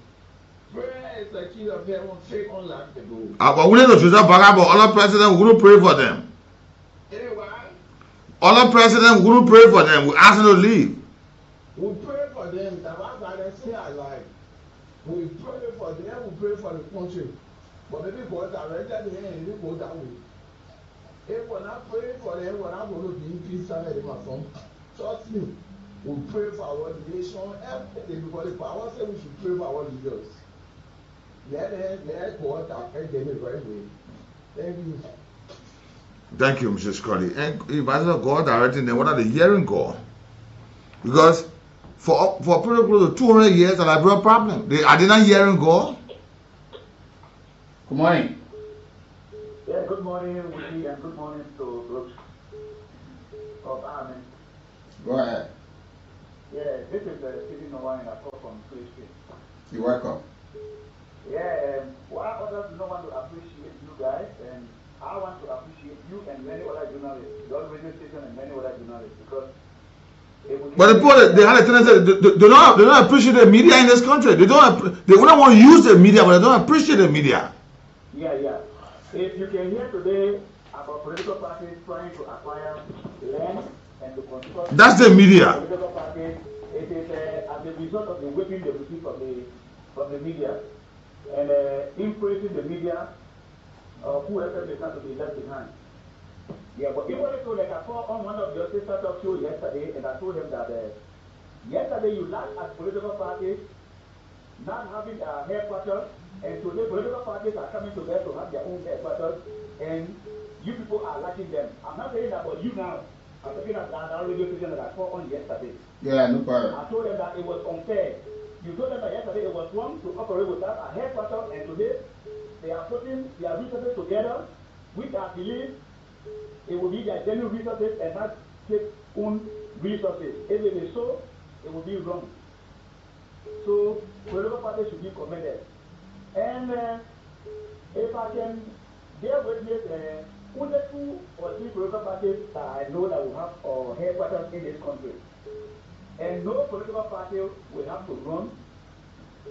Speaker 10: Prayer is a kid up here who feel unlock the door.
Speaker 7: But we need to choose a bag, but other president, we don't pray for them.
Speaker 10: Anyway,
Speaker 7: other president, we don't pray for them. We ask them to leave.
Speaker 10: We pray for them. The one that they stay alive. We pray for them. We pray for the country. But maybe God directed them and maybe go that way. If we're not praying for them, we're not going to be in peace and everything. Trust me. We pray for our nation, everything, because the power says we should pray for our leaders. Let God direct them the right way. Thank you.
Speaker 7: Thank you, Mrs. Scotty. And if I said God directing them, what are they hearing God? Because for pretty close to 200 years, that I brought a problem. Are they not hearing God?
Speaker 6: Good morning.
Speaker 8: Yeah, good morning, Wiki, and good morning to Brooks. Amen.
Speaker 6: Go ahead.
Speaker 8: Yeah, this is Stephen Noah in a call from Christian.
Speaker 6: You're welcome.
Speaker 8: Yeah, while others do not want to appreciate you guys, and I want to appreciate you and many other journalists, your radio station and many other journalists, because
Speaker 7: but the people, they had a tendency, they don't appreciate the media in this country. They wouldn't want to use the media, but they don't appreciate the media.
Speaker 8: Yeah. If you can hear today about political parties trying to acquire land and to construct,
Speaker 7: that's the media.
Speaker 8: Political parties, it is as a result of the whipping they receive from the media and influencing the media, whoever they can to be left behind. Yeah, but even if like I saw on one of your sister talk show yesterday, and I told him that yesterday you laughed at political parties not having a headquarters, and today political parties are coming together to have their own headquarters, and you people are lacking them. I'm not saying that about you now. I'm talking about that radio station that I saw on yesterday.
Speaker 6: Yeah, no problem.
Speaker 8: I told them that it was unfair. You told them that yesterday it was wrong to operate without a headquarters, and today they are putting their resources together, which I believe it will be their genuine resources and not take own resources. If it is so, it will be wrong.
Speaker 11: So political parties should be commended. And if I can bear witness, only 2 or 3 political parties that I know that will have headquarters in this country. And no political party will have to run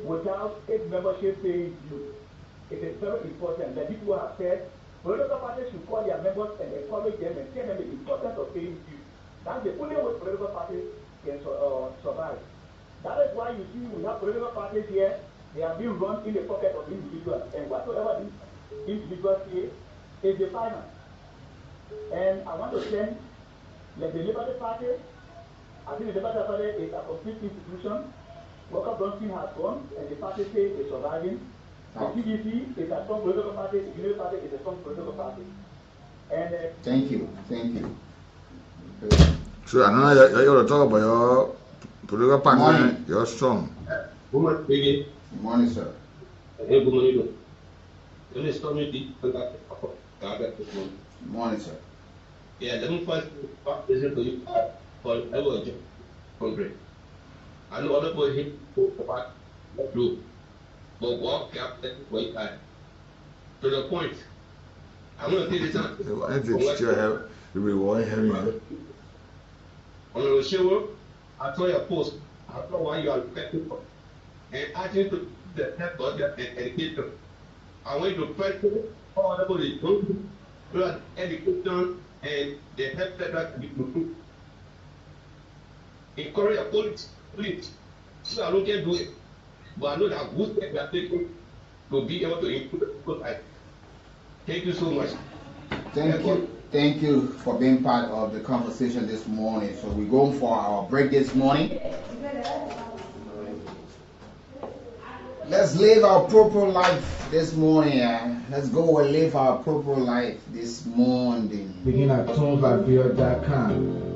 Speaker 11: without its membership paying due. It is very important that people have said political parties should call their members and encourage them and tell them the importance of paying due. That's the only way political parties can survive. That is why you see we have political parties here. They are being run in the pocket of individuals, and whatsoever these individuals say is the final. And I want to send the Liberty Party. I think the Liberty Party is a complete institution. Walker Bronson has gone, and the party say is surviving. The PDP is a strong political party. The Unity Party is a strong political party. And
Speaker 6: thank you.
Speaker 7: So I know you want to talk about your political party. You're strong.
Speaker 10: Good
Speaker 6: morning, sir.
Speaker 10: Good morning. Good
Speaker 6: morning, sir.
Speaker 10: Yeah, let me first listen to you for ever country. I know other boys hit about blue, but walk up that way back. To the point, I'm going to take this out.
Speaker 7: I think you have the reward having it.
Speaker 10: On the show, I saw your post. I saw why you are affected and asking to the head of the education. I want to press all the body to education and the health that we do. Encourage a police. So I don't can do it. But I know that good step we are taking to be able to improve the people's life. Thank you so much.
Speaker 6: Thank you for being part of the conversation this morning. So we're going for our break this morning. Let's live our proper life this morning. Let's go and live our proper life this morning.
Speaker 15: Begin at totheworld9628.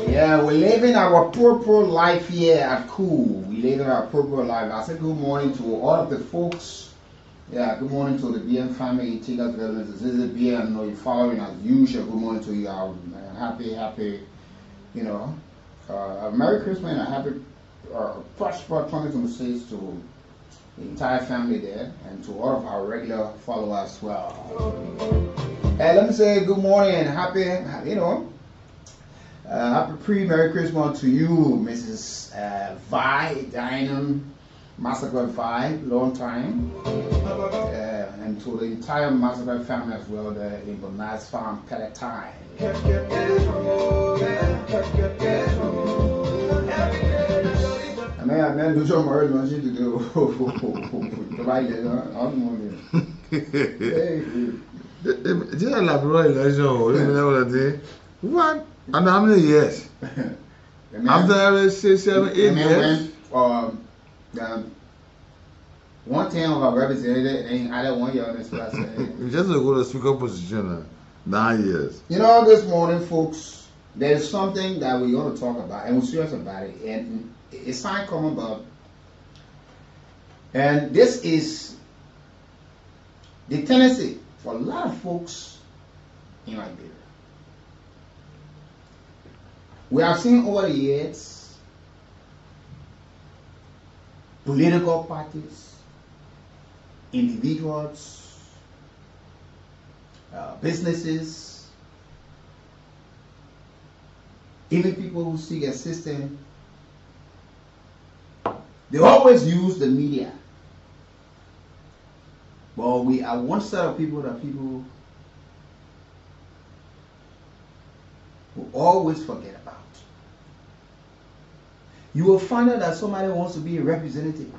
Speaker 6: Yeah, we're living our proper life here at KOOL. We're living our proper life. I said good morning to all of the folks. Yeah, good morning to the BM family. Take us to visit BM. I know you're following as usual. Good morning to you. Happy, Merry Christmas and a happy, prosperous 2026 to the entire family there and to all of our regular followers as well. Hey, let me say good morning and happy, happy pre-Merry Christmas to you, Mrs. Vi, Dynam, Massacre Vi, long time. And to the entire Massacre family as well there in the nice farm, Palatine. I mean, do some more than to do.
Speaker 7: Did I elaborate what? And how many years? After 6, 7, 8 years.
Speaker 6: One time of our representative and I don't want you on this class.
Speaker 7: You just go to speaker position 9 years.
Speaker 6: This morning, folks, there's something that we're going to talk about, and we're serious about it. And It's fine common, but and this is the tendency for a lot of folks in Liberia. We have seen over the years political parties, individuals, businesses, even people who seek assistance. They always use the media. But we are one set of people that people will always forget about. You will find out that somebody wants to be a representative.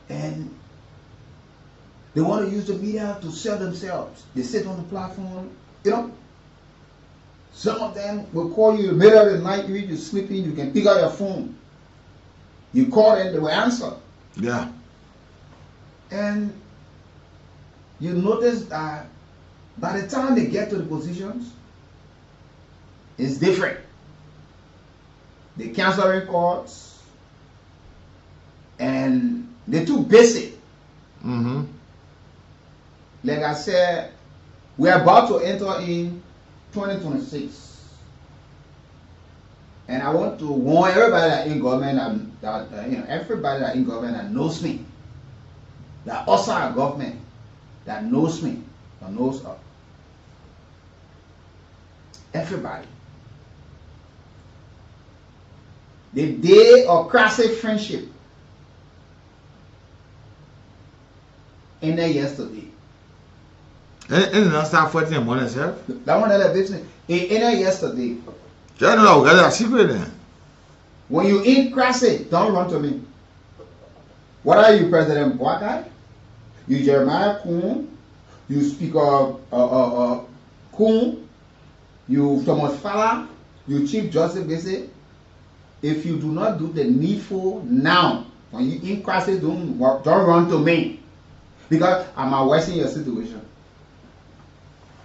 Speaker 6: And they want to use the media to sell themselves. They sit on the platform, you know. Some of them will call you in the middle of the night, you're sleeping, you can pick up your phone. You call them, they will answer.
Speaker 7: Yeah.
Speaker 6: And you notice that by the time they get to the positions, it's different. They cancel records, and they're too basic.
Speaker 7: Mm-hmm.
Speaker 6: Like I said, we're about to enter in 2026. And I want to warn everybody that in government, everybody that in government that knows me, that outside government that knows me, that knows us. Everybody. The day of classic friendship ended yesterday.
Speaker 7: And not start fighting them one itself.
Speaker 6: That one that business. It ended yesterday.
Speaker 7: I don't know, got a secret then.
Speaker 6: When you eat classic, don't run to me. What are you, President Boakai? You Jeremiah Kuhn? You Speaker Kuhn? You Thomas Fala? You Chief Justice Bese? If you do not do the needful now, when you eat classic, don't run to me. Because I'm addressing your situation.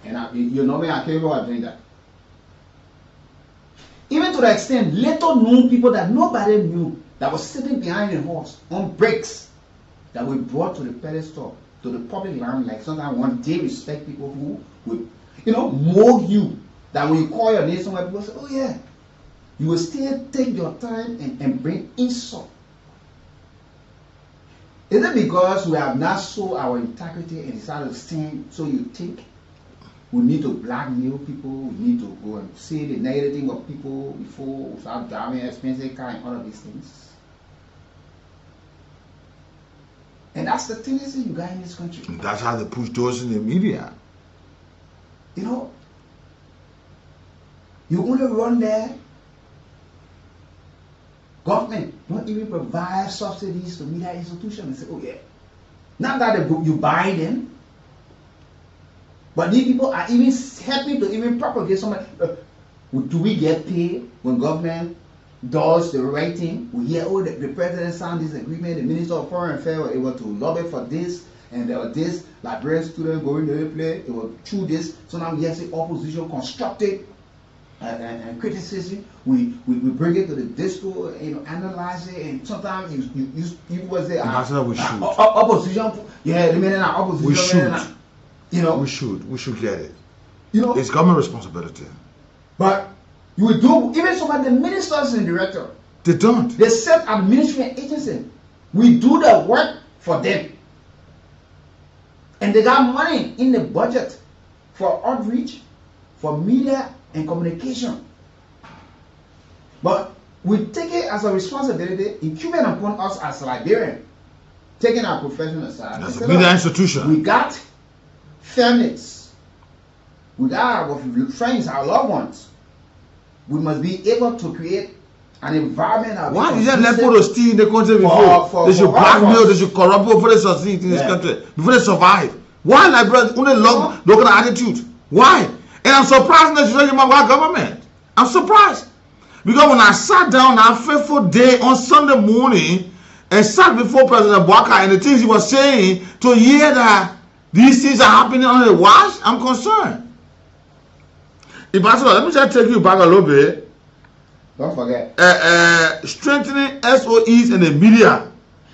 Speaker 6: And you know me, I can't go doing that. Even to the extent, little known people that nobody knew that was sitting behind a horse on bricks that were brought to the pedestal, to the public limelight. Sometimes one day respect people who would, mold you. That when you call your name somewhere, people say, oh yeah. You will still take your time and bring insult. Is it because we have not sold our integrity and decided to stand so you think? We need to blackmail people, we need to go and say the negative thing of people before we start driving expensive car and all of these things. And that's the tendency you got in this country.
Speaker 7: And that's how they push those in the media.
Speaker 6: You only run there. Government don't even provide subsidies to media institutions and say, oh yeah. Not that you buy them. But these people are even helping to even propagate somebody. Do we get paid when government does the right thing? We hear, oh, the president signed this agreement, the minister of foreign affairs was able to lobby for this, and there was this Liberian student going to the play, it was through this. So now we have the opposition constructed and criticism. We bring it to the disco, analyze it, and sometimes you was there.
Speaker 7: That's how we should.
Speaker 6: Opposition, yeah, the minute opposition.
Speaker 7: We should. We should get it. It's government responsibility.
Speaker 6: But you will do, even some of the ministers and directors.
Speaker 7: They don't.
Speaker 6: They set administrative agency. We do the work for them. And they got money in the budget for outreach, for media and communication. But we take it as a responsibility incumbent upon us as Liberians, taking our profession aside.
Speaker 7: As a media institution.
Speaker 6: We got families. We got our friends, our loved ones. We must be able to create an environment.
Speaker 7: Why did they let people steal in the country before? They should blackmail, they should corrupt before they succeed in this country, before they survive. Why Liberians only look at attitude? Why? And I'm surprised that you talking about government. I'm surprised. Because when I sat down that fateful day on Sunday morning and sat before President Boakai and the things he was saying, to hear that these things are happening on the watch, I'm concerned. Let me just take you back a little bit.
Speaker 6: Don't forget.
Speaker 7: Strengthening SOEs and the media.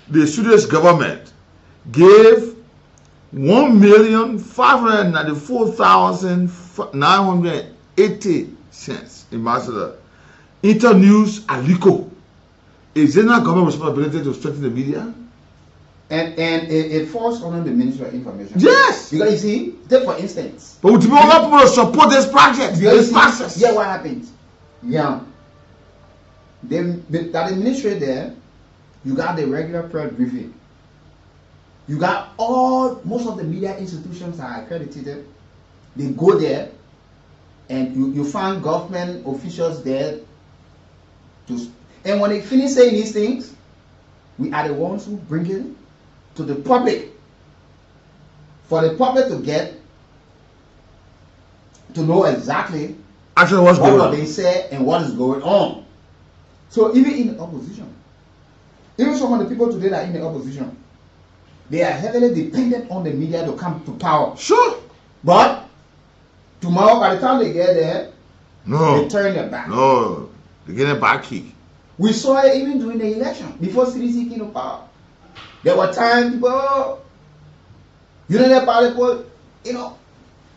Speaker 7: The Swedish government gave 1,594,980 cents in Ambassador. Internews Aliko. Is there not government responsibility to strengthen the media?
Speaker 6: And it falls under the Ministry of Information.
Speaker 7: Yes.
Speaker 6: Because you see, take for instance.
Speaker 7: But we want people to support this project, this process.
Speaker 6: Yeah, what happens? Yeah. That ministry there, you got the regular press briefing. You got most of the media institutions are accredited. They go there, and you find government officials there. And when they finish saying these things, we are the ones who bring it to the public. For the public to get to know exactly
Speaker 7: actually what's going on.
Speaker 6: What they say and what is going on. So even in the opposition, even some of the people today that are in the opposition, they are heavily dependent on the media to come to power.
Speaker 7: Sure.
Speaker 6: But tomorrow, by the time they get there,
Speaker 7: they
Speaker 6: turn their back.
Speaker 7: No, they get a back kick.
Speaker 6: We saw it even during the election, before CDC came to power. There were times people, that party people,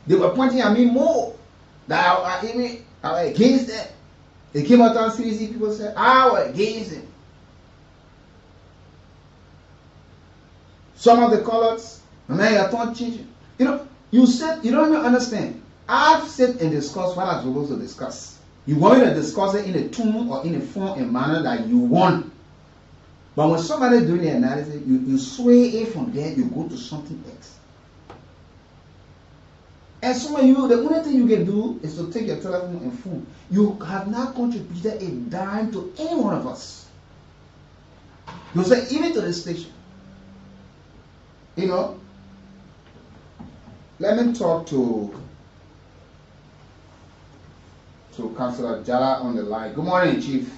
Speaker 6: they were pointing at me more. That I was against them. They came out on CDC, people said, I was against them. Some of the colors, man, your tongue changing. You said, you don't even understand. I've said and discussed what I'm supposed to discuss. You want me to discuss it in a tune or in a form and manner that you want. But when somebody doing the analysis, you sway it from there, you go to something else. And some of you, the only thing you can do is to take your telephone and phone. You have not contributed a dime to any one of us. You say, even to the station. Let me talk to Councillor Jala on the line. Good morning, Chief.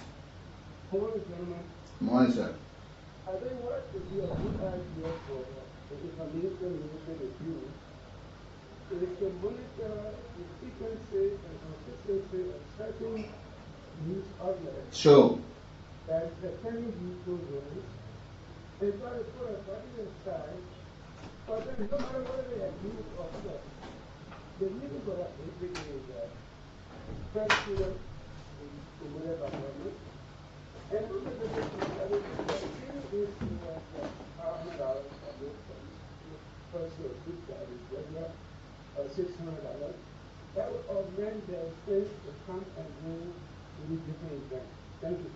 Speaker 16: Good morning, gentlemen.
Speaker 6: Good morning, sir.
Speaker 16: I think what would be a good idea for the information ministry to do is to monitor the frequency and consistency of certain news outlets.
Speaker 6: Sure.
Speaker 16: That attending these programs and try to put a body aside. But then no matter whether they have news or not, the reason for that basically is that press freedom is whatever government. And look at the difference. I mean, this was $1,000 for this first good guy is regular, $600. That would augment their space to come and go to these different events. Thank you.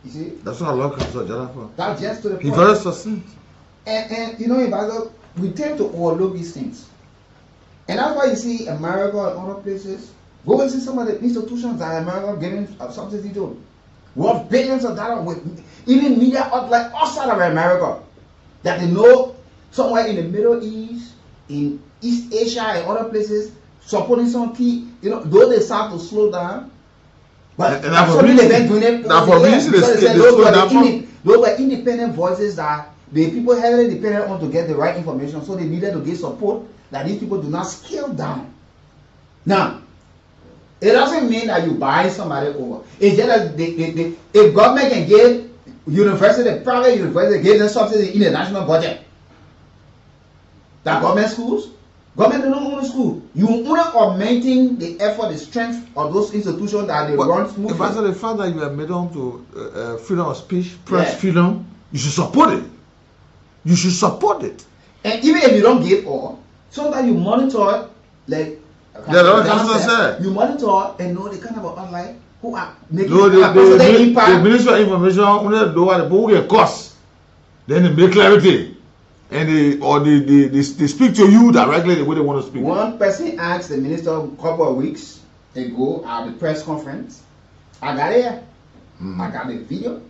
Speaker 6: You see?
Speaker 7: That's what I love Councillor Jala for.
Speaker 6: That's just to the point.
Speaker 7: He very succinct.
Speaker 6: And we tend to overlook these things. And that's why you see America and other places, go and see some of the institutions that America giving subsidy to. Worth billions of dollars with even media outlets outside of America that they know somewhere in the Middle East, in East Asia and other places, supporting some key, though they start to slow down. But actually they've been doing it. Those were independent voices that the people heavily depended on to get the right information, so they needed to get support that these people do not scale down. Now, it doesn't mean that you buy somebody over. It's just that if government can give private university, give them subsidy in the national budget. That government schools, government don't own the school. You only augmenting the effort, the strength of those institutions that they run smoothly.
Speaker 7: If I said the fact that you are made on to freedom of speech, press freedom, you should support it. You should support it.
Speaker 6: And even if you don't give all, sometimes you monitor it, you monitor and know the kind of online who are making
Speaker 7: impact. The Ministry of Information only know what who get cost. Then they make clarity. And they speak to you directly the way they want to speak.
Speaker 6: One person asked the minister a couple of weeks ago at the press conference. I got it. I got the video.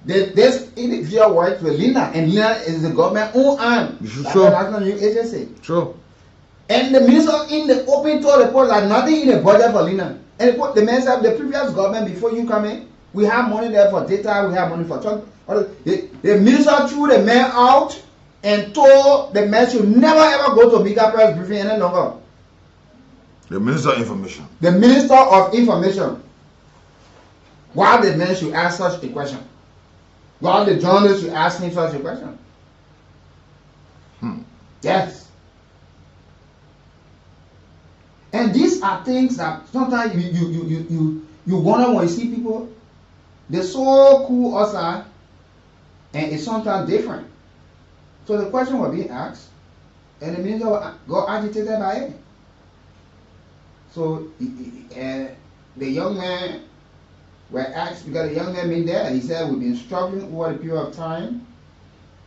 Speaker 6: This individual works with Lina, and Lina is the government owned arm.
Speaker 7: Sure.
Speaker 6: National News Agency.
Speaker 7: Sure.
Speaker 6: And the minister in the open told the report that nothing in the budget for Lina. And the man said the previous government before you come in, we have money there for data, we have money for truck. The minister threw the man out and told the man should never ever go to bigger press briefing any longer.
Speaker 7: The Minister of Information.
Speaker 6: The Minister of Information. Why the man should ask such a question? Why the journalist should ask him such a question? Yes. And these are things that sometimes you wonder when you see people. They're so cool outside, and it's sometimes different. So the question was being asked, and the minister got agitated by it. So the young man were asked, because the young man been there, and he said, we've been struggling over a period of time,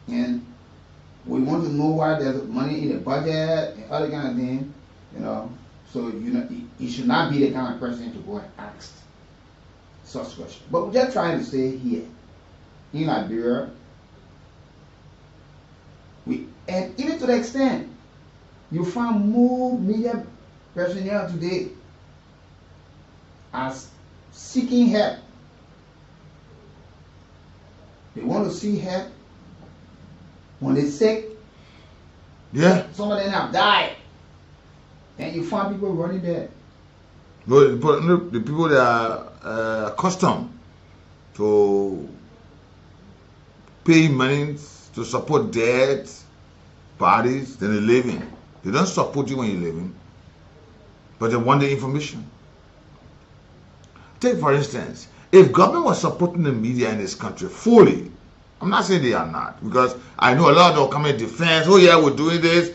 Speaker 6: and we want to know why there's money in the budget and other kind of thing, you know. So you should not be the kind of person to go and ask such questions. But we're just trying to say here, in Liberia, and even to the extent, you find more media personnel today as seeking help. They want to see help when they're sick.
Speaker 7: Yeah.
Speaker 6: Some of them have died. And you find people running there.
Speaker 7: No, the people that are accustomed to pay money to support dead parties, then they're living. They don't support you when you're living, but they want the information. Take for instance, if government was supporting the media in this country fully, I'm not saying they are not, because I know a lot of them will come in defense, oh yeah, we're doing this.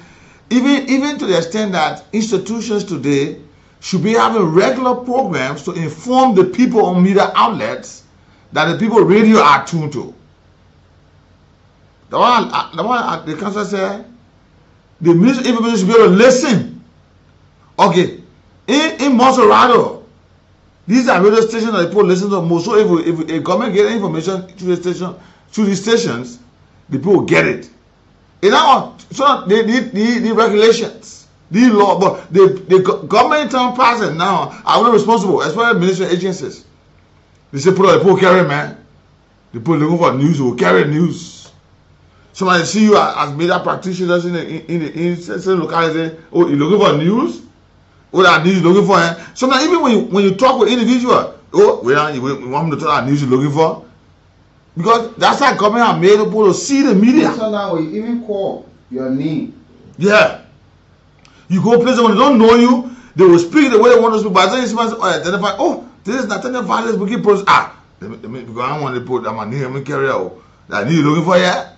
Speaker 7: Even to the extent that institutions today should be having regular programs to inform the people on media outlets that the people radio are tuned to. The one the council said, the music information should be able to listen. Okay, in Monserrato, these are radio stations that people listen to most. So if a government gets information through the stations, the people get it. So they need the regulations, the law, but the government in town passes now are not responsible, especially ministry agencies. They say, put on the people carry, man. The people looking for news will carry news. Somebody see you as media practitioners in the locality. Oh, you looking for news? What that news you looking for? Sometimes even when you talk with individual, oh, we want me to talk about news you're looking for. Because that's how government have made people to see the media.
Speaker 6: Sometimes when you even call your name.
Speaker 7: Yeah. You go places when they don't know you, they will speak the way they want to speak. By the time you see identify, oh, this is Nathaniel Violence Booking Process. Because I don't want to put my name in carrier that need you looking for here.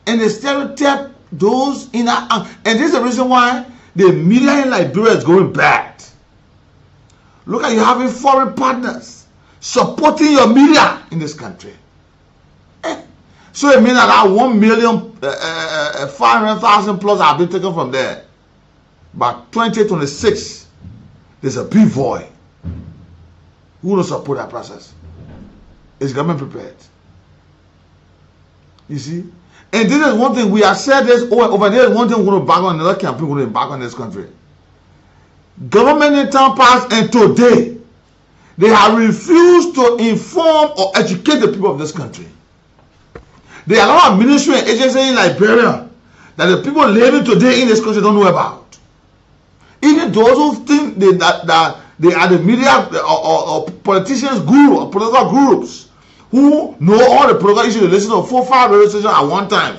Speaker 7: And they stereotype those in and this is the reason why the media in Liberia is going bad. Look at you having foreign partners supporting your media in this country. So it means that 1,500,000 plus have been taken from there. By 2026, there's a big void. Who will support that process? Is government prepared? You see? And this is one thing we have said this over there. One thing we're going to back on another campaign. We're going to back on this country. Government in town passed, and today they have refused to inform or educate the people of this country. There are a lot of ministry and agencies in Liberia that the people living today in this country don't know about. Even those who think that they are the media or politicians guru or political groups who know all the political issues, they listen to 4-5 radio stations at one time.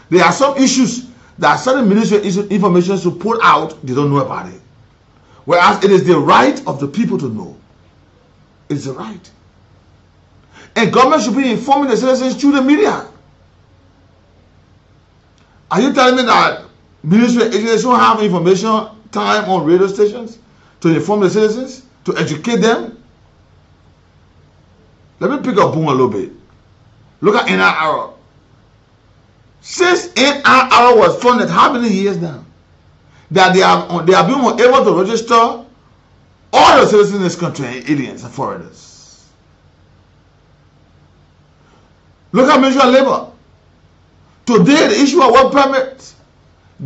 Speaker 7: There are some issues that certain ministry information to put out, they don't know about it. Whereas it is the right of the people to know. It's the right. And government should be informing the citizens through the media. Are you telling me that ministry agencies don't have information time on radio stations to inform the citizens, to educate them? Let me pick up boom a little bit. Look at NIR. Since NIR was funded, how many years now? That they have been able to register all the citizens in this country, aliens and foreigners. Look at Ministry of Labor. Today, the issue of work permits,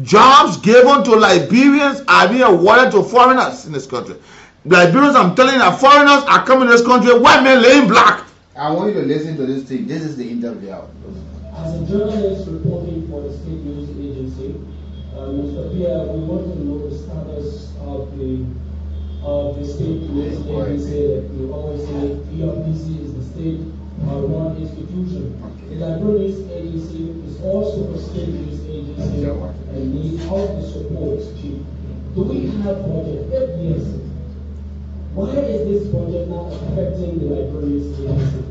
Speaker 7: jobs given to Liberians are being awarded to foreigners in this country. Liberians, I'm telling you that foreigners are coming to this country, white men laying black.
Speaker 6: I want you to listen to this thing. This is the interview.
Speaker 17: As a journalist reporting for the State News Agency, Mr. Pierre, we want to know the status of the of the state police agency that we always say PRPC is the state-run institution. The librarians agency is also a state-based agency and needs all the support. Do we have budget? If yes, why is this budget not affecting the librarians agency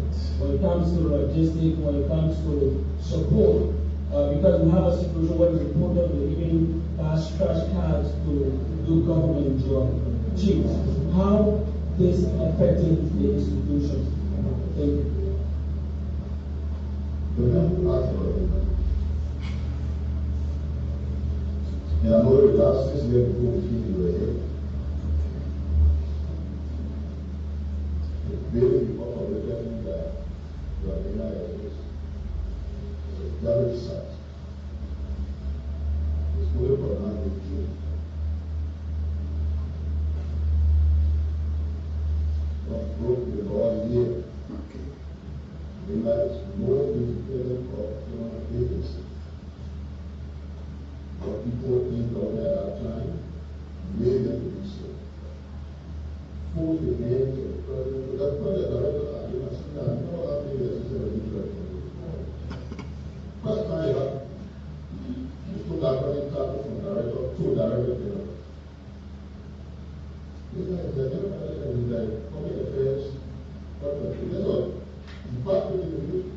Speaker 17: when it comes to logistics, when it comes to support? Because we have a situation where the reporters are even pass trash cans to do government job. Chief, how this affecting the institution? Thank you.
Speaker 9: And I know the last 6 years before we were here, the building before the government that the United States is a garbage site. It's good for not being true. But broke with all year. The United States more independent of agency. What people think of at our time made them be so. Who the names of the president, that's why the director I know how many years is ever been director. First time you took that running title from director to director general. This guy is the general manager of the public affairs department. That's all. Department in the future.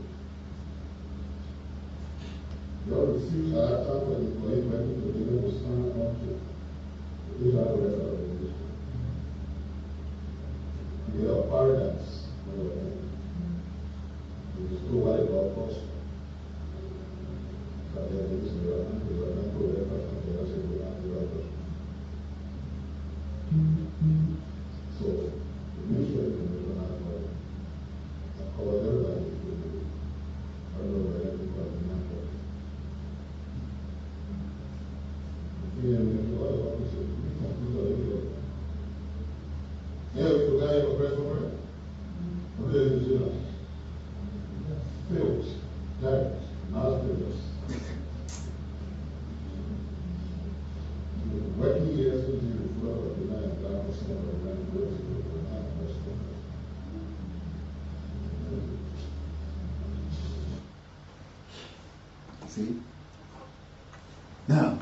Speaker 9: Your refuse at that time when the employee went to the level stand on to these are the rest of the organization. They are paradise when you're in. You just go by the golf course. And then they just go around, they go around, go whatever, and they also go around the golf course. So, the newspaper is going to have I call everybody. I don't know where everybody is not. Yeah, we forgot your press for it. Okay, you know. Fields, tires, hospitals. Working years with you for the 9,000 of the
Speaker 6: See? Now,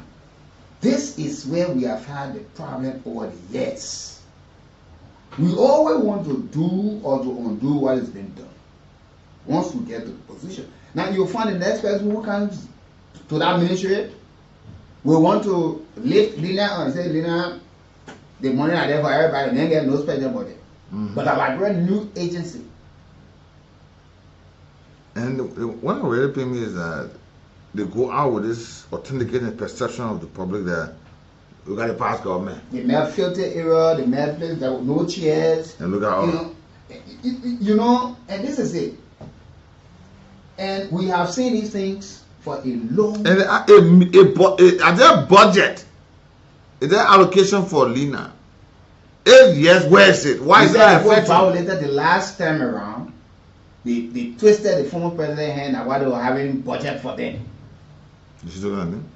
Speaker 6: this is where we have had the problem over the years. We always want to do or to undo what has been done once we get to the position. Now you'll find the next person who comes to that ministry will want to lift Lina and say, Lina, the money are there for everybody and then get no special budget. But a librarian new agency.
Speaker 7: And what really pains me is that they go out with this authenticated perception of the public that we got a past government.
Speaker 6: The mere filter era, the mere place, there were no chairs.
Speaker 7: And look at all.
Speaker 6: You know, and this is it. And we have seen these things for a long
Speaker 7: time. And are there budget? Is there allocation for Lina? If yes, where is it? Why is that affected?
Speaker 6: Violated the last time around. They twisted the former president's hand at what they were having budget for them.
Speaker 7: You see what I mean?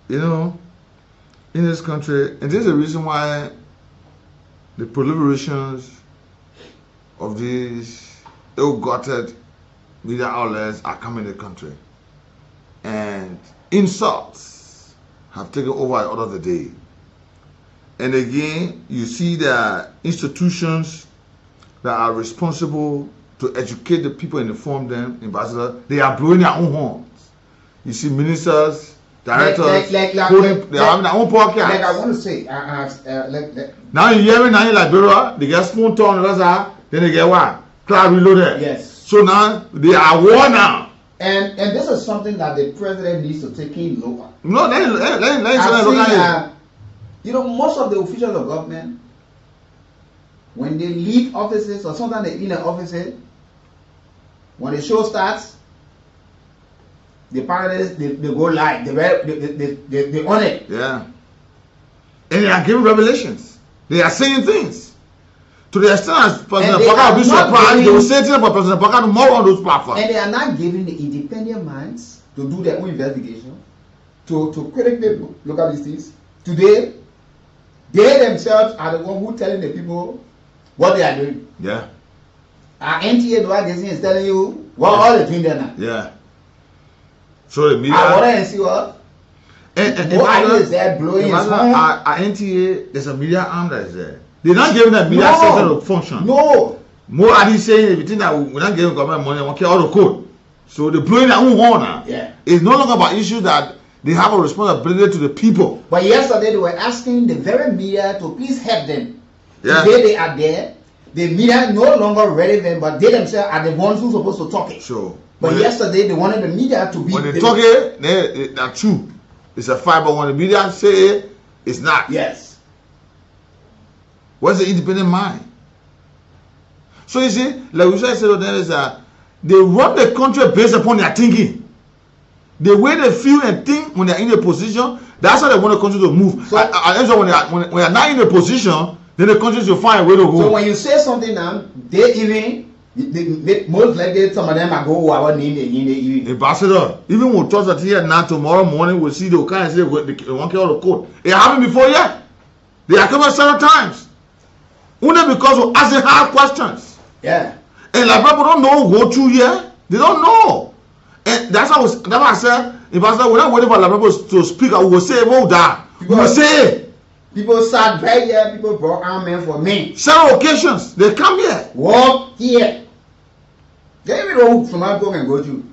Speaker 7: You know, in this country, and this is the reason why the proliferations of these ill-gotten media outlets are coming in the country. And insults have taken over at the order of the day. And again, you see that institutions that are responsible to educate the people and inform them, ambassadors, they are blowing their own horns. You see ministers, directors, they are having their own podcast.
Speaker 6: Like I want to say,
Speaker 7: now you're hearing now in Liberia, they get spoon torn, then they get what? Cloud reloaded.
Speaker 6: Yes.
Speaker 7: So now they are war now.
Speaker 6: And this is something that the president needs to take in lower.
Speaker 7: No, let
Speaker 6: you know, most of the officials of government, when they leave offices or sometimes they in the offices, when the show starts, the paradise they go live, they on it.
Speaker 7: Yeah. And they are giving revelations. They are saying things. To the extent as President Parker will be surprised, they will say things about President Parker more on those platforms.
Speaker 6: And they are not giving the independent minds to do their own investigation to critically look at these things. Today, they themselves are the one who telling the people what they are doing.
Speaker 7: Yeah.
Speaker 6: Our NTA is telling you what all they're doing there now.
Speaker 7: Yeah. So the media.
Speaker 6: I want to see what.
Speaker 7: And
Speaker 6: is there blowing his horn.
Speaker 7: Our NTA, there's a media arm that is there. They're not giving the media section to function.
Speaker 6: No.
Speaker 7: More are they saying everything that we're not giving government money, we all the code. So they're blowing their own horn now.
Speaker 6: Yeah.
Speaker 7: It's no longer about issues that they have a responsibility to the people.
Speaker 6: But yesterday they were asking the very media to please help them.
Speaker 7: Yeah.
Speaker 6: Today they are there. The media no longer relevant, but they themselves are the ones who are supposed to talk it.
Speaker 7: Sure.
Speaker 6: But yesterday they wanted the media to be.
Speaker 7: When they talk it, that's true. It's a fight, but when the media say it, it's not.
Speaker 6: Yes.
Speaker 7: What's the independent mind? So you see, like we said is that they run the country based upon their thinking. The way they feel and think when they're in a position, that's how they want the country to move. So, when they're not in a position, then the country will find a way to go.
Speaker 6: So when you say something now, they most likely some of them are go our name
Speaker 7: Ambassador, even with us that here now tomorrow morning we'll see the kind of say they want to all the code. It happened before yet. They are coming several times. Only because we're asking hard questions.
Speaker 6: Yeah.
Speaker 7: And like people don't know go through here. They don't know. And that's how I said, Ambassador, we're not waiting for like people to speak. I will say, well done. We will say it.
Speaker 6: People sat right here, people brought armament for me.
Speaker 7: Several occasions, they come here.
Speaker 6: Walk here. They even know from my go and go to.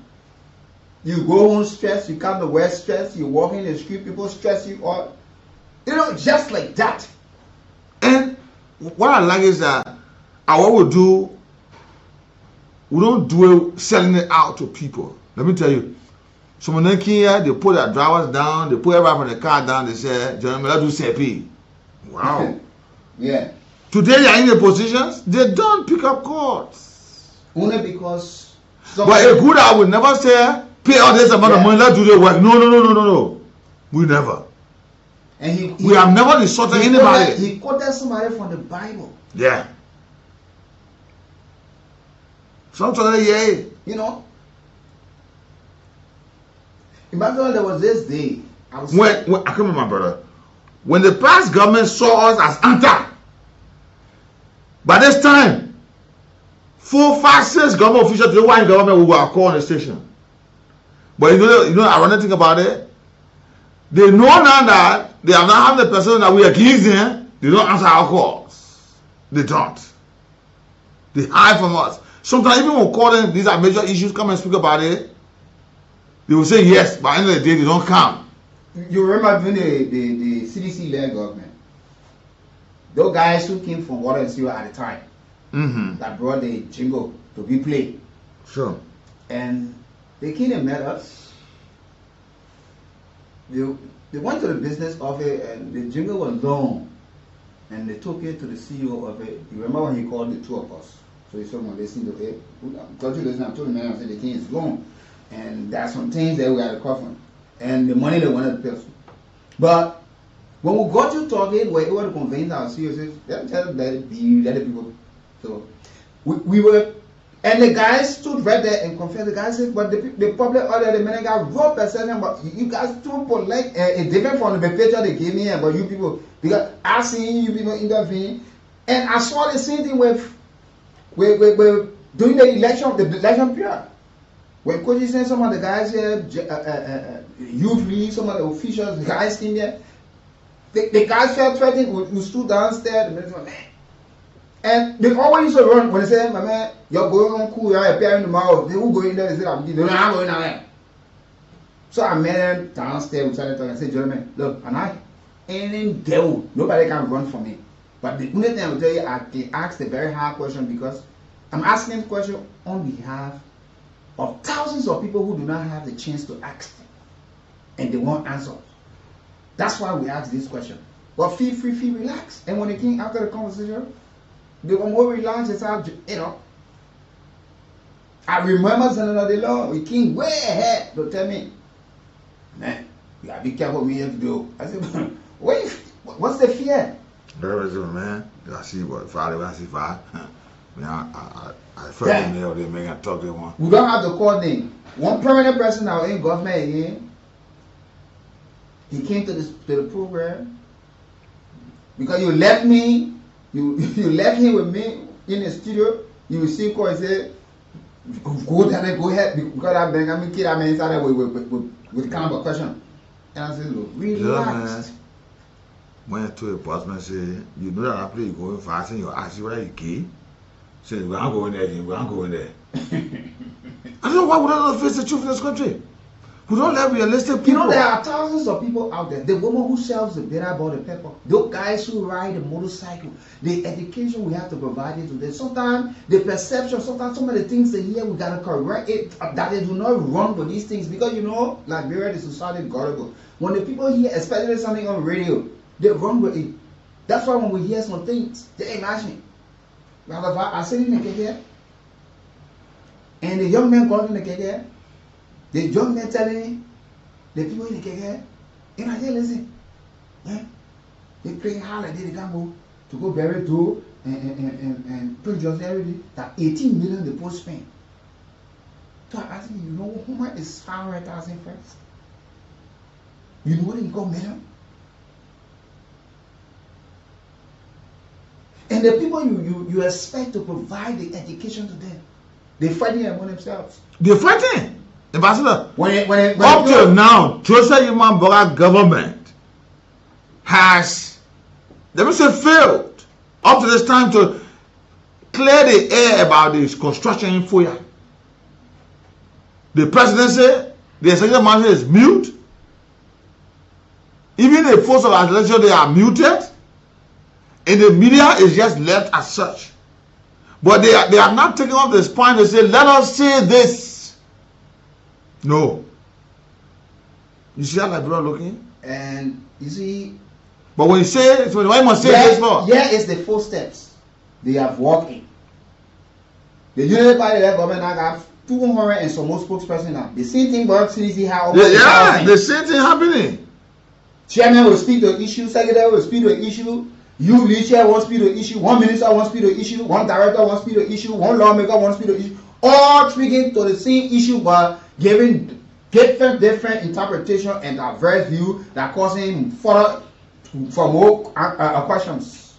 Speaker 6: You go home stressed, you come to work stressed, you walk in the street, people stress you all. You know, just like that.
Speaker 7: And what I like is that what we do, we don't do it selling it out to people. Let me tell you. Someone in here, they put their drivers down, they put everybody from the car down, they say, gentlemen, let's do CP. Wow.
Speaker 6: Yeah.
Speaker 7: Today they are in the positions, they don't pick up calls.
Speaker 6: Only because.
Speaker 7: But a good I would never say, pay all this amount of money, let's do the work. No. We never.
Speaker 6: And
Speaker 7: we have never insulted anybody.
Speaker 6: He quoted somebody from the Bible.
Speaker 7: Yeah. Sometimes, yeah.
Speaker 6: You know. Imagine there was this day. I
Speaker 7: come with my brother. When the past government saw us as anti, by this time, 4, 5, 6 government officials, the one government will go call on the station. But you know, ironic thing about it, they know now that they have not have the person that we are giving them, they don't answer our calls. They don't. They hide from us. Sometimes even when we call them, these are major issues, come and speak about it. They will say yes, but at the end of the day, they don't come.
Speaker 6: You remember during the CDC-led government, those guys who came from Water and Sewer at the time, that brought the jingle to be played.
Speaker 7: Sure.
Speaker 6: And they came and met us. They went to the business office and the jingle was long. And they took it to the CEO of it. You remember when he called the two of us? So he said, well, listen to it. I told you the man, I said the thing is long. And there are some things that we had to cover. And the money they wanted to pay. But when we got to talking, we were able to convince our CEOs, let it be, let it people. So we were, and the guys stood right there and confessed. The guys said, but the public order, the man got raw perception, but you guys too polite. It's different from the picture they gave me here, but you people, because I seen you people intervene. And I saw the same thing with during the election period. When coaches said some of the guys here, youth league, some of the officials, the guys came here, the guys felt threatened. We stood downstairs, the man, and they always used to run when they say, my man, you're going on cool, you're appearing tomorrow. They will go in there and say, I'm going there. So I met them downstairs, we started talking, I said, gentlemen, look, and I ain't in devil, nobody can run from me. But the only thing I will tell you, I can ask the very hard question because I'm asking the question on behalf of thousands of people who do not have the chance to ask them. And they won't answer. That's why we ask this question. But feel free, relax. And when they came after the conversation, they were more relaxed. It's how, you know. I remember Senator DeLong, he came way ahead to tell me, man, you gotta be careful what we have to do. I said, wait, what's the fear?
Speaker 7: Man, I see what Friday, I see Friday. I first email they make I talk to one.
Speaker 6: We don't have the coordinate. One permanent person now in government again. He came to the program because you left me. You left him with me in the studio. You will see call and say, go ahead, because I bring a kid. I mean, started with kind of a question. And I said, look, relax.
Speaker 7: When I told the postman, say, you know that after you going fast and you ask you where you key. Say, we're not going there, we're not going there. I don't know why we don't face the truth in this country. We don't have realistic people.
Speaker 6: You know, there are thousands of people out there. The woman who sells the bitter about the pepper, those guys who ride a motorcycle, the education we have to provide it to them. Sometimes the perception, sometimes some of the things they hear, we gotta correct it, that they do not run with these things. Because you know, Liberia, the society gullible. When the people hear, especially something on radio, they run with it. That's why when we hear some things, they imagine. I said in the here, and the young man called in the here. The young man telling the people in the KK, you know, listen, they playing hard like they can go to go bury two and put just everything that 18 million the post spend. So I asked you know how much is 500,000 first? You know what they call million? And the people you expect to provide the education to them, they're fighting among themselves.
Speaker 7: They're fighting. Ambassador,
Speaker 6: when
Speaker 7: up till now, Joseph Iman Boga government has, let me say, failed up to this time to clear the air about this construction in Foya. The presidency, the executive manager is mute. Even the force of legislature, they are muted. And the media is just left as such. But they are not taking up the spine to say, let us say this. No. You see how Liberia looking?
Speaker 6: And you see.
Speaker 7: But when you say it, why must say this for?
Speaker 6: Yeah, it's the 4 steps they have walked in. The United Party left government now got 200 and some more spokesperson now. The same thing about CDC how
Speaker 7: the same thing happening.
Speaker 6: Chairman will speak to issue, secretary will speak to issue, you lead chair won't speak to issue, one minister won't speak to issue, one director won't speak to issue, one lawmaker won't speak to issue. All speaking to the same issue but giving different interpretation and diverse view that causing further for more questions.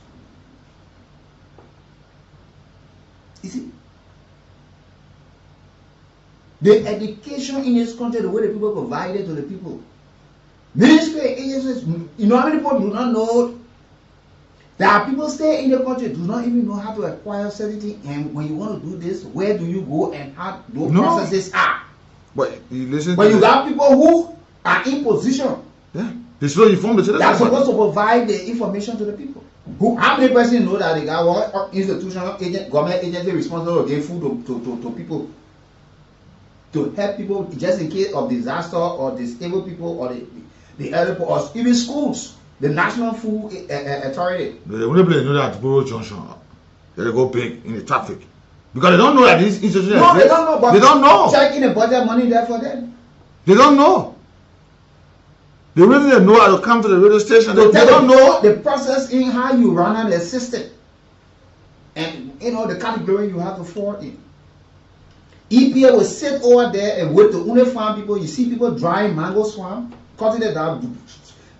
Speaker 6: You see, the education in this country, the way the people provide it to the people, ministry agencies, you know how many people do not know. There are people stay in the country do not even know how to acquire certain things, and when you want to do this, where do you go and how those processes are?
Speaker 7: But you listen.
Speaker 6: But you got people who are in position.
Speaker 7: Yeah, they should inform the citizens.
Speaker 6: That's supposed to provide the information to the people. How many persons know that they got one institutional agent, government agency responsible to give food to people, to help people just in case of disaster or disabled people or the elderly people or even schools. The National Food Authority.
Speaker 7: They only know that at Borough Junction, they go big in the traffic. Because they don't know that this institution exists.
Speaker 6: No, they don't know. But
Speaker 7: they don't know.
Speaker 6: Checking the budget money there for them.
Speaker 7: They don't know. They really don't know how to come to the radio station. They don't know
Speaker 6: the process in how you run the system. And you know the category you have to fall in. EPA will sit over there and wait to only farm people. You see people drying mango swamp, cutting it down,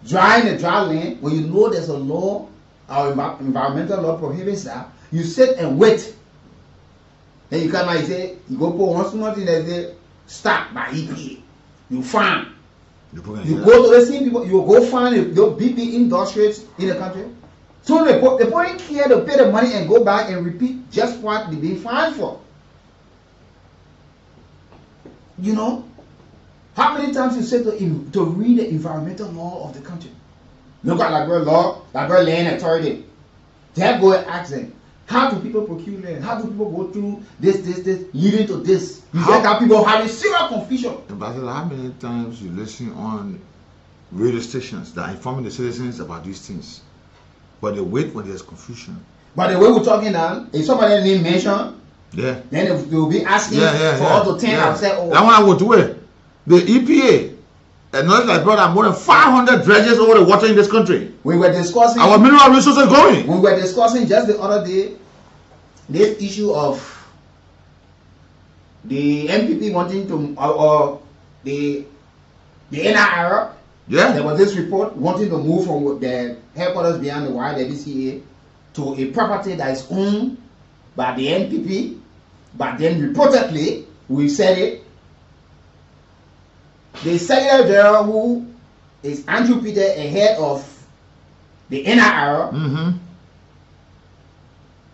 Speaker 6: drying the dry land. When you know there's a law, our environmental law prohibits that, you sit and wait. Then you come and say, you go put one small thing that say, stop by EPA. You farm. You go to the same people, you go find the big industries in the country. So they put in here to pay the money and go back and repeat just what they've been fined for. You know? How many times you say to read the environmental law of the country? Look at Liberia law, Liberia land authority. They go and ask them, how do people procure land? How do people go through this, leading to this? You get people having serious confusion.
Speaker 7: Ambassador, how many times you listen on radio stations that are informing the citizens about these things? But they wait when there's confusion.
Speaker 6: But the way we're talking now, if somebody name mention,
Speaker 7: then
Speaker 6: they will be asking for all the 10 and say, oh.
Speaker 7: That one I would do it. The EPA acknowledged that brought more than 500 dredges over the water in this country.
Speaker 6: We were discussing
Speaker 7: our mineral resources going.
Speaker 6: We were discussing just the other day this issue of the MPP wanting to or the NIR
Speaker 7: Yeah.
Speaker 6: There was this report wanting to move from the headquarters behind the YWCA to a property that is owned by the NPP, but then reportedly, we said it, the Secretary General, who is Andrew Peter, ahead of the NIR,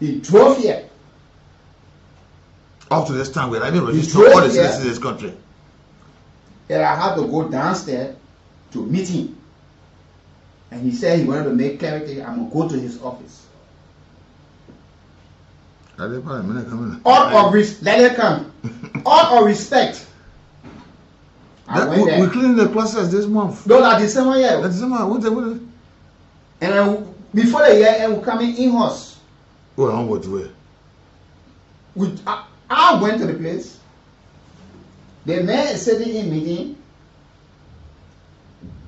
Speaker 6: he drove here.
Speaker 7: Up to this time, we're not even registered all the citizens in this country.
Speaker 6: And I had to go downstairs to meet him. And he said he wanted to make clarity. I'm going to go to his office.
Speaker 7: Let it
Speaker 6: come. All of respect.
Speaker 7: We're cleaning the clusters this month.
Speaker 6: No, that December, yeah.
Speaker 7: That December, what?
Speaker 6: And then before the year, and we come in house.
Speaker 7: Well, on what way?
Speaker 6: I went to the place. The man is sitting in meeting.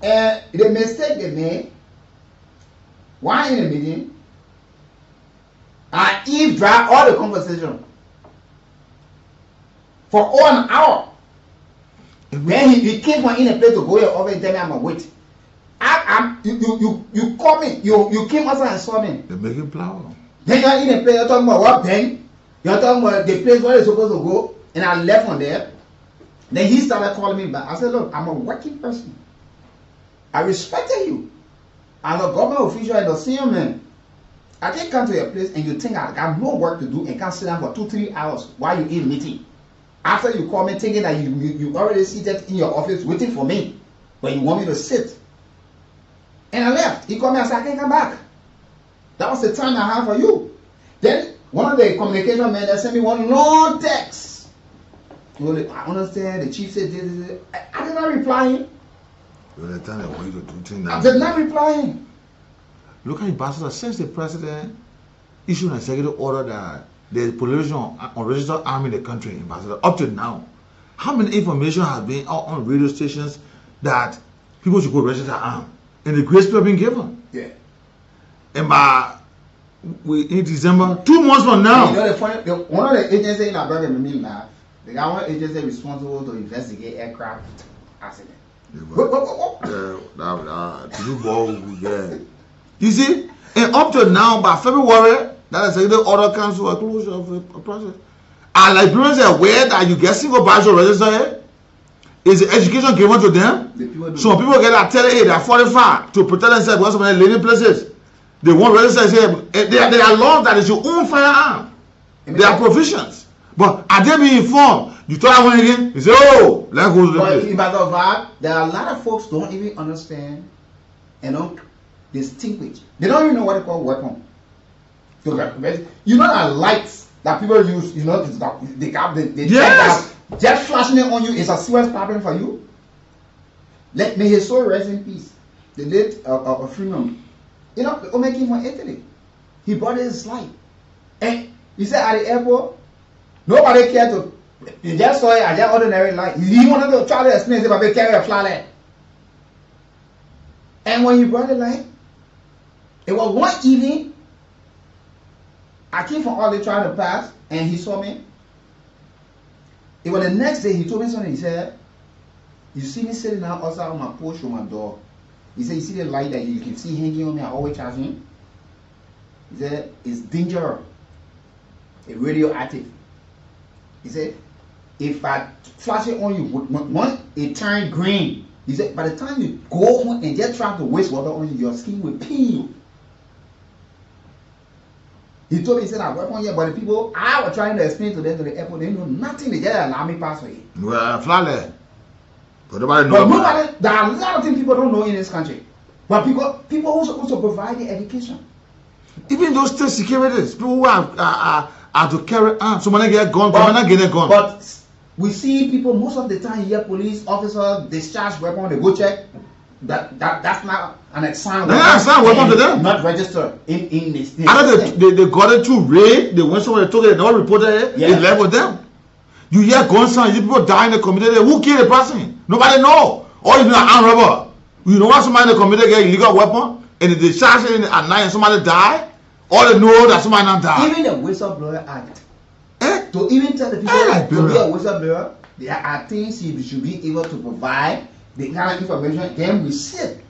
Speaker 6: And the mistake they made, while in the meeting, I eavesdropped all the conversation for all an hour. Then he came from in a place to go here over and tell me I'm going to wait. You call me, you came outside and saw me.
Speaker 7: They make it plow.
Speaker 6: Then you're in a place, you're talking about what then? You're talking about the place where you're supposed to go, and I left from there. Then he started calling me back. I said, look, I'm a working person. I respected you. I'm a government official and a senior man. I didn't come to your place and you think I got no work to do and can't sit down for 2-3 hours while you're in meeting. After you call me thinking that you already seated in your office waiting for me, but you want me to sit. And I left. He called me and said, I can't come back. That was the time I had for you. Then one of the communication men that sent me one long text. Well, I understand, the chief said this. I did not reply him.
Speaker 7: Well, the time they want you to do things.
Speaker 6: I did not reply him.
Speaker 7: Look at Ambassador, since the president issued an executive order that there's proliferation on unregistered army in the country, Ambassador, up to now, how many information has been out on radio stations that people should go register arms? And the grace period being given.
Speaker 6: Yeah.
Speaker 7: And in December, 2 months from now.
Speaker 6: You know, one of the agencies in Alberta made me laugh. The government agency responsible to investigate aircraft accident.
Speaker 7: You see, and up to now, by February, that executive order comes to a closure of a process. Are Liberians aware that you get single badge register? Is the education given to them? Some people get at 38, they're 45 to protect themselves because of their living places. They won't register here. There are laws that is your own firearm. There are provisions. But are they being informed? You tell them again, you say, oh, let's go to the place.
Speaker 6: In matter of fact, there are a lot of folks don't even understand and don't distinguish. They don't even know what they call weapon. You know that lights that people use, you know, they
Speaker 7: yes.
Speaker 6: Just flashing it on you is a serious problem for you. May his soul rest in peace. The late Freeman, you know, the Omega came from Italy. He brought his light. And he said at the airport, nobody cared to, he just saw it as just ordinary light. He wanted to try to explain if I carry a flashlight. And when he brought the light, it was one evening, I came from all the trying to pass, and he saw me. It was the next day, he told me something. He said, you see me sitting now outside on my porch with my dog. He said, you see the light that you can see hanging on me, I always charge him. He said, it's dangerous. It's radioactive. He said, if I flash it on you, once it turns green, he said, by the time you go home and just try to waste water on you, your skin will peel. He told me, he said, I work on here, but the people I was trying to explain to them to the airport, they know nothing, they just allow me pass away.
Speaker 7: Well, flawless. But nobody knows.
Speaker 6: There are a lot of things people don't know in this country. But people also provide the education.
Speaker 7: Even those state securities, people who are to carry arms, somebody get a gun, somebody get a gun.
Speaker 6: But we see people, most of the time, you hear police officers discharge weapon, they go check. That's not an assigned weapon.
Speaker 7: That's not weapon to them.
Speaker 6: Not registered in this state.
Speaker 7: Either they got it through raid, they went somewhere, they took it, they never reported it, they left with them. You hear gun sound, you see people die in the community, who killed the person? Nobody know. Or even an armed robber. You know why somebody in the community get illegal weapon, and if they charge it at night and somebody die, all they know that somebody not die.
Speaker 6: Even the Whistleblower Act. To even tell the people to be a whistleblower, there are things you should be able to provide the kind of information, then receive.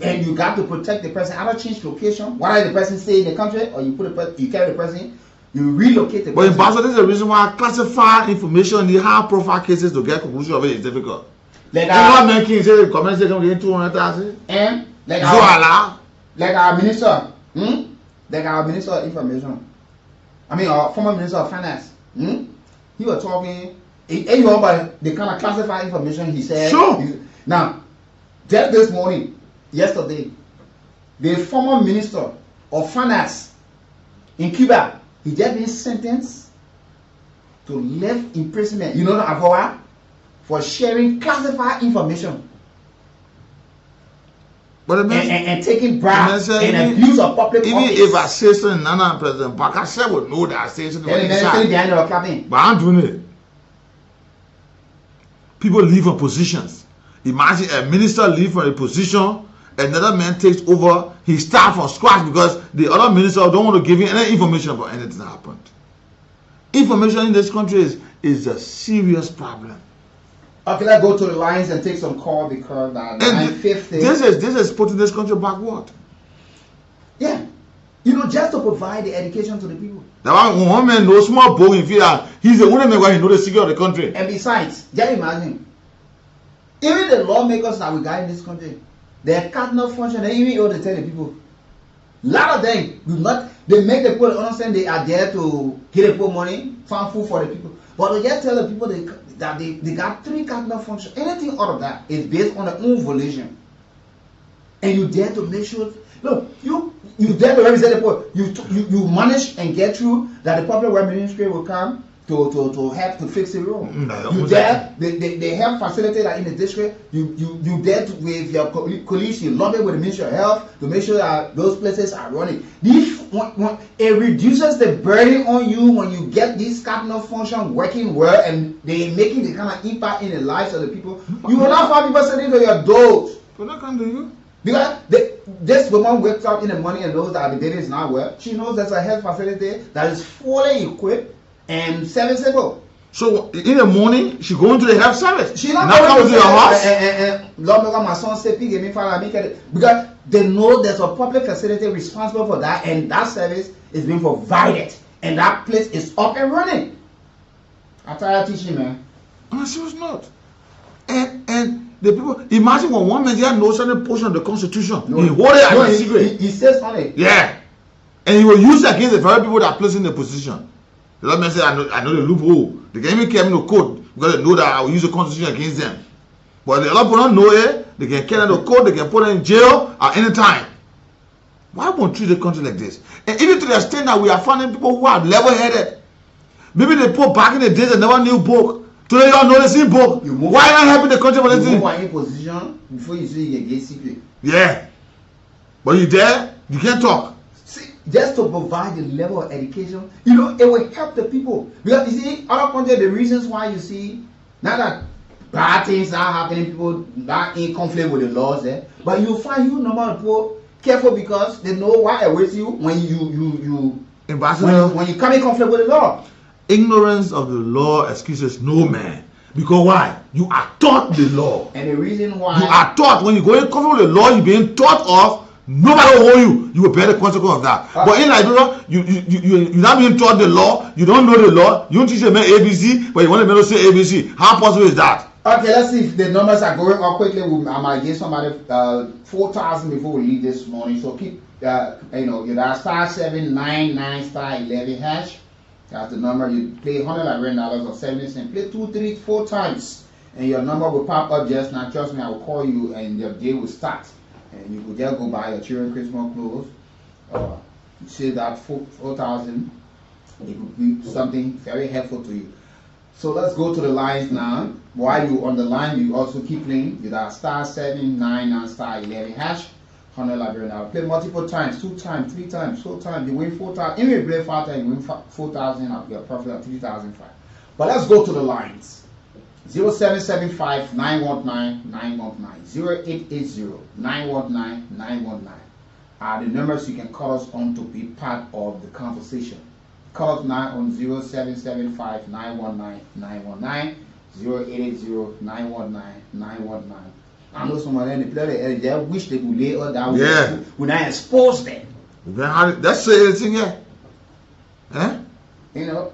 Speaker 6: And you got to protect the person. Either change location, whether the person stay in the country or you you carry the person, you relocate the person.
Speaker 7: But in Basel, this is the reason why classified information in the high profile cases to get conclusion of it is difficult.
Speaker 6: Like
Speaker 7: our making say the comment section get 200,000.
Speaker 6: And like our minister, like our minister of information. I mean our former minister of finance. He was talking about the kind of classified information he said.
Speaker 7: Sure.
Speaker 6: Now, just this morning, yesterday, the former minister of finance in Cuba, he just been sentenced to life imprisonment. You know what? For sharing classified information.
Speaker 7: But
Speaker 6: and taking bribes and abuse of public office.
Speaker 7: Even if I say something, Nana President Bakasha would know that I say something.
Speaker 6: But
Speaker 7: I'm doing it. People leave from positions. Imagine a minister leave from a position, another man takes over, he starts from scratch because the other minister don't want to give him any information about anything that happened. Information in this country is a serious problem.
Speaker 6: Okay, let's go to the lines and take some call because
Speaker 7: this is putting this country backward.
Speaker 6: Yeah. Just to provide the education to the people.
Speaker 7: Now, when one man knows small boy in fear, he's the only man where he knows the secret of the country.
Speaker 6: And besides, just imagine, even the lawmakers that we got in this country, their cardinal function, they even ought to tell the people. A lot of them do not, they make the people understand they are there to get the people money, find food for the people. But they just tell the people that they got 3 cardinal functions. Anything out of that is based on their own volition. And you dare to make sure, look, you dare to represent the poor. You manage and get through that the public work ministry will come to help to fix the road. You dare, they have facilities that in the district. You dare to, with your colleagues, you lobby with the Ministry of Health to make sure that those places are running. It reduces the burden on you when you get this cardinal function working well and they making the kind of impact in the lives of the people. You will not find people sitting to your doors.
Speaker 7: Will not come to you.
Speaker 6: Because this woman wakes up in the morning and knows that the baby is not well. She knows there's a health facility that is fully equipped and serviceable.
Speaker 7: So in the morning, she go into the health service.
Speaker 6: She not
Speaker 7: come to your house.
Speaker 6: My son said, because they know there's a public facility responsible for that, and that service is being provided, and that place is up and running. I'm tired of teaching, man.
Speaker 7: No, she was not. And the people imagine when one man there knows certain portion of the Constitution. He hold it as a secret.
Speaker 6: He says on it.
Speaker 7: Yeah, and he will use it against the very people that are placed in the position. The Lord man said, I know the loophole. They can even carry me to court because they know that I will use the Constitution against them. But the other people don't know it. They can carry them to court. They can put them in jail at any time. Why won't treat the country like this? And even to the extent that we are finding people who are level-headed. Maybe they put back in the days and never knew book. Today you all know the same book. Why not helping the country for this thing?
Speaker 6: You move in position before you say you can get secret.
Speaker 7: Yeah. But you there, you can't talk.
Speaker 6: See, just to provide the level of education, it will help the people. Because you see, other countries, the reasons why you see, not that bad things are happening, people not in conflict with the laws there, but you find normal people careful because they know why it with you when you when you come in conflict with the law.
Speaker 7: Ignorance of the law excuses no man. Because why? You are taught the law.
Speaker 6: And the reason why
Speaker 7: you are taught when you go in conflict with the law, you're being taught of. Nobody will hold you. You will bear the consequence of that. But in Nigeria, you're not being taught the law. You don't know the law. You don't teach a man ABC, but you want a man to say ABC. How possible is that?
Speaker 6: Okay, let's see if the numbers are going up quickly. I might give somebody 4,000 before we leave this morning. So keep, you got star 799 star 11 hash. That's the number. You play $100 or 70 cents. Play 2, 3, 4 times, and your number will pop up just now. Trust me, I will call you, and your day will start. And you could just go buy your children Christmas clothes. You say that 4,000. It would be something very helpful to you. So let's go to the lines now. While you on the line, you also keep playing. You got star 799 star 11 hash. $100 play multiple times, 2 times, 3 times, 4 times. You win 4,000. Even if you play 5 times, you win 4,000. I'll get a profit of 3,005. But let's go to the lines. 0775 919 919 0880 919 919 are the numbers you can call us on to be part of the conversation. Call us now on 0775 919 919 0880 919 919. I know some of them, they wish they could lay all down.
Speaker 7: Yeah.
Speaker 6: When I expose them.
Speaker 7: That's anything here. Eh?
Speaker 6: You know?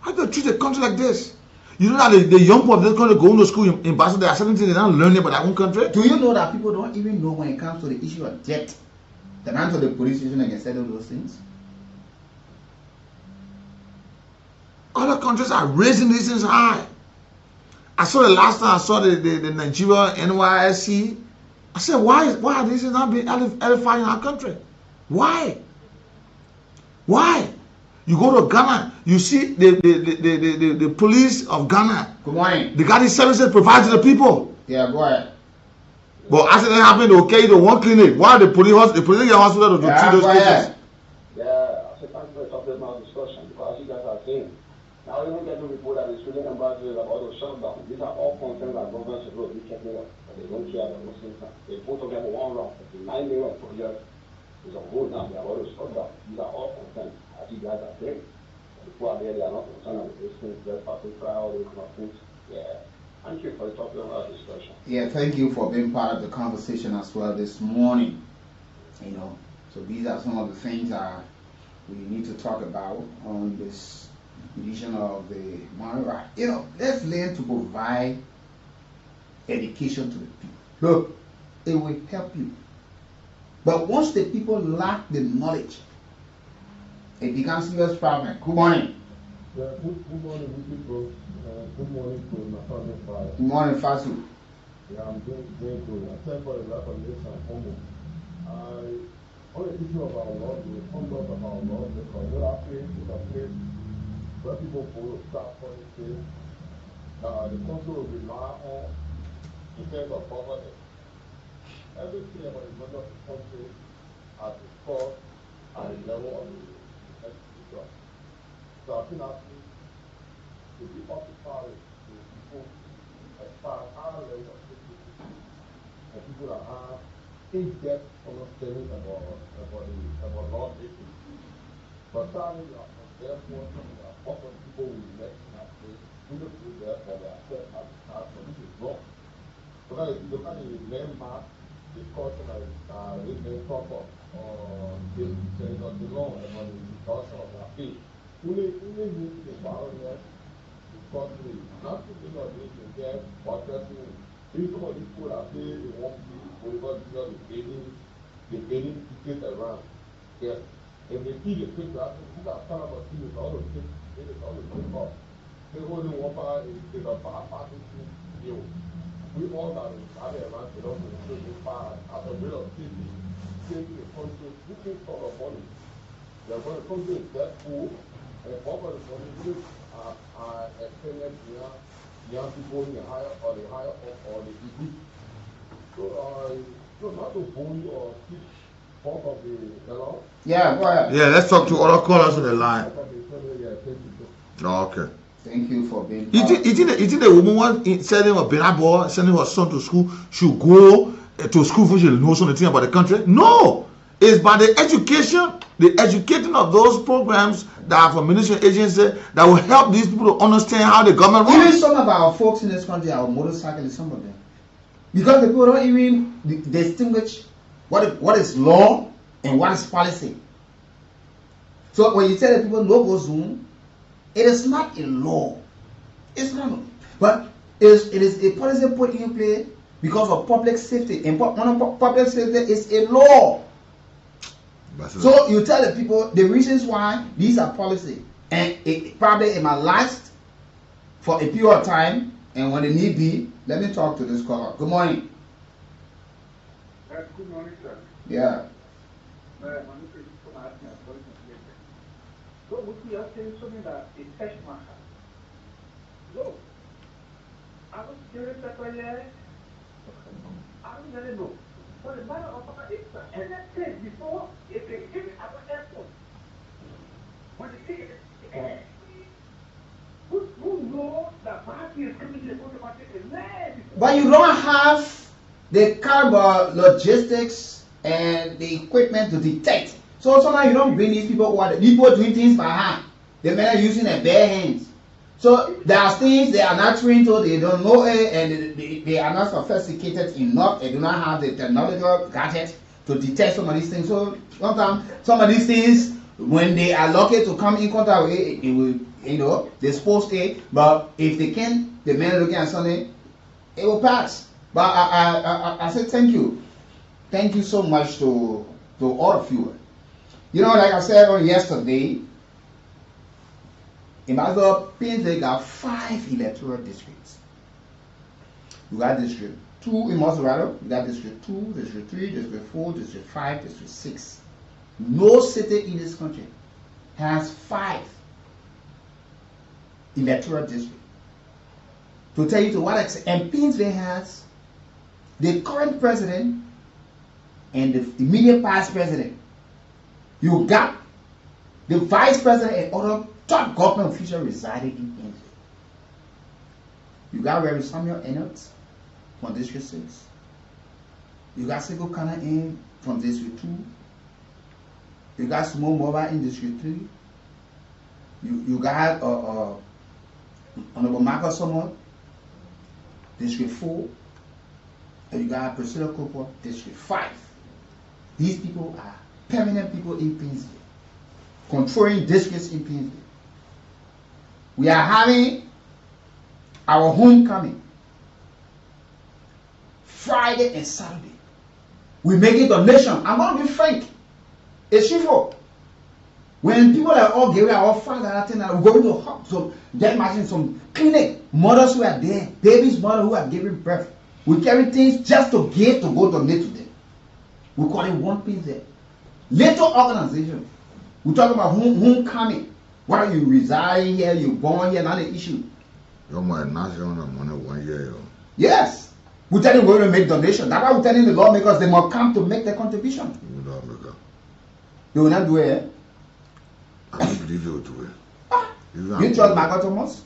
Speaker 7: How do you treat a country like this? You know that the young people that's going to go into school in Basel, there are certain things they don't learn about their own country.
Speaker 6: Do you know that people don't even know when it comes to the issue of debt? The man to the police station can settle those things.
Speaker 7: Other countries are raising these things high. I saw the last time I saw the Nigeria NYSC. I said, why are these things not being edified in our country? Why? Why? You go to Ghana, you see the police of Ghana.
Speaker 6: Good morning.
Speaker 7: They got these services provided to the people.
Speaker 6: Yeah, go ahead.
Speaker 7: But accident happened, okay, the one clinic. Why the police hospital to treat those cases?
Speaker 11: Yeah, I said thank you for talking about discussion because you guys are saying. Now even get the report that is really about the shutdown. These are all concerns that government should be checking up. But they don't care about those things. They put together one round, 9 million projects. It's a whole now. They are about to shutdown. These are all concerns. As you guys are saying. People are there, they are not concerned with these things. Just party trial, they come up with. Yeah. Thank you for talking about discussion.
Speaker 6: Yeah, thank you for being part of the conversation as well this morning. You know, so these are some of the things we need to talk about on this edition of the Morning Ride. You know, let's learn to provide education to the people. Look, it will help you. But once the people lack the knowledge, it becomes a serious problem. Good morning.
Speaker 18: Yeah, good morning, people. Good morning to my family.
Speaker 6: Good morning, Fasu.
Speaker 18: Yeah, I'm doing good. I thank for the life of this and humble. On the issue of our Lord, we come up of our Lord because what I feel is a place where people will start pointing the country will rely on in terms of poverty. Everything about the government of the country has been taught at the level of the education. So I think asking to be occupied with people as far as our level of education and people that have in-depth understanding about law issues. But sadly, therefore, most of the people we elect in our place do not do that for their self as a task, but this is wrong. So now if you look at the landmark discussion that we've been talking on the change of the law and on the discussion of our faith, only need the violence because we not to be not need to get what person if some of these people are saying they won't be because the gaining tickets around. Yes. If they see the picture, these are kind of things all the things all the things off. They only want is a party deal. We all got it around the local children as a way of saving the country, looking for the money. They're going to come to that pool and over the money are experienced young people in the higher or the elite. So not to bully or teach part of the law.
Speaker 6: Yeah, go ahead.
Speaker 7: Yeah, let's talk to other callers on the line. Oh, okay.
Speaker 6: Thank you for being
Speaker 7: You think the woman sending her Benabo, sending her son to school, should go to school for she knows something about the country? No! It's by the education, the educating of those programs that are from ministry agency that will help these people to understand how the government runs.
Speaker 6: Even some of our folks in this country are motorcyclists, some of them. Because the people don't even distinguish what is law and what is policy. So when you tell the people no go Zoom, it is not a law. It's not. But it is a policy put in play because of public safety. And public safety is a law. So you tell the people the reasons why these are policy. And it probably might last for a period of time. And when it need be, let me talk to this caller. Good morning.
Speaker 19: Good morning, sir.
Speaker 6: Yeah.
Speaker 19: So we are saying something that it touched my heart. So I was curious about that. I don't really know. But the matter of fact is that anything before if they give it at the airport, when they take it, who knows that party is coming to the automatic and
Speaker 6: but you don't have the caliber logistics and the equipment to detect. So sometimes you don't bring these people who are the people doing things by hand. The men are using their bare hands. So there are things they are not trained to, they don't know it, and they are not sophisticated enough, they do not have the technological gadget to detect some of these things. So sometimes some of these things, when they are lucky to come in contact with it, it will, you know, they're supposed to, but if they can't, the man looking at something, it will pass. But I said thank you. Thank you so much to all of you. You know, like I said on yesterday, in Mazda, they got 5 electoral districts. You got District 2 in Maserado, you got District 2, District 3, District 4, District 5, District 6. No city in this country has 5 electoral districts. To tell you to what extent, and Painsville has the current president and the immediate past president. You got the vice president and other top government officials residing in Painsville. You got Reverend Samuel Ennett from District 6. You got Sego Kana in from District 2. You got Small Mobile in District 3. You got Honorable Marcus Sommer, District 4. And you got Priscilla Cooper, District 5. These people are permanent people in Painsville, controlling districts in Painsville. We are having our homecoming Friday and Saturday. We make it a nation. I'm going to be frank. It's simple. When people are all giving our father, we're going to help some, get imagine some clinic, mothers who are there, babies' mother who are giving birth. We carry things just to give to go donate to them. We call it one piece there. Little organization. We talk about homecoming. Why you reside here, you born here, not an issue.
Speaker 7: You're my national money 1 year.
Speaker 6: Yes. We tell them we're going to make donation. That's why we're telling the lawmakers they must come to make their contribution. They will not do it, eh?
Speaker 7: I don't believe they will do it.
Speaker 6: You trust Michael Thomas?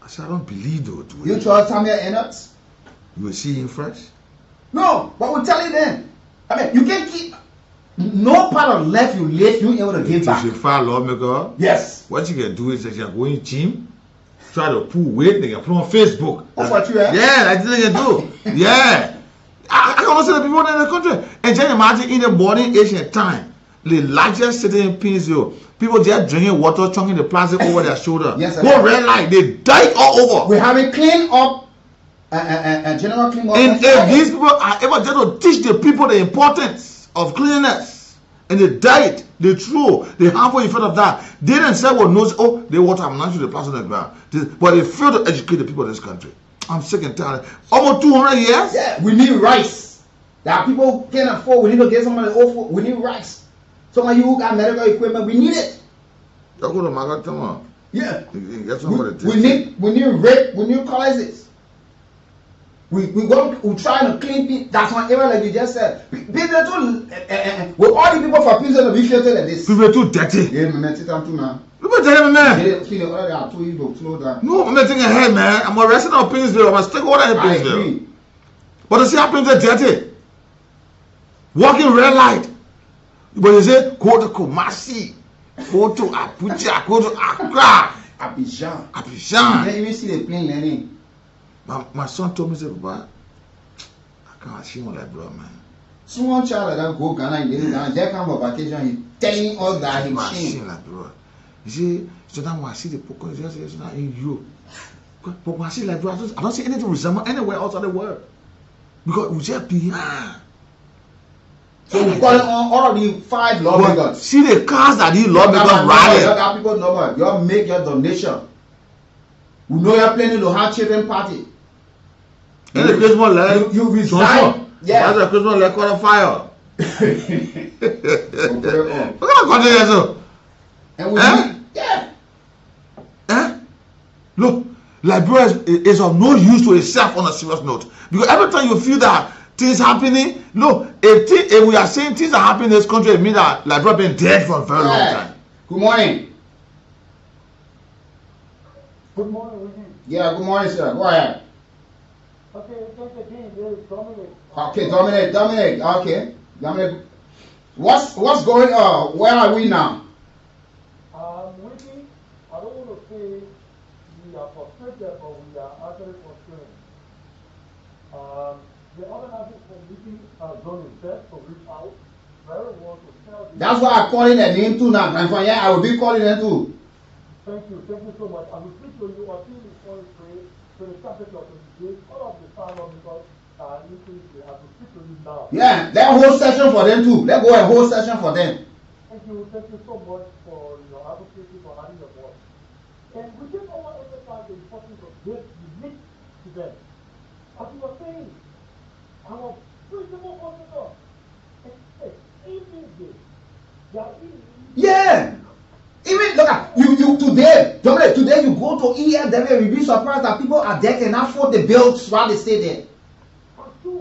Speaker 7: I said I don't believe they will do it.
Speaker 6: You trust Samuel Ennett?
Speaker 7: You will see him fresh?
Speaker 6: No, but we're telling them. I mean, you can't keep no part of life you live, you able to give back.
Speaker 7: You should file lawmaker.
Speaker 6: Yes.
Speaker 7: What you can do is that you can go in gym, try to pull weight, they can put on Facebook.
Speaker 6: That's what you have?
Speaker 7: Yeah, that's what they can do. Yeah. I can also see the people in the country. And just imagine in the morning Asian time, the largest city in Painsville, people just drinking water, chunking the plastic over their shoulder.
Speaker 6: Yes,
Speaker 7: go red light, they die all over.
Speaker 6: We have it clean up, and general clean up.
Speaker 7: And if these people are able just to teach the people the importance of cleanliness and the diet, the true, the harmful effect of that, they themselves will know, oh, they water I'm not sure the plastic on the ground. But they fail to educate the people of this country. I'm sick and tired. Almost 200 years?
Speaker 6: Yeah, we need rice. There are people who can't afford, we need to get some of the old food. We need rice. Some of you who got medical equipment, we need it.
Speaker 7: You go to Magatama.
Speaker 6: Yeah.
Speaker 7: Get somebody
Speaker 6: we need rape, we need crisis. We trying to clean people. That's one area like you just said. People too, with all the people for prison to be treated like this.
Speaker 7: People too dirty.
Speaker 6: Yeah, man, sit down too now.
Speaker 7: People dirty, man.
Speaker 6: I told you to slow down.
Speaker 7: No, I'm not thinking ahead, man. I'm arresting our Painsville. I'm stick water in Painsville. But you see how people are dirty. Walking red light. But you say, go to Kumasi, go to Abuja, go to Accra,
Speaker 6: Abidjan.
Speaker 7: Abidjan.
Speaker 6: You didn't even see the plane landing.
Speaker 7: My son told me, Papa, I can't see one like bro, man.
Speaker 6: Small child that go Ghana, he didn't Ghana, they come for vacation, he's telling us that he's
Speaker 7: seen like bro. You see, so now when I see the Pokemon, it's not in you. But when I see like bro, I don't see anything resemble anywhere outside the world. Because we just behind.
Speaker 6: So we call it on all of the 5 lawmakers.
Speaker 7: See the cars that these lawmakers rally.
Speaker 6: You got people number. You make your donation. We know you're planning to have children party.
Speaker 7: And the Christmas light.
Speaker 6: You resign.
Speaker 7: Yeah. That's the Christmas light caught on fire. What kind of country is it?
Speaker 6: And we need, yeah.
Speaker 7: Look, Liberia is of no use to itself on a serious note. Because every time you feel that things happening, look, if we are saying things are happening in this country, it means that Liberia been dead for a very long time.
Speaker 6: Good morning.
Speaker 16: Good morning, William.
Speaker 6: Yeah, good morning, sir. Go ahead.
Speaker 16: Okay, thank you, this is Dominic.
Speaker 6: Okay, Dominic. Okay, Dominic. What's going on? Where are we now?
Speaker 16: William, I don't want to say we are frustrated, but we are actually constrained. The organizing committee has done its best to reach out. Very well to tell you.
Speaker 6: That's why I'm calling their name too now. And from here, I will be calling them too.
Speaker 16: Thank you so much. I will speak to you until we call it to the temperature of the day. All of the salon because I will speak to you now.
Speaker 6: Yeah, that whole session for them too. Let's go a whole session for them.
Speaker 16: Thank you so much for your advocacy for having your voice. And we can overemphasize the importance of this unique event. As you were saying, our principal officer expects every day that we
Speaker 6: yeah. Even look at you today. Today you go to ELW, you'll be surprised that people are there can afford the bills while they stay there.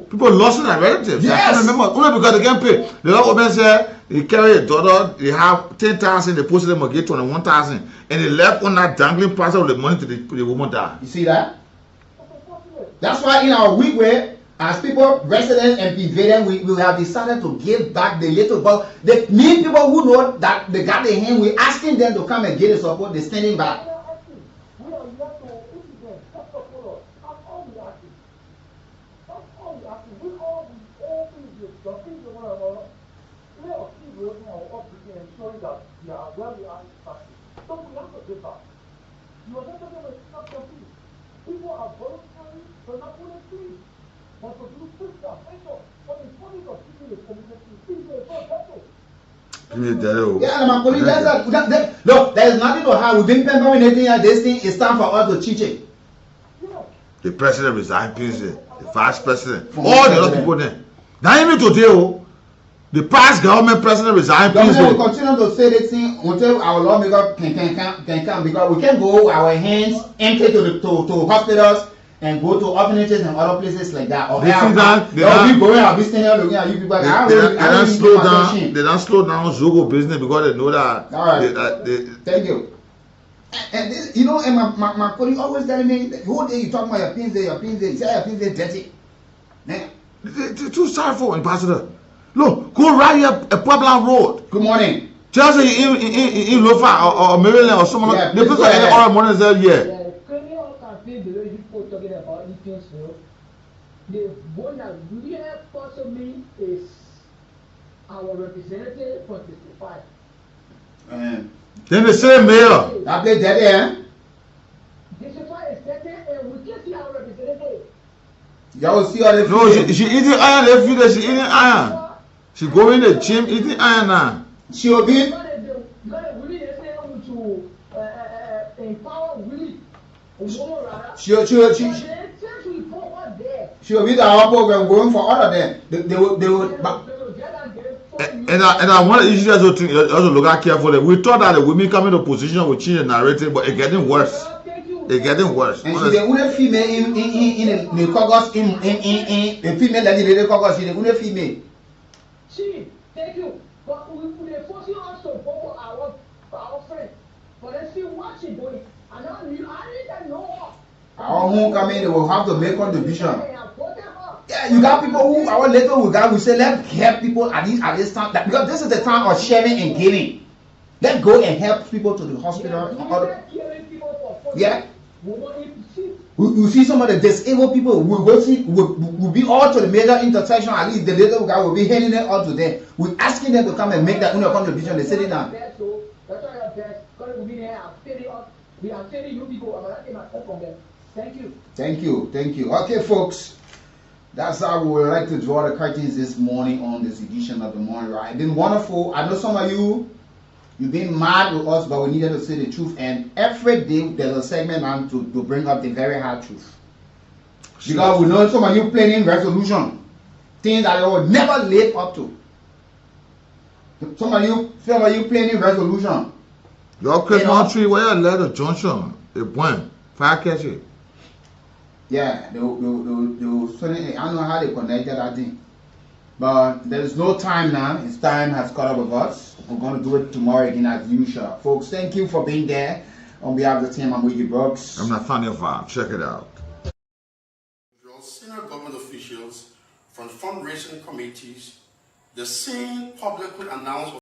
Speaker 7: People lost their relatives.
Speaker 6: Yes.
Speaker 7: I remember only because they can't pay. The lot of men say they carry a daughter, they have 10,000, they posted them again 21,000, and they left on that dangling parcel of the money to the woman die.
Speaker 6: You see that? That's why in our week where as people, residents and invaders, we have decided to give back the little, but the main people who know that they got their hand, we're asking them to come and get the support, they're standing back.
Speaker 16: People are voluntary, they're not going to see. But for you to stop, what is funny about keeping the community, people are so better.
Speaker 6: Yeah, my colleague, look, there is nothing to have. We've been pampering anything at this thing. It's time for us to teach it.
Speaker 7: The president resigned, the vice president, all the other people there. Now even today, the past government president resigned.
Speaker 6: Government will continue to say this thing until our lawmaker can come, because we can't go our hands empty to hospitals and go to orphanages and other places like that. Or they'll be going, I'll be standing there looking at you people.
Speaker 7: They don't slow down Zogo business because they know that.
Speaker 6: All right. Thank you. And this, you know, and my colleague always telling me the whole day you talk about your pins there, you say your pins there dirty. Man,
Speaker 7: they're too sorry for Ambassador. Look, go right here a Puebla Road.
Speaker 6: Good morning.
Speaker 7: Just in Lofa or Maryland or someone.
Speaker 6: Yeah,
Speaker 7: the people in all morning said, yeah.
Speaker 14: Criminal campaign, the way people talking about these things, the one that we have possibly is our representative from 65.
Speaker 7: Then the same mayor.
Speaker 6: I play that, eh?
Speaker 14: 65 is 30, and we can see our representative.
Speaker 6: Y'all see all the
Speaker 7: no, she eating iron every day. She eating iron. She go in the gym eating iron now.
Speaker 6: She will be. She will be the our program going for all of them. They will.
Speaker 7: And I want to issue also look at carefully. We thought that the women coming to position will change the narrative, but it's getting worse. It's getting worse.
Speaker 6: And she's the only female in the caucus in the female legislative caucus. She's the only female.
Speaker 14: She, thank you. But we are forcing us to follow our friend. But let's see what she's doing. And I didn't know her.
Speaker 6: Our homecoming, they will have to make contribution. Yeah, you got people who our later we say let's help people at this time, because this is the time of sharing and giving. Let's go and help people to the hospital. Yeah. We see some of the disabled people. We'll be all to the major intersection. At least the little guy will be handing it all to them. We're asking them to come and make that own contribution. They sit down.
Speaker 14: That's why we are telling you people. I'm not myself from them. Thank you.
Speaker 6: Thank you. Okay, folks. That's how we would like to draw the curtains this morning on this edition of the Morning Ride. It's been wonderful. I know some of you've been mad with us, but we needed to say the truth. And every day there's a segment on to bring up the very hard truth. Because we know some of you planning resolution, things that they would never live up to. Some of you planning resolution.
Speaker 7: Your Christmas tree, where you led the junction, it went. Fire catch it.
Speaker 6: Yeah, they will certainly, I don't know how they connected that thing. But there is no time now. His time has caught up with us. We're going to do it tomorrow again as usual. Folks, thank you for being there. On behalf of the team, I'm Wiggy Brooks.
Speaker 7: I'm Nathaniel Farm. Check it out.
Speaker 4: Senior government officials from fundraising committees, the same publicly announced